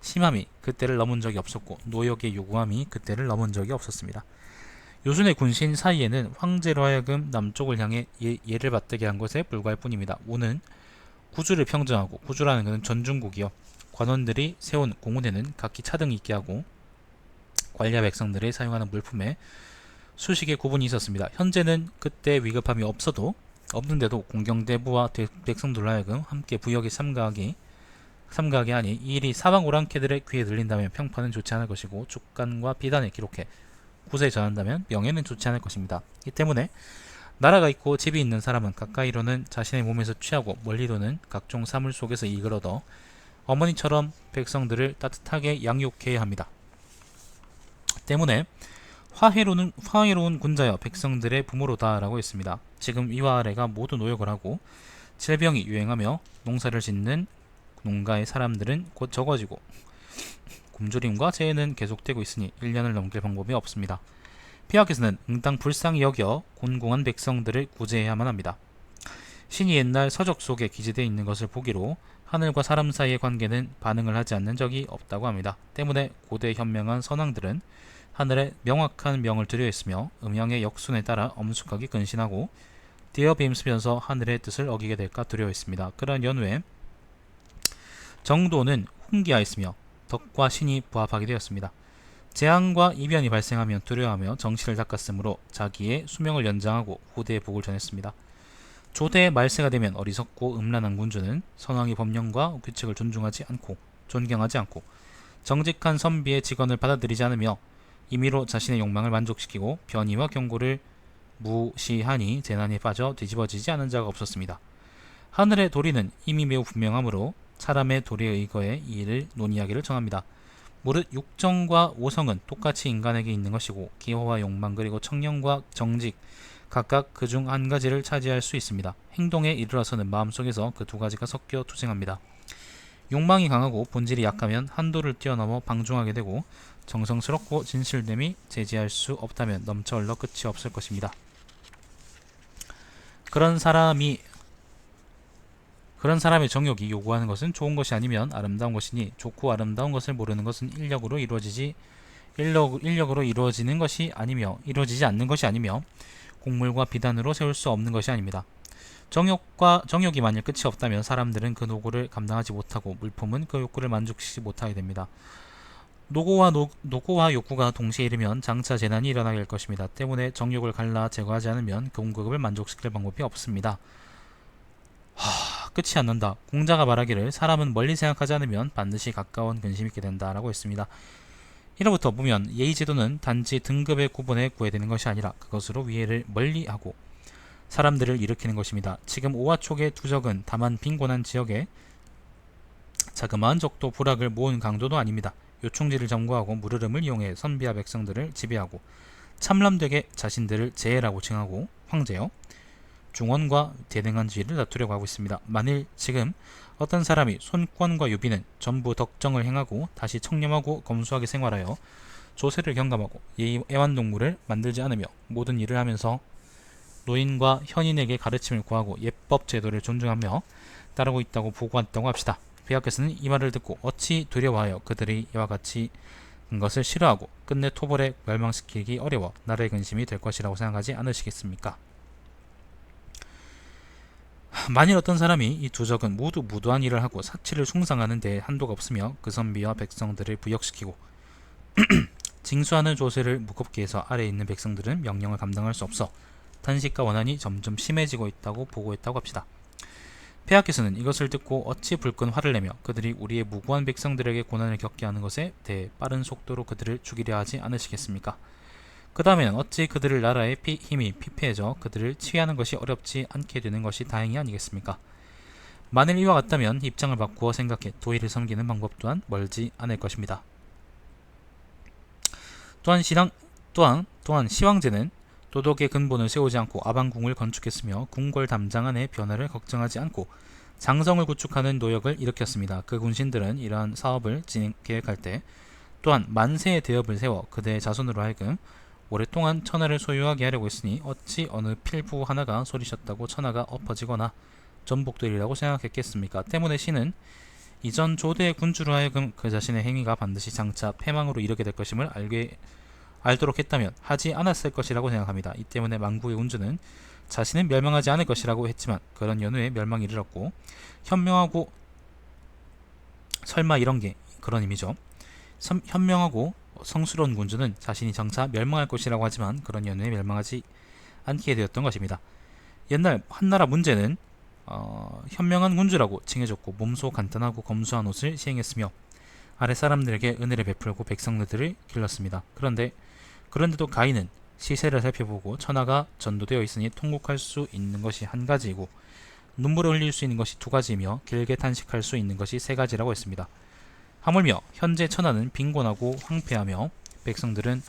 심함이 그때를 넘은 적이 없었고 노역의 요구함이 그때를 넘은 적이 없었습니다. 요순의 군신 사이에는 황제로 하여금 남쪽을 향해 예를 받들게 한 것에 불과할 뿐입니다. 우는 구주를 평정하고, 구주라는 것은 전중국이요, 관원들이 세운 공원에는 각기 차등이 있게 하고 관리와 백성들이 사용하는 물품에 수식의 구분이 있었습니다. 현재는 그때 위급함이 없는데도 공경대부와 백성들로 하여금 함께 부역에 삼가하게 하니 이 일이 사방 오랑캐들의 귀에 들린다면 평판은 좋지 않을 것이고 죽간과 비단을 기록해 구세에 전한다면 명예는 좋지 않을 것입니다. 이 때문에 나라가 있고 집이 있는 사람은 가까이로는 자신의 몸에서 취하고 멀리로는 각종 사물 속에서 이익을 얻어 어머니처럼 백성들을 따뜻하게 양육해야 합니다. 때문에 화해로운 군자여 백성들의 부모로다 라고 했습니다. 지금 위와 아래가 모두 노역을 하고 질병이 유행하며 농사를 짓는 농가의 사람들은 곧 적어지고 굶주림과 재해는 계속되고 있으니 1년을 넘길 방법이 없습니다. 피하께서는 응당 불쌍히 여겨 곤궁한 백성들을 구제해야만 합니다. 신이 옛날 서적 속에 기재되어 있는 것을 보기로 하늘과 사람 사이의 관계는 반응을 하지 않는 적이 없다고 합니다. 때문에 고대 현명한 선왕들은 하늘에 명확한 명을 들여했으며 음양의 역순에 따라 엄숙하게 근신하고 뛰어 빔쓰면서 하늘의 뜻을 어기게 될까 두려워했습니다. 그러한 연후에 정도는 훈기하였으며 덕과 신이 부합하게 되었습니다. 재앙과 이변이 발생하면 두려워하며 정신을 닦았으므로 자기의 수명을 연장하고 후대의 복을 전했습니다. 조대의 말세가 되면 어리석고 음란한 군주는 선왕의 법령과 규칙을 존경하지 않고 정직한 선비의 직언을 받아들이지 않으며 임의로 자신의 욕망을 만족시키고 변의와 경고를 무시하니 재난에 빠져 뒤집어지지 않은 자가 없었습니다. 하늘의 도리는 이미 매우 분명하므로 사람의 도리에 의거해 이 일을 논의하기를 정합니다. 무릇 육정과 오성은 똑같이 인간에게 있는 것이고 기호와 욕망 그리고 청량과 정직 각각 그중 한 가지를 차지할 수 있습니다. 행동에 이르러서는 마음속에서 그 두 가지가 섞여 투쟁합니다. 욕망이 강하고 본질이 약하면 한도를 뛰어넘어 방종하게 되고 정성스럽고 진실됨이 제지할 수 없다면 넘쳐 흘러 끝이 없을 것입니다. 그런 사람의 정욕이 요구하는 것은 좋은 것이 아니면 아름다운 것이니 좋고 아름다운 것을 모르는 것은 인력으로 이루어지지 않는 것이 아니며 곡물과 비단으로 세울 수 없는 것이 아닙니다. 정욕이 만일 끝이 없다면 사람들은 그 노고를 감당하지 못하고 물품은 그 욕구를 만족시키지 못하게 됩니다. 노고와 욕구가 동시에 이르면 장차 재난이 일어나게 될 것입니다. 때문에 정욕을 갈라 제거하지 않으면 그 공급을 만족시킬 방법이 없습니다. 끝이 안 난다. 공자가 말하기를 사람은 멀리 생각하지 않으면 반드시 가까운 근심이 있게 된다 라고 했습니다. 이로부터 보면 예의제도는 단지 등급의 구분에 구애되는 것이 아니라 그것으로 위해를 멀리하고 사람들을 일으키는 것입니다. 지금 오화촉의 두적은 다만 빈곤한 지역에 자그마한 적도 부락을 모은 강도도 아닙니다. 요충지를 점거하고 물흐름을 이용해 선비와 백성들을 지배하고 참람되게 자신들을 제해라고 칭하고 황제요 중원과 대등한 지위를 다투려고 하고 있습니다. 만일 지금 어떤 사람이 손권과 유비는 전부 덕정을 행하고 다시 청렴하고 검소하게 생활하여 조세를 경감하고 애완동물을 만들지 않으며 모든 일을 하면서 노인과 현인에게 가르침을 구하고 예법 제도를 존중하며 따르고 있다고 보고한다고 합시다. 배하께서는 이 말을 듣고 어찌 두려워하여 그들이 이와 같이 것을 싫어하고 끝내 토벌에 멸망시키기 어려워 나라의 근심이 될 것이라고 생각하지 않으시겠습니까? 만일 어떤 사람이 이 두 적은 모두 무도한 일을 하고 사치를 숭상하는 데에 한도가 없으며 그 선비와 백성들을 부역시키고 징수하는 조세를 무겁게 해서 아래에 있는 백성들은 명령을 감당할 수 없어 단식과 원한이 점점 심해지고 있다고 보고했다고 합시다. 폐하께서는 이것을 듣고 어찌 불끈 화를 내며 그들이 우리의 무고한 백성들에게 고난을 겪게 하는 것에 대해 빠른 속도로 그들을 죽이려 하지 않으시겠습니까? 그 다음에는 어찌 그들을 나라의 힘이 피폐해져 그들을 치유하는 것이 어렵지 않게 되는 것이 다행이 아니겠습니까? 만일 이와 같다면 입장을 바꾸어 생각해 도의를 섬기는 방법 또한 멀지 않을 것입니다. 또한 시황제는 도덕의 근본을 세우지 않고 아방궁을 건축했으며 궁궐 담장안의 변화를 걱정하지 않고 장성을 구축하는 노역을 일으켰습니다. 그 군신들은 이러한 사업을 계획할 때 또한 만세의 대업을 세워 그대의 자손으로 하여금 오랫동안 천하를 소유하게 하려고 했으니 어찌 어느 필부 하나가 소리쳤다고 천하가 엎어지거나 전복되리라고 생각했겠습니까? 때문에 신은 이전 조대의 군주로 하여금 그 자신의 행위가 반드시 장차 패망으로 이르게 될 것임을 알도록 했다면 하지 않았을 것이라고 생각합니다. 이 때문에 망국의 군주는 자신은 멸망하지 않을 것이라고 했지만 그런 연후에 멸망이 이르렀고 현명하고 설마 이런 게 그런 의미죠. 현명하고 성스러운 군주는 자신이 장차 멸망할 것이라고 하지만 그런 연후에 멸망하지 않게 되었던 것입니다. 옛날 한나라 문제는 현명한 군주라고 칭해졌고 몸소 간단하고 검소한 옷을 시행했으며 아래 사람들에게 은혜를 베풀고 백성들을 길렀습니다. 그런데도 가인은 시세를 살펴보고 천하가 전도되어 있으니 통곡할 수 있는 것이 한 가지이고 눈물을 흘릴 수 있는 것이 두 가지이며 길게 탄식할 수 있는 것이 세 가지라고 했습니다. 하물며 현재 천하는 빈곤하고 황폐하며 백성들은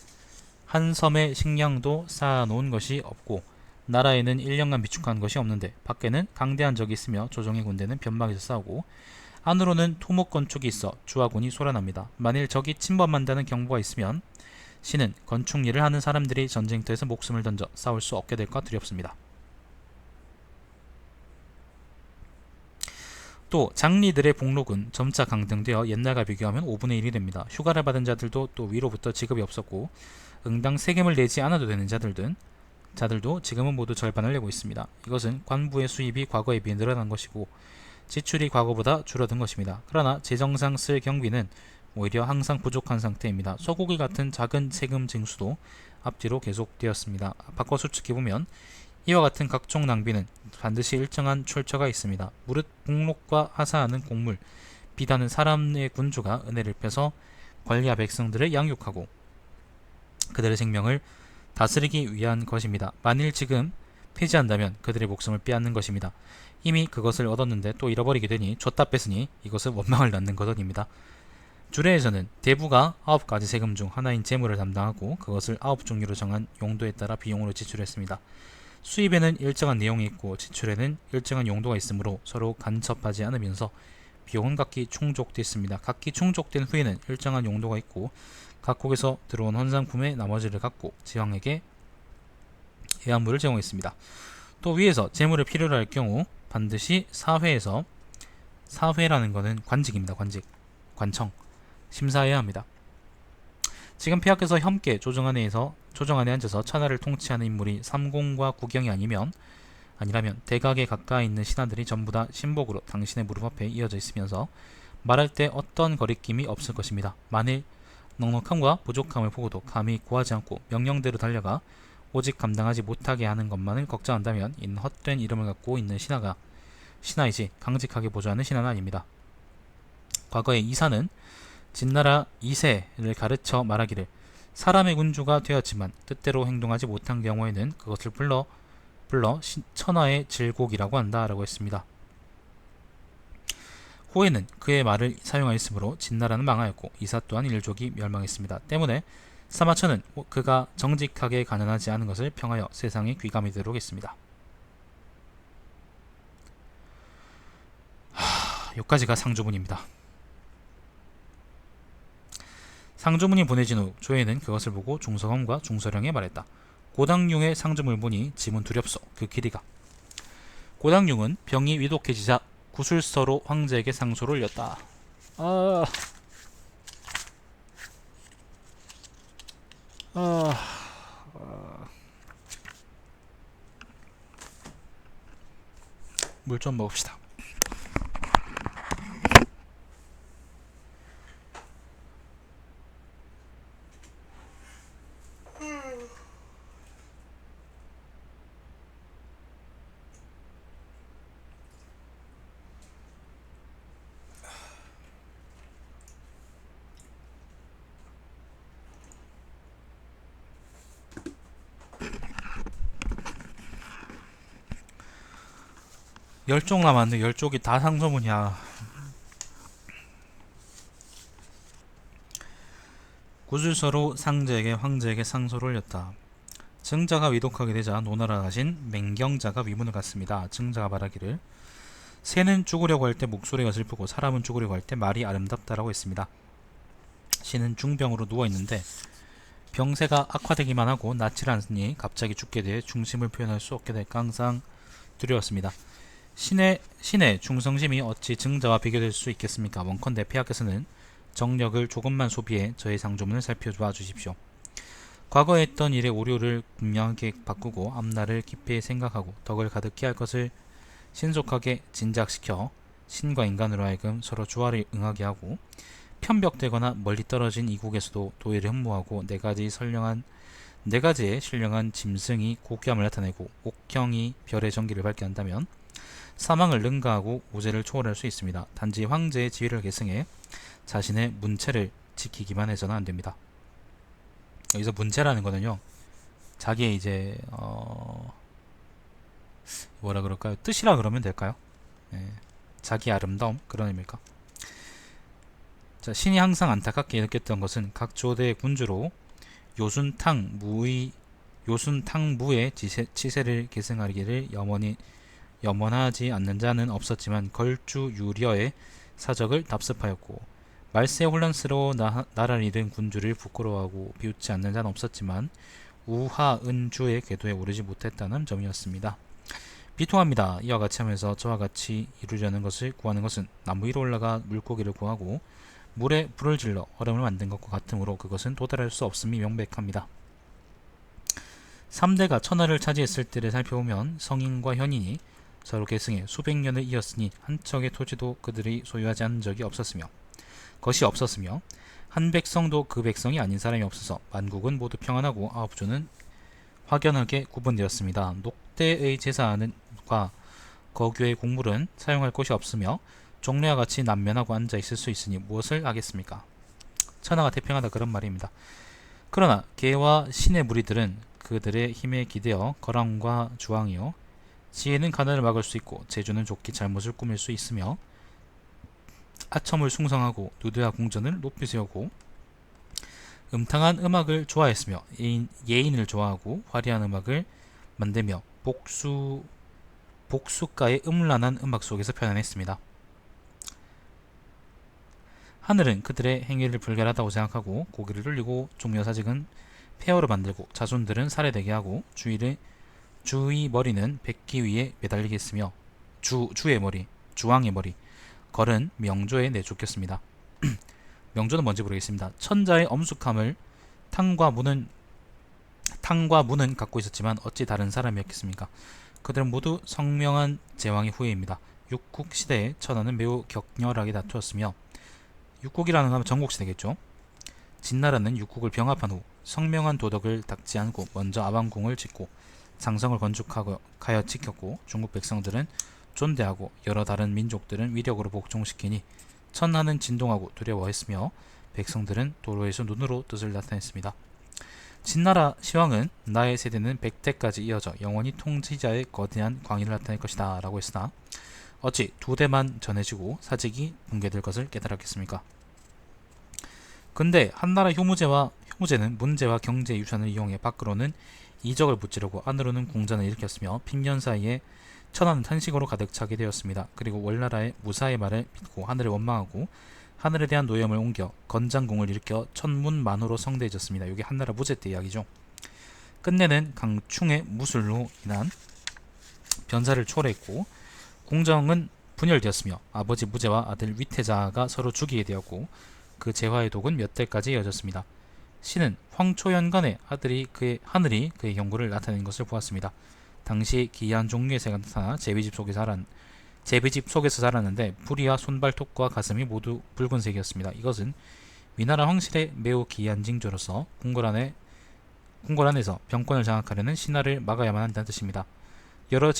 한 섬의 식량도 쌓아놓은 것이 없고 나라에는 1년간 비축한 것이 없는데 밖에는 강대한 적이 있으며 조정의 군대는 변방에서 싸우고 안으로는 토목 건축이 있어 주하군이 소란합니다. 만일 적이 침범한다는 경보가 있으면 신은 건축 일을 하는 사람들이 전쟁터에서 목숨을 던져 싸울 수 없게 될까 두렵습니다. 또 장리들의 복록은 점차 강등되어 옛날과 비교하면 5분의 1이 됩니다. 휴가를 받은 자들도 또 위로부터 지급이 없었고 응당 세금을 내지 않아도 되는 자들도 지금은 모두 절반을 내고 있습니다. 이것은 관부의 수입이 과거에 비해 늘어난 것이고 지출이 과거보다 줄어든 것입니다. 그러나 재정상 쓸 경비는 오히려 항상 부족한 상태입니다. 소고기 같은 작은 세금 징수도 앞뒤로 계속되었습니다. 바꿔 수축해보면 이와 같은 각종 낭비는 반드시 일정한 출처가 있습니다. 무릇 복록과 하사하는 곡물, 비단은 사람의 군주가 은혜를 빼서 관리와 백성들을 양육하고 그들의 생명을 다스리기 위한 것입니다. 만일 지금 폐지한다면 그들의 목숨을 빼앗는 것입니다. 이미 그것을 얻었는데 또 잃어버리게 되니 줬다 뺐으니 이것은 원망을 낳는 것입니다. 주례에서는 대부가 9가지 세금 중 하나인 재물을 담당하고 그것을 9종류로 정한 용도에 따라 비용으로 지출했습니다. 수입에는 일정한 내용이 있고 지출에는 일정한 용도가 있으므로 서로 간첩하지 않으면서 비용은 각기 충족됐습니다. 각기 충족된 후에는 일정한 용도가 있고 각국에서 들어온 헌상품의 나머지를 갖고 지왕에게 예안물을 제공했습니다. 또 위에서 재물을 필요로 할 경우 반드시 사회라는 것은 관직입니다. 관청 심사해야 합니다. 지금 폐하께서 함께 조정안에 앉아서 천하를 통치하는 인물이 삼공과 구경이 아니라면 대각에 가까이 있는 신하들이 전부 다 신복으로 당신의 무릎 앞에 이어져 있으면서 말할 때 어떤 거리낌이 없을 것입니다. 만일 넉넉함과 부족함을 보고도 감히 구하지 않고 명령대로 달려가 오직 감당하지 못하게 하는 것만을 걱정한다면 이는 헛된 이름을 갖고 있는 신하이지 강직하게 보좌하는 신하는 아닙니다. 과거에 이사는 진나라 이세를 가르쳐 말하기를 사람의 군주가 되었지만 뜻대로 행동하지 못한 경우에는 그것을 불러 천하의 질곡이라고 한다 라고 했습니다. 후에는 그의 말을 사용하였으므로 진나라는 망하였고 이사 또한 일족이 멸망했습니다. 때문에 사마천은 그가 정직하게 가난하지 않은 것을 평하여 세상에 귀감이 되도록 했습니다. 여기까지가 상주문입니다. 상주문이 보내진 후 조회는 그것을 보고 중서검과 중서령에 말했다. 고당융의 상주문을 보니 짐은 두렵소. 그 길이가. 고당융은 병이 위독해지자 구술서로 황제에게 상소를 올렸다. 물 좀 먹읍시다. 10쪽 남았는데 10쪽이 다 상소문이야. 구술서로 상제에게 황제에게 상소를 올렸다. 증자가 위독하게 되자 노나라 가신 맹경자가 위문을 갔습니다. 증자가 말하기를 새는 죽으려고 할 때 목소리가 슬프고 사람은 죽으려고 할 때 말이 아름답다라고 했습니다. 신은 중병으로 누워있는데 병세가 악화되기만 하고 낫질 않으니 갑자기 죽게 돼 중심을 표현할 수 없게 될까 항상 두려웠습니다. 신의 중성심이 어찌 증자와 비교될 수 있겠습니까? 원컨대 폐하께서는 정력을 조금만 소비해 저의 상조문을 살펴봐 주십시오. 과거에 했던 일의 오류를 분명하게 바꾸고 앞날을 깊이 생각하고 덕을 가득히 할 것을 신속하게 진작시켜 신과 인간으로 하여금 서로 조화를 응하게 하고 편벽되거나 멀리 떨어진 이국에서도 도의를 흠모하고 네 가지의 신령한 짐승이 고귀함을 나타내고 옥형이 별의 전기를 밝게 한다면 사망을 능가하고 우제를 초월할 수 있습니다. 단지 황제의 지위를 계승해 자신의 문체를 지키기만 해서는 안 됩니다. 여기서 문체라는 거는요, 자기의 이제 뭐라 그럴까요? 뜻이라 그러면 될까요? 예, 자기 아름다움 그런 의미일까? 자, 신이 항상 안타깝게 느꼈던 것은 각 조대의 군주로 요순탕무의 치세를 계승하기를 염원하지 않는 자는 없었지만 걸주 유려의 사적을 답습하였고 말세에 혼란스러워 나라를 잃은 군주를 부끄러워하고 비웃지 않는 자는 없었지만 우하은주의 궤도에 오르지 못했다는 점이었습니다. 비통합니다. 이와 같이 하면서 저와 같이 이루려는 것을 구하는 것은 나무 위로 올라가 물고기를 구하고 물에 불을 질러 얼음을 만든 것과 같으므로 그것은 도달할 수 없음이 명백합니다. 3대가 천하를 차지했을 때를 살펴보면 성인과 현인이 서로 계승해 수백 년을 이었으니 한 척의 토지도 그들이 소유하지 않은 적이 것이 없었으며 한 백성도 그 백성이 아닌 사람이 없어서 만국은 모두 평안하고 아홉조는 확연하게 구분되었습니다. 녹대의 제사과 거교의 곡물은 사용할 곳이 없으며 종래와 같이 난면하고 앉아 있을 수 있으니 무엇을 하겠습니까? 천하가 태평하다 그런 말입니다. 그러나 개와 신의 무리들은 그들의 힘에 기대어 거랑과 주왕이요 지혜는 가난을 막을 수 있고 재주는 좋게 잘못을 꾸밀 수 있으며 아첨을 숭상하고 누드와 궁전을 높이 세우고 음탕한 음악을 좋아했으며 예인을 좋아하고 화려한 음악을 만들며 복수가의 음란한 음악 속에서 편안했습니다. 하늘은 그들의 행위를 불결하다고 생각하고 고개를 돌리고 종묘사직은 폐허로 만들고 자손들은 살해되게 하고 주의 머리는 백기 위에 매달리게 했으며 주왕의 머리 걸은 명조에 내쫓겼습니다. 명조는 뭔지 모르겠습니다. 천자의 엄숙함을 탕과 문은 갖고 있었지만 어찌 다른 사람이었겠습니까? 그들은 모두 성명한 제왕의 후예입니다. 육국 시대에 천하는 매우 격렬하게 다투었으며 육국이라는 건 전국시대겠죠. 진나라는 육국을 병합한 후 성명한 도덕을 닦지 않고 먼저 아방궁을 짓고 장성을 건축하여 지켰고 중국 백성들은 존대하고 여러 다른 민족들은 위력으로 복종시키니 천하는 진동하고 두려워했으며 백성들은 도로에서 눈으로 뜻을 나타냈습니다. 진나라 시황은 나의 세대는 100대까지 이어져 영원히 통치자의 거대한 광의를 나타낼 것이다 라고 했으나 어찌 2대만 전해지고 사직이 붕괴될 것을 깨달았겠습니까? 근데 한나라 효무제는 문제와 경제 유산을 이용해 밖으로는 이적을 무찌르고 안으로는 공전을 일으켰으며 핑년 사이에 천하는 탄식으로 가득 차게 되었습니다. 그리고 월나라의 무사의 말을 믿고 하늘을 원망하고 하늘에 대한 노염을 옮겨 건장궁을 일으켜 천문만호로 성대해졌습니다. 이게 한나라 무제 때 이야기죠. 끝내는 강충의 무술로 인한 변사를 초래했고 궁정은 분열되었으며 아버지 무제와 아들 위태자가 서로 죽이게 되었고 그 재화의 독은 몇 대까지 이어졌습니다. 신은 황초연간에 하늘이 그의 경고를 나타낸 것을 보았습니다. 당시 기이한 종류의 새가 나타나 제비집 속에서 자랐는데 부리와 손발톱과 가슴이 모두 붉은색이었습니다. 이것은 위나라 황실의 매우 기이한 징조로서 궁궐 안에서 병권을 장악하려는 신하를 막아야만 한다는 뜻입니다. 여러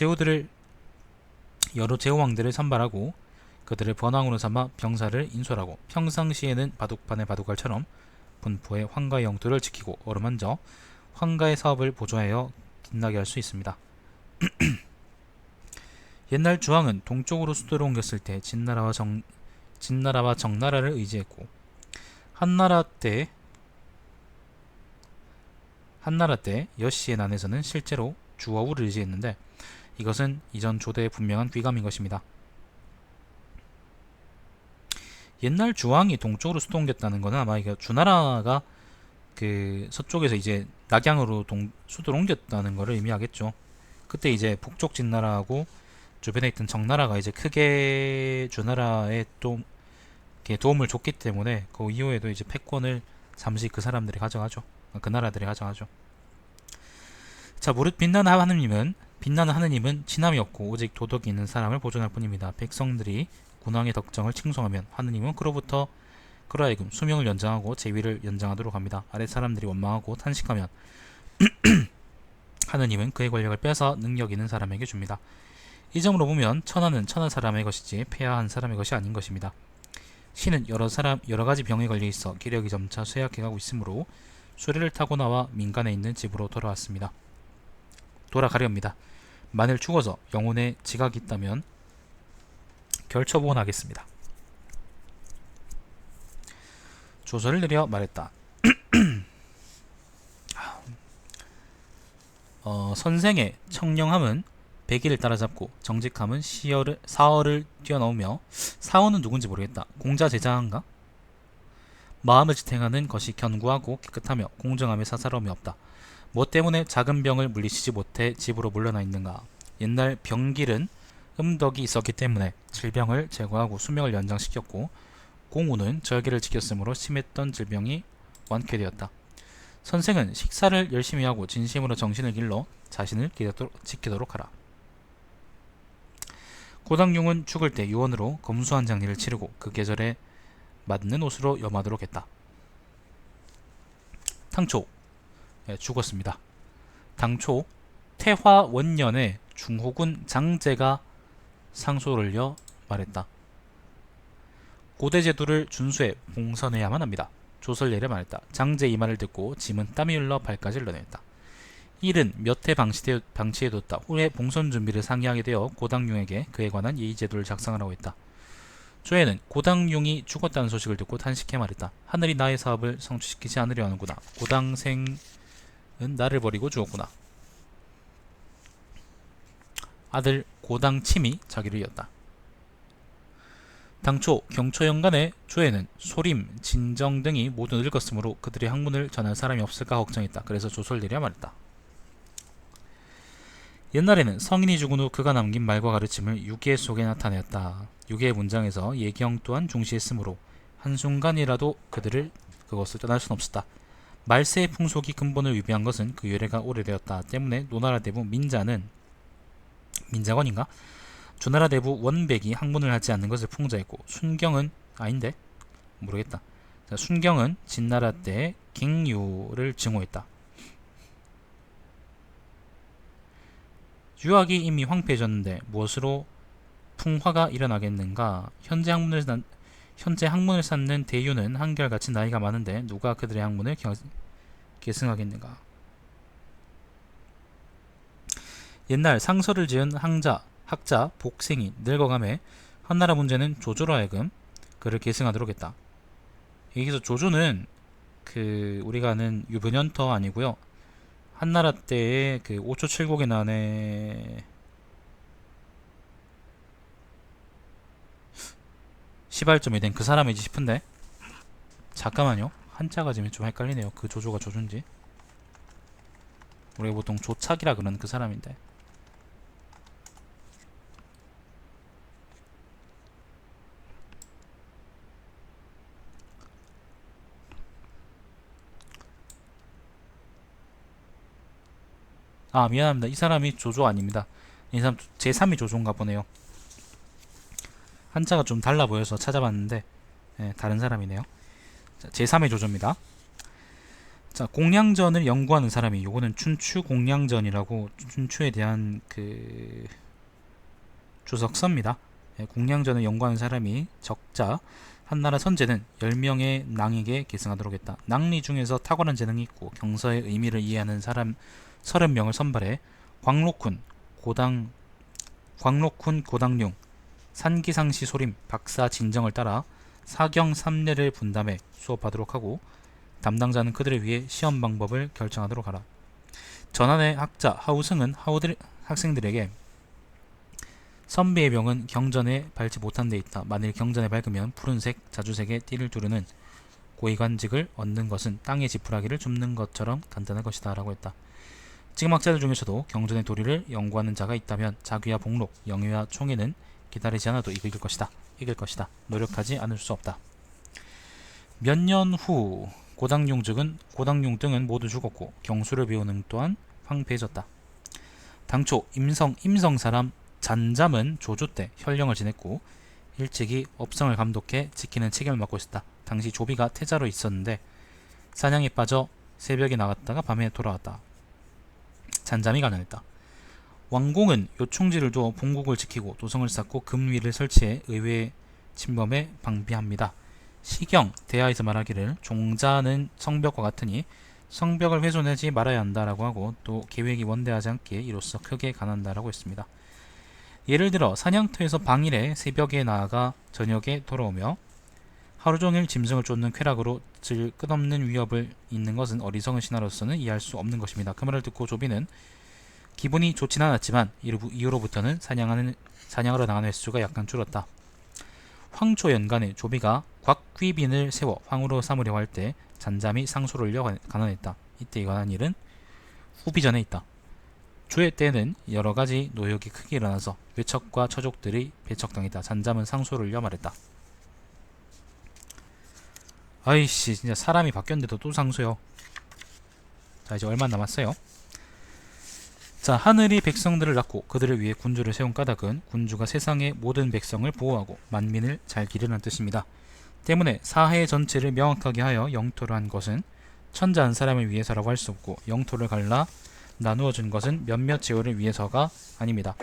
제후왕들을 선발하고 그들을 번왕으로 삼아 병사를 인솔하고 평상시에는 바둑판의 바둑알처럼 분포의 황가의 영토를 지키고 어루만져 황가의 사업을 보조하여 빛나게 할 수 있습니다. 옛날 주왕은 동쪽으로 수도를 옮겼을 때 진나라와 정나라를 의지했고 한나라 때 여씨의 난에서는 실제로 주어우를 의지했는데 이것은 이전 조대의 분명한 귀감인 것입니다. 옛날 주왕이 동쪽으로 수도 옮겼다는 것은 아마 이게 주나라가 그 서쪽에서 이제 낙양으로 수도를 옮겼다는 것을 의미하겠죠. 그때 이제 북쪽 진나라하고 주변에 있던 정나라가 이제 크게 주나라에 또 도움을 줬기 때문에 그 이후에도 이제 패권을 잠시 그 사람들이 가져가죠. 그 나라들이 가져가죠. 자, 무릇 빛나는 하느님은 친함이 없고 오직 도덕이 있는 사람을 보존할 뿐입니다. 백성들이 군왕의 덕정을 칭송하면 하느님은 그로 하여금 수명을 연장하고 재위를 연장하도록 합니다. 아래 사람들이 원망하고 탄식하면 하느님은 그의 권력을 빼앗아 능력 있는 사람에게 줍니다. 이 점으로 보면 천하는 천하 사람의 것이지 폐하한 사람의 것이 아닌 것입니다. 신은 여러 가지 병에 걸려 있어 기력이 점차 쇠약해가고 있으므로 수레를 타고 나와 민간에 있는 집으로 돌아가렵니다. 만일 죽어서 영혼에 지각이 있다면 결처보원하겠습니다. 조서를 내려 말했다. 선생의 청령함은 백의를 따라잡고 정직함은 사어를 뛰어넘으며 사어는 누군지 모르겠다. 공자 제자인가? 마음을 지탱하는 것이 견고하고 깨끗하며 공정함에 사사로움이 없다. 뭐 때문에 작은 병을 물리치지 못해 집으로 물러나 있는가? 옛날 병길은 음덕이 있었기 때문에 질병을 제거하고 수명을 연장시켰고 공우는 절개를 지켰으므로 심했던 질병이 완쾌되었다. 선생은 식사를 열심히 하고 진심으로 정신을 길러 자신을 지키도록 하라. 고당용은 죽을 때 유언으로 검소한 장례를 치르고 그 계절에 맞는 옷으로 염하도록 했다. 당초 죽었습니다. 당초 태화원년에 중호군 장제가 상소를 올려 말했다. 고대 제도를 준수해 봉선해야만 합니다. 조설례를 말했다. 장제 이 말을 듣고 짐은 땀이 흘러 발까지 흘러내렸다. 일은 몇 해 방치해뒀다. 후에 봉선 준비를 상의하게 되어 고당용에게 그에 관한 예의제도를 작성하라고 했다. 조에는 고당용이 죽었다는 소식을 듣고 탄식해 말했다. 하늘이 나의 사업을 성취시키지 않으려 하는구나. 고당생은 나를 버리고 죽었구나. 아들 고당침이 자기를 이었다. 당초 경초연간에 조에는 소림, 진정 등이 모두 늙었으므로 그들의 학문을 전할 사람이 없을까 걱정했다. 그래서 조솔리라 말했다. 옛날에는 성인이 죽은 후 그가 남긴 말과 가르침을 유계 속에 나타내었다. 유계의 문장에서 예경 또한 중시했으므로 한순간이라도 그것을 떠날 수는 없었다. 말세의 풍속이 근본을 위배한 것은 그 유래가 오래되었다. 때문에 노나라 대부 민자권인가? 주나라 대부 원백이 학문을 하지 않는 것을 풍자했고 순경은 아닌데? 모르겠다. 자, 순경은 진나라 때 갱유를 증오했다. 유학이 이미 황폐해졌는데 무엇으로 풍화가 일어나겠는가? 현재 학문을 쌓는 대유는 한결같이 나이가 많은데 누가 그들의 학문을 계승하겠는가? 옛날 상서를 지은 학자 복생이 늙어가매 한나라 문제는 조조로 하여금 그를 계승하도록 했다. 여기서 조조는 우리가 아는 유변연터 아니고요. 한나라 때의 그 5초 7곡의 난에 시발점이 된 그 사람이지 싶은데 잠깐만요. 한자가 지금 좀 헷갈리네요. 그 조조가 조조인지. 우리가 보통 조착이라 그러는 그 사람인데 미안합니다. 이 사람이 조조 아닙니다. 이 사람 제3위 조조인가 보네요. 한자가 좀 달라 보여서 찾아봤는데 다른 사람이네요. 자, 제3의 조조입니다. 자, 공량전을 연구하는 사람이 요거는 춘추 공량전이라고 춘추에 대한 그 주석서입니다. 공량전을 연구하는 사람이 적자 한나라 선제는 10명의 낭에게 계승하도록 했다. 낭리 중에서 탁월한 재능이 있고 경서의 의미를 이해하는 사람 30명을 선발해 광록군, 광록훈 고당룡 산기상시 소림 박사 진정을 따라 사경 3례를 분담해 수업하도록 하고 담당자는 그들을 위해 시험 방법을 결정하도록 하라. 전환의 학자 하우승은 학생들에게 선비의 병은 경전에 밟지 못한 데 있다. 만일 경전에 밟으면 푸른색 자주색의 띠를 두르는 고위관직을 얻는 것은 땅의 지푸라기를 줍는 것처럼 간단한 것이다 라고 했다. 지금 학자들 중에서도 경전의 도리를 연구하는 자가 있다면 자귀와 복록, 영예와 총애는 기다리지 않아도 이길 것이다. 노력하지 않을 수 없다. 몇 년 후 고당룡 등은 모두 죽었고 경수를 배우는 또한 황폐해졌다. 당초 임성 사람 잔잠은 조조 때 현령을 지냈고 일찍이 업성을 감독해 지키는 책임을 맡고 있었다. 당시 조비가 태자로 있었는데 사냥에 빠져 새벽에 나갔다가 밤에 돌아왔다. 잔잠이 가난했다. 왕공은 요충지를 두어 본국을 지키고 도성을 쌓고 금위를 설치해 의외의 침범에 방비합니다. 시경 대하에서 말하기를 종자는 성벽과 같으니 성벽을 훼손하지 말아야 한다라고 하고 또 계획이 원대하지 않게 이로써 크게 가난다라고 했습니다. 예를 들어 사냥터에서 방일에 새벽에 나아가 저녁에 돌아오며 하루종일 짐승을 쫓는 쾌락으로 질 끝없는 위협을 잇는 것은 어리석은 신하로서는 이해할 수 없는 것입니다. 그 말을 듣고 조비는 기분이 좋진 않았지만 이후로부터는 사냥하러 나가는 횟수가 약간 줄었다. 황초 연간에 조비가 곽귀빈을 세워 황후로 삼으려 할 때 잔잠이 상소를 올려 간언했다. 이때 관한 일은 후비전에 있다. 조의 때는 여러가지 노역이 크게 일어나서 외척과 처족들이 배척당했다. 잔잠은 상소를 올려 말했다. 아이씨 진짜 사람이 바뀌었는데도 또 상소요. 자 이제 얼마 남았어요. 자 하늘이 백성들을 낳고 그들을 위해 군주를 세운 까닭은 군주가 세상의 모든 백성을 보호하고 만민을 잘 기르는 뜻입니다. 때문에 사해 전체를 명확하게 하여 영토를 한 것은 천자 한 사람을 위해서라고 할 수 없고 영토를 갈라 나누어 준 것은 몇몇 제후를 위해서가 아닙니다.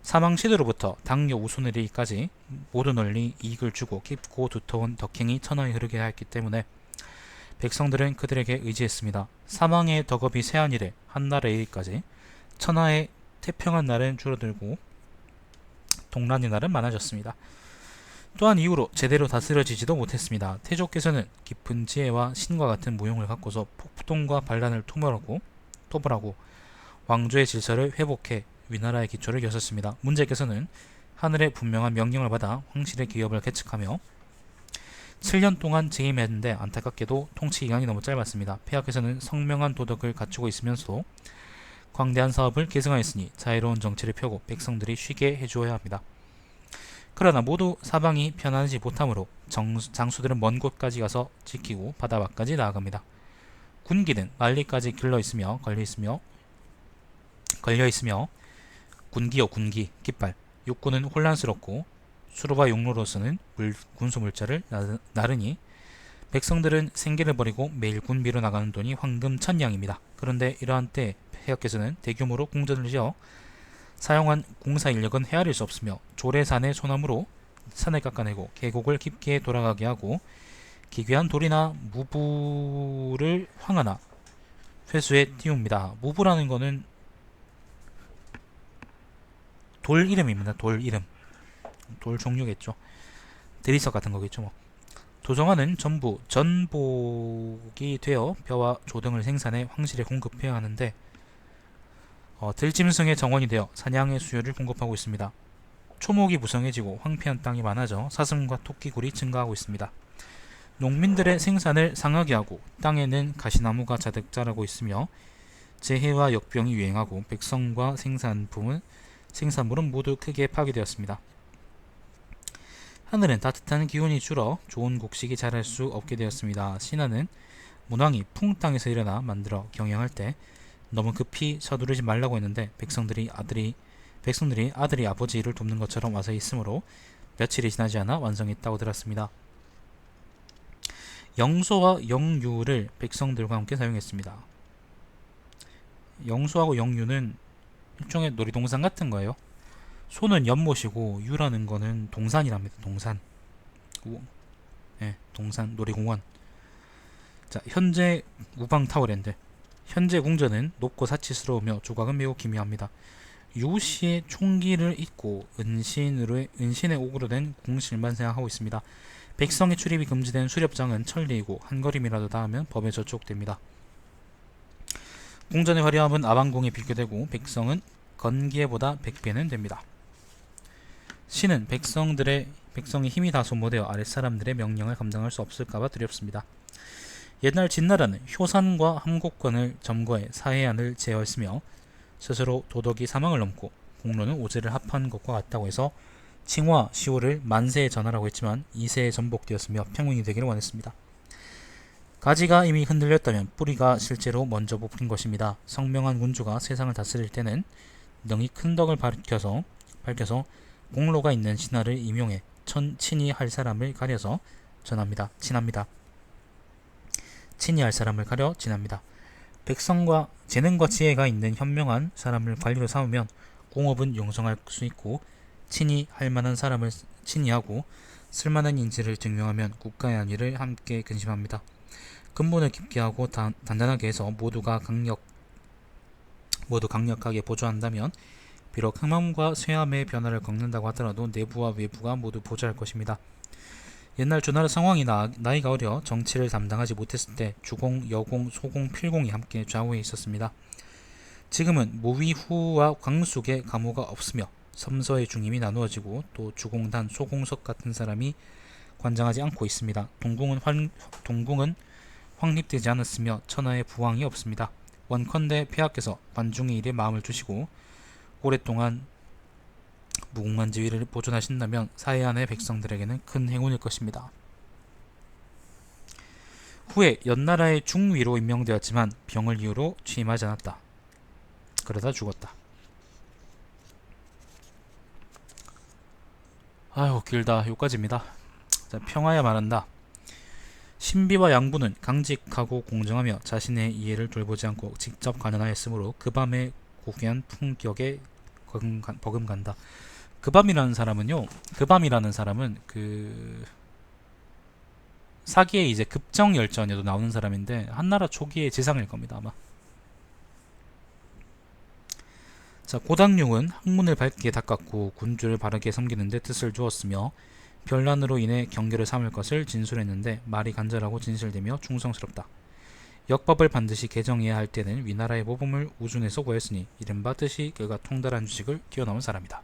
사망 시대로부터 당뇨 우수늘이까지 모두 널리 이익을 주고 깊고 두터운 덕행이 천하에 흐르게 하였기 때문에 백성들은 그들에게 의지했습니다. 사망의 덕업이 세한 이래 한나라에 이르기까지 천하의 태평한 날은 줄어들고 동란의 날은 많아졌습니다. 또한 이후로 제대로 다스려지지도 못했습니다. 태조께서는 깊은 지혜와 신과 같은 무용을 갖고서 폭동과 반란을 토벌하고 왕조의 질서를 회복해 위나라의 기초를 여셨습니다. 문제께서는 하늘의 분명한 명령을 받아 황실의 기업을 개척하며 7년 동안 재임했는데 안타깝게도 통치 기간이 너무 짧았습니다. 폐하께서는 성명한 도덕을 갖추고 있으면서도 광대한 사업을 계승하였으니 자유로운 정치를 펴고 백성들이 쉬게 해주어야 합니다. 그러나 모두 사방이 편안하지 못하므로 장수들은 먼 곳까지 가서 지키고 바다 밖까지 나아갑니다. 군기는 만리까지 걸려있으며 군기요 군기 깃발. 육군은 혼란스럽고 수로와 용로로서는 군수 물자를 나르니 백성들은 생계를 버리고 매일 군비로 나가는 돈이 황금 1000냥입니다. 그런데 이러한 때 폐하께서는 대규모로 궁전을 지어 사용한 공사 인력은 헤아릴 수 없으며 조례산의 소나무로 산을 깎아내고 계곡을 깊게 돌아가게 하고 기괴한 돌이나 무부를 황하나 회수에 띄웁니다. 무부라는 거는 돌 이름입니다. 돌 이름. 돌 종류겠죠. 대리석 같은 거겠죠. 뭐. 도정화는 전부 전복이 되어 벼와 조등을 생산해 황실에 공급해야 하는데 들짐승의 정원이 되어 사냥의 수요를 공급하고 있습니다. 초목이 무성해지고 황폐한 땅이 많아져 사슴과 토끼굴이 증가하고 있습니다. 농민들의 생산을 상하게 하고 땅에는 가시나무가 자득 자라고 있으며 재해와 역병이 유행하고 백성과 생산물은 모두 크게 파괴되었습니다. 하늘은 따뜻한 기온이 줄어 좋은 곡식이 자랄 수 없게 되었습니다. 신하는 문왕이 풍땅에서 일어나 만들어 경영할 때 너무 급히 서두르지 말라고 했는데 백성들이 아들이 아버지를 돕는 것처럼 와서 있으므로 며칠이 지나지 않아 완성했다고 들었습니다. 영소와 영유를 백성들과 함께 사용했습니다. 영소하고 영유는 일종의 놀이동산 같은 거예요. 소는 연못이고 유라는 거는 동산이랍니다. 동산. 동산 놀이공원. 자, 현재 우방 타워랜드. 현재 궁전은 높고 사치스러우며 조각은 매우 기묘합니다. 유시의 총기를 잇고 은신의 옥으로 된 궁실만 생각하고 있습니다. 백성의 출입이 금지된 수렵장은 천리이고 한 걸음이라도 닿으면 법에 저촉됩니다. 궁전의 화려함은 아방궁에 비교되고 백성은 건기에보다 100배는 됩니다. 신은 백성의 힘이 다 소모되어 아랫사람들의 명령을 감당할 수 없을까봐 두렵습니다. 옛날 진나라는 효산과 함곡관을 점거해 사해안을 제어했으며 스스로 도덕이 사망을 넘고 공로는 오제를 합한 것과 같다고 해서 칭화, 시호를 만세에 전하라고 했지만 2세에 전복되었으며 평행이 되기를 원했습니다. 가지가 이미 흔들렸다면 뿌리가 실제로 먼저 뽑힌 것입니다. 성명한 군주가 세상을 다스릴 때는 능히 큰 덕을 밝혀서 공로가 있는 신하를 임용해 친히 할 사람을 가려서 친합니다. 친히 할 사람을 가려 진합니다. 백성과 재능과 지혜가 있는 현명한 사람을 관리로 삼으면 공업은 용성할 수 있고 친히 할 만한 사람을 친히하고 쓸만한 인재를 증명하면 국가의 안위를 함께 근심합니다. 근본을 깊게 하고 단단하게 해서 모두 강력하게 보조한다면 비록 흑암과 쇠암의 변화를 겪는다고 하더라도 내부와 외부가 모두 보조할 것입니다. 옛날 주나라 상황이 나이가 어려 정치를 담당하지 못했을 때 주공, 여공, 소공, 필공이 함께 좌우에 있었습니다. 지금은 모위후와 광숙의 가무가 없으며 섬서의 중임이 나누어지고 또 주공단, 소공석 같은 사람이 관장하지 않고 있습니다. 동궁은 확립되지 않았으며 천하의 부왕이 없습니다. 원컨대 폐하께서 관중의 일에 마음을 주시고 오랫동안 무궁한 지위를 보존하신다면 사해안의 백성들에게는 큰 행운일 것입니다. 후에 연나라의 중위로 임명되었지만 병을 이유로 취임하지 않았다. 그러다 죽었다. 아유 길다. 여기까지입니다. 자, 평하야 말한다. 신비와 양부는 강직하고 공정하며 자신의 이해를 돌보지 않고 직접 관할하였으므로 그 밤에 고귀한 품격에 버금간다. 그 밤이라는 사람은 그 사기의 이제 급정열전에도 나오는 사람인데 한나라 초기의 지상일 겁니다 아마. 자, 고당룡은 학문을 밝게 닦았고 군주를 바르게 섬기는 데 뜻을 주었으며 변란으로 인해 경계를 삼을 것을 진술했는데 말이 간절하고 진실되며 충성스럽다. 역법을 반드시 개정해야 할 때는 위나라의 모범을 우준에서 구했으니 이른바 뜻이 그가 통달한 주식을 뛰어넘은 사람이다.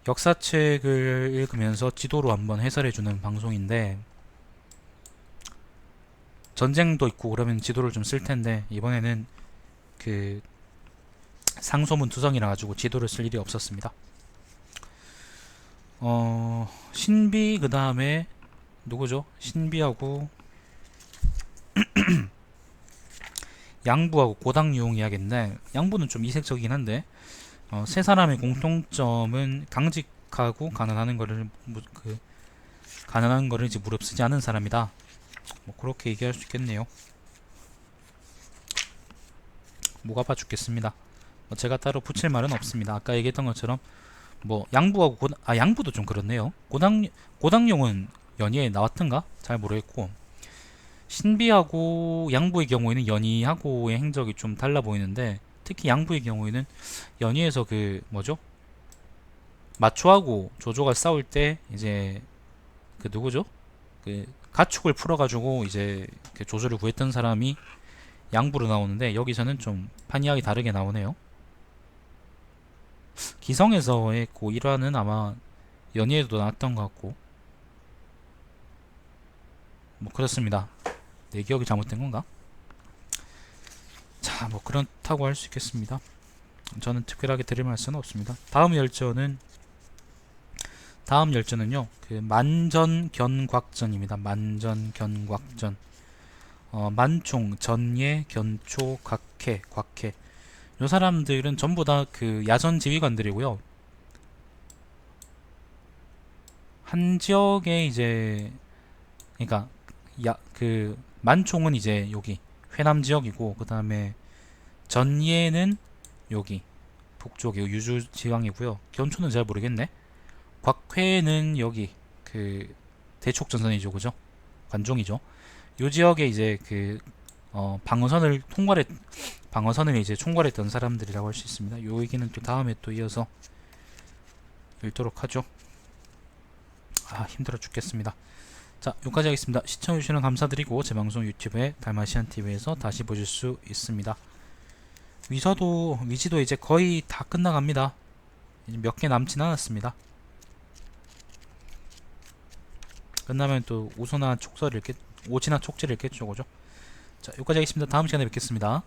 역사책을 읽으면서 지도로 한번 해설해주는 방송인데 전쟁도 있고 그러면 지도를 좀 쓸텐데 이번에는 그 상소문 투성이라 가지고 지도를 쓸 일이 없었습니다. 신비 그 다음에 누구죠? 신비하고 양부하고 고당용 이야기인데 양부는 좀 이색적이긴 한데 세 사람의 공통점은 강직하고 가난한 거를 이제 무릅쓰지 않은 사람이다. 뭐 그렇게 얘기할 수 있겠네요. 목 아파 죽겠습니다. 제가 따로 붙일 말은 없습니다. 아까 얘기했던 것처럼 뭐 양부하고 양부도 좀 그렇네요. 고당용은 연희에 나왔던가? 잘 모르겠고 신비하고 양부의 경우에는 연희하고의 행적이 좀 달라 보이는데 특히 양부의 경우에는 연희에서 그 뭐죠? 마초하고 조조가 싸울 때 이제 그 누구죠? 그 가축을 풀어가지고 이제 그 조조를 구했던 사람이 양부로 나오는데 여기서는 좀 판이하게 다르게 나오네요. 기성에서의 그 일화는 아마 연희에도 나왔던 것 같고 뭐 그렇습니다. 내 기억이 잘못된 건가? 자, 뭐 그렇다고 할 수 있겠습니다. 저는 특별하게 드릴 말씀은 없습니다. 다음 열전은요 그 만전견곽전입니다. 만전견곽전. 만총, 전예, 견초, 곽해. 요 사람들은 전부 다 그 야전 지휘관들이고요. 한 지역에 이제 그러니까 그 만총은 이제 여기 회남 지역이고 그 다음에 전예는 여기 북쪽이 유주 지방이고요. 견초는 잘 모르겠네. 곽회는 여기 그 대촉전선이죠, 그죠? 관종이죠. 요 지역에 이제 그 방어선을 이제 총괄했던 사람들이라고 할 수 있습니다. 요 얘기는 또 다음에 또 이어서 읽도록 하죠. 힘들어 죽겠습니다. 자, 여기까지 하겠습니다. 시청해주시면 감사드리고 제 방송 유튜브에 달마시안TV에서 다시 보실 수 있습니다. 위지도 이제 거의 다 끝나갑니다. 이제 몇 개 남진 않았습니다. 끝나면 또 오지나 촉지를 깼죠, 그죠? 자, 여기까지 하겠습니다. 다음 시간에 뵙겠습니다.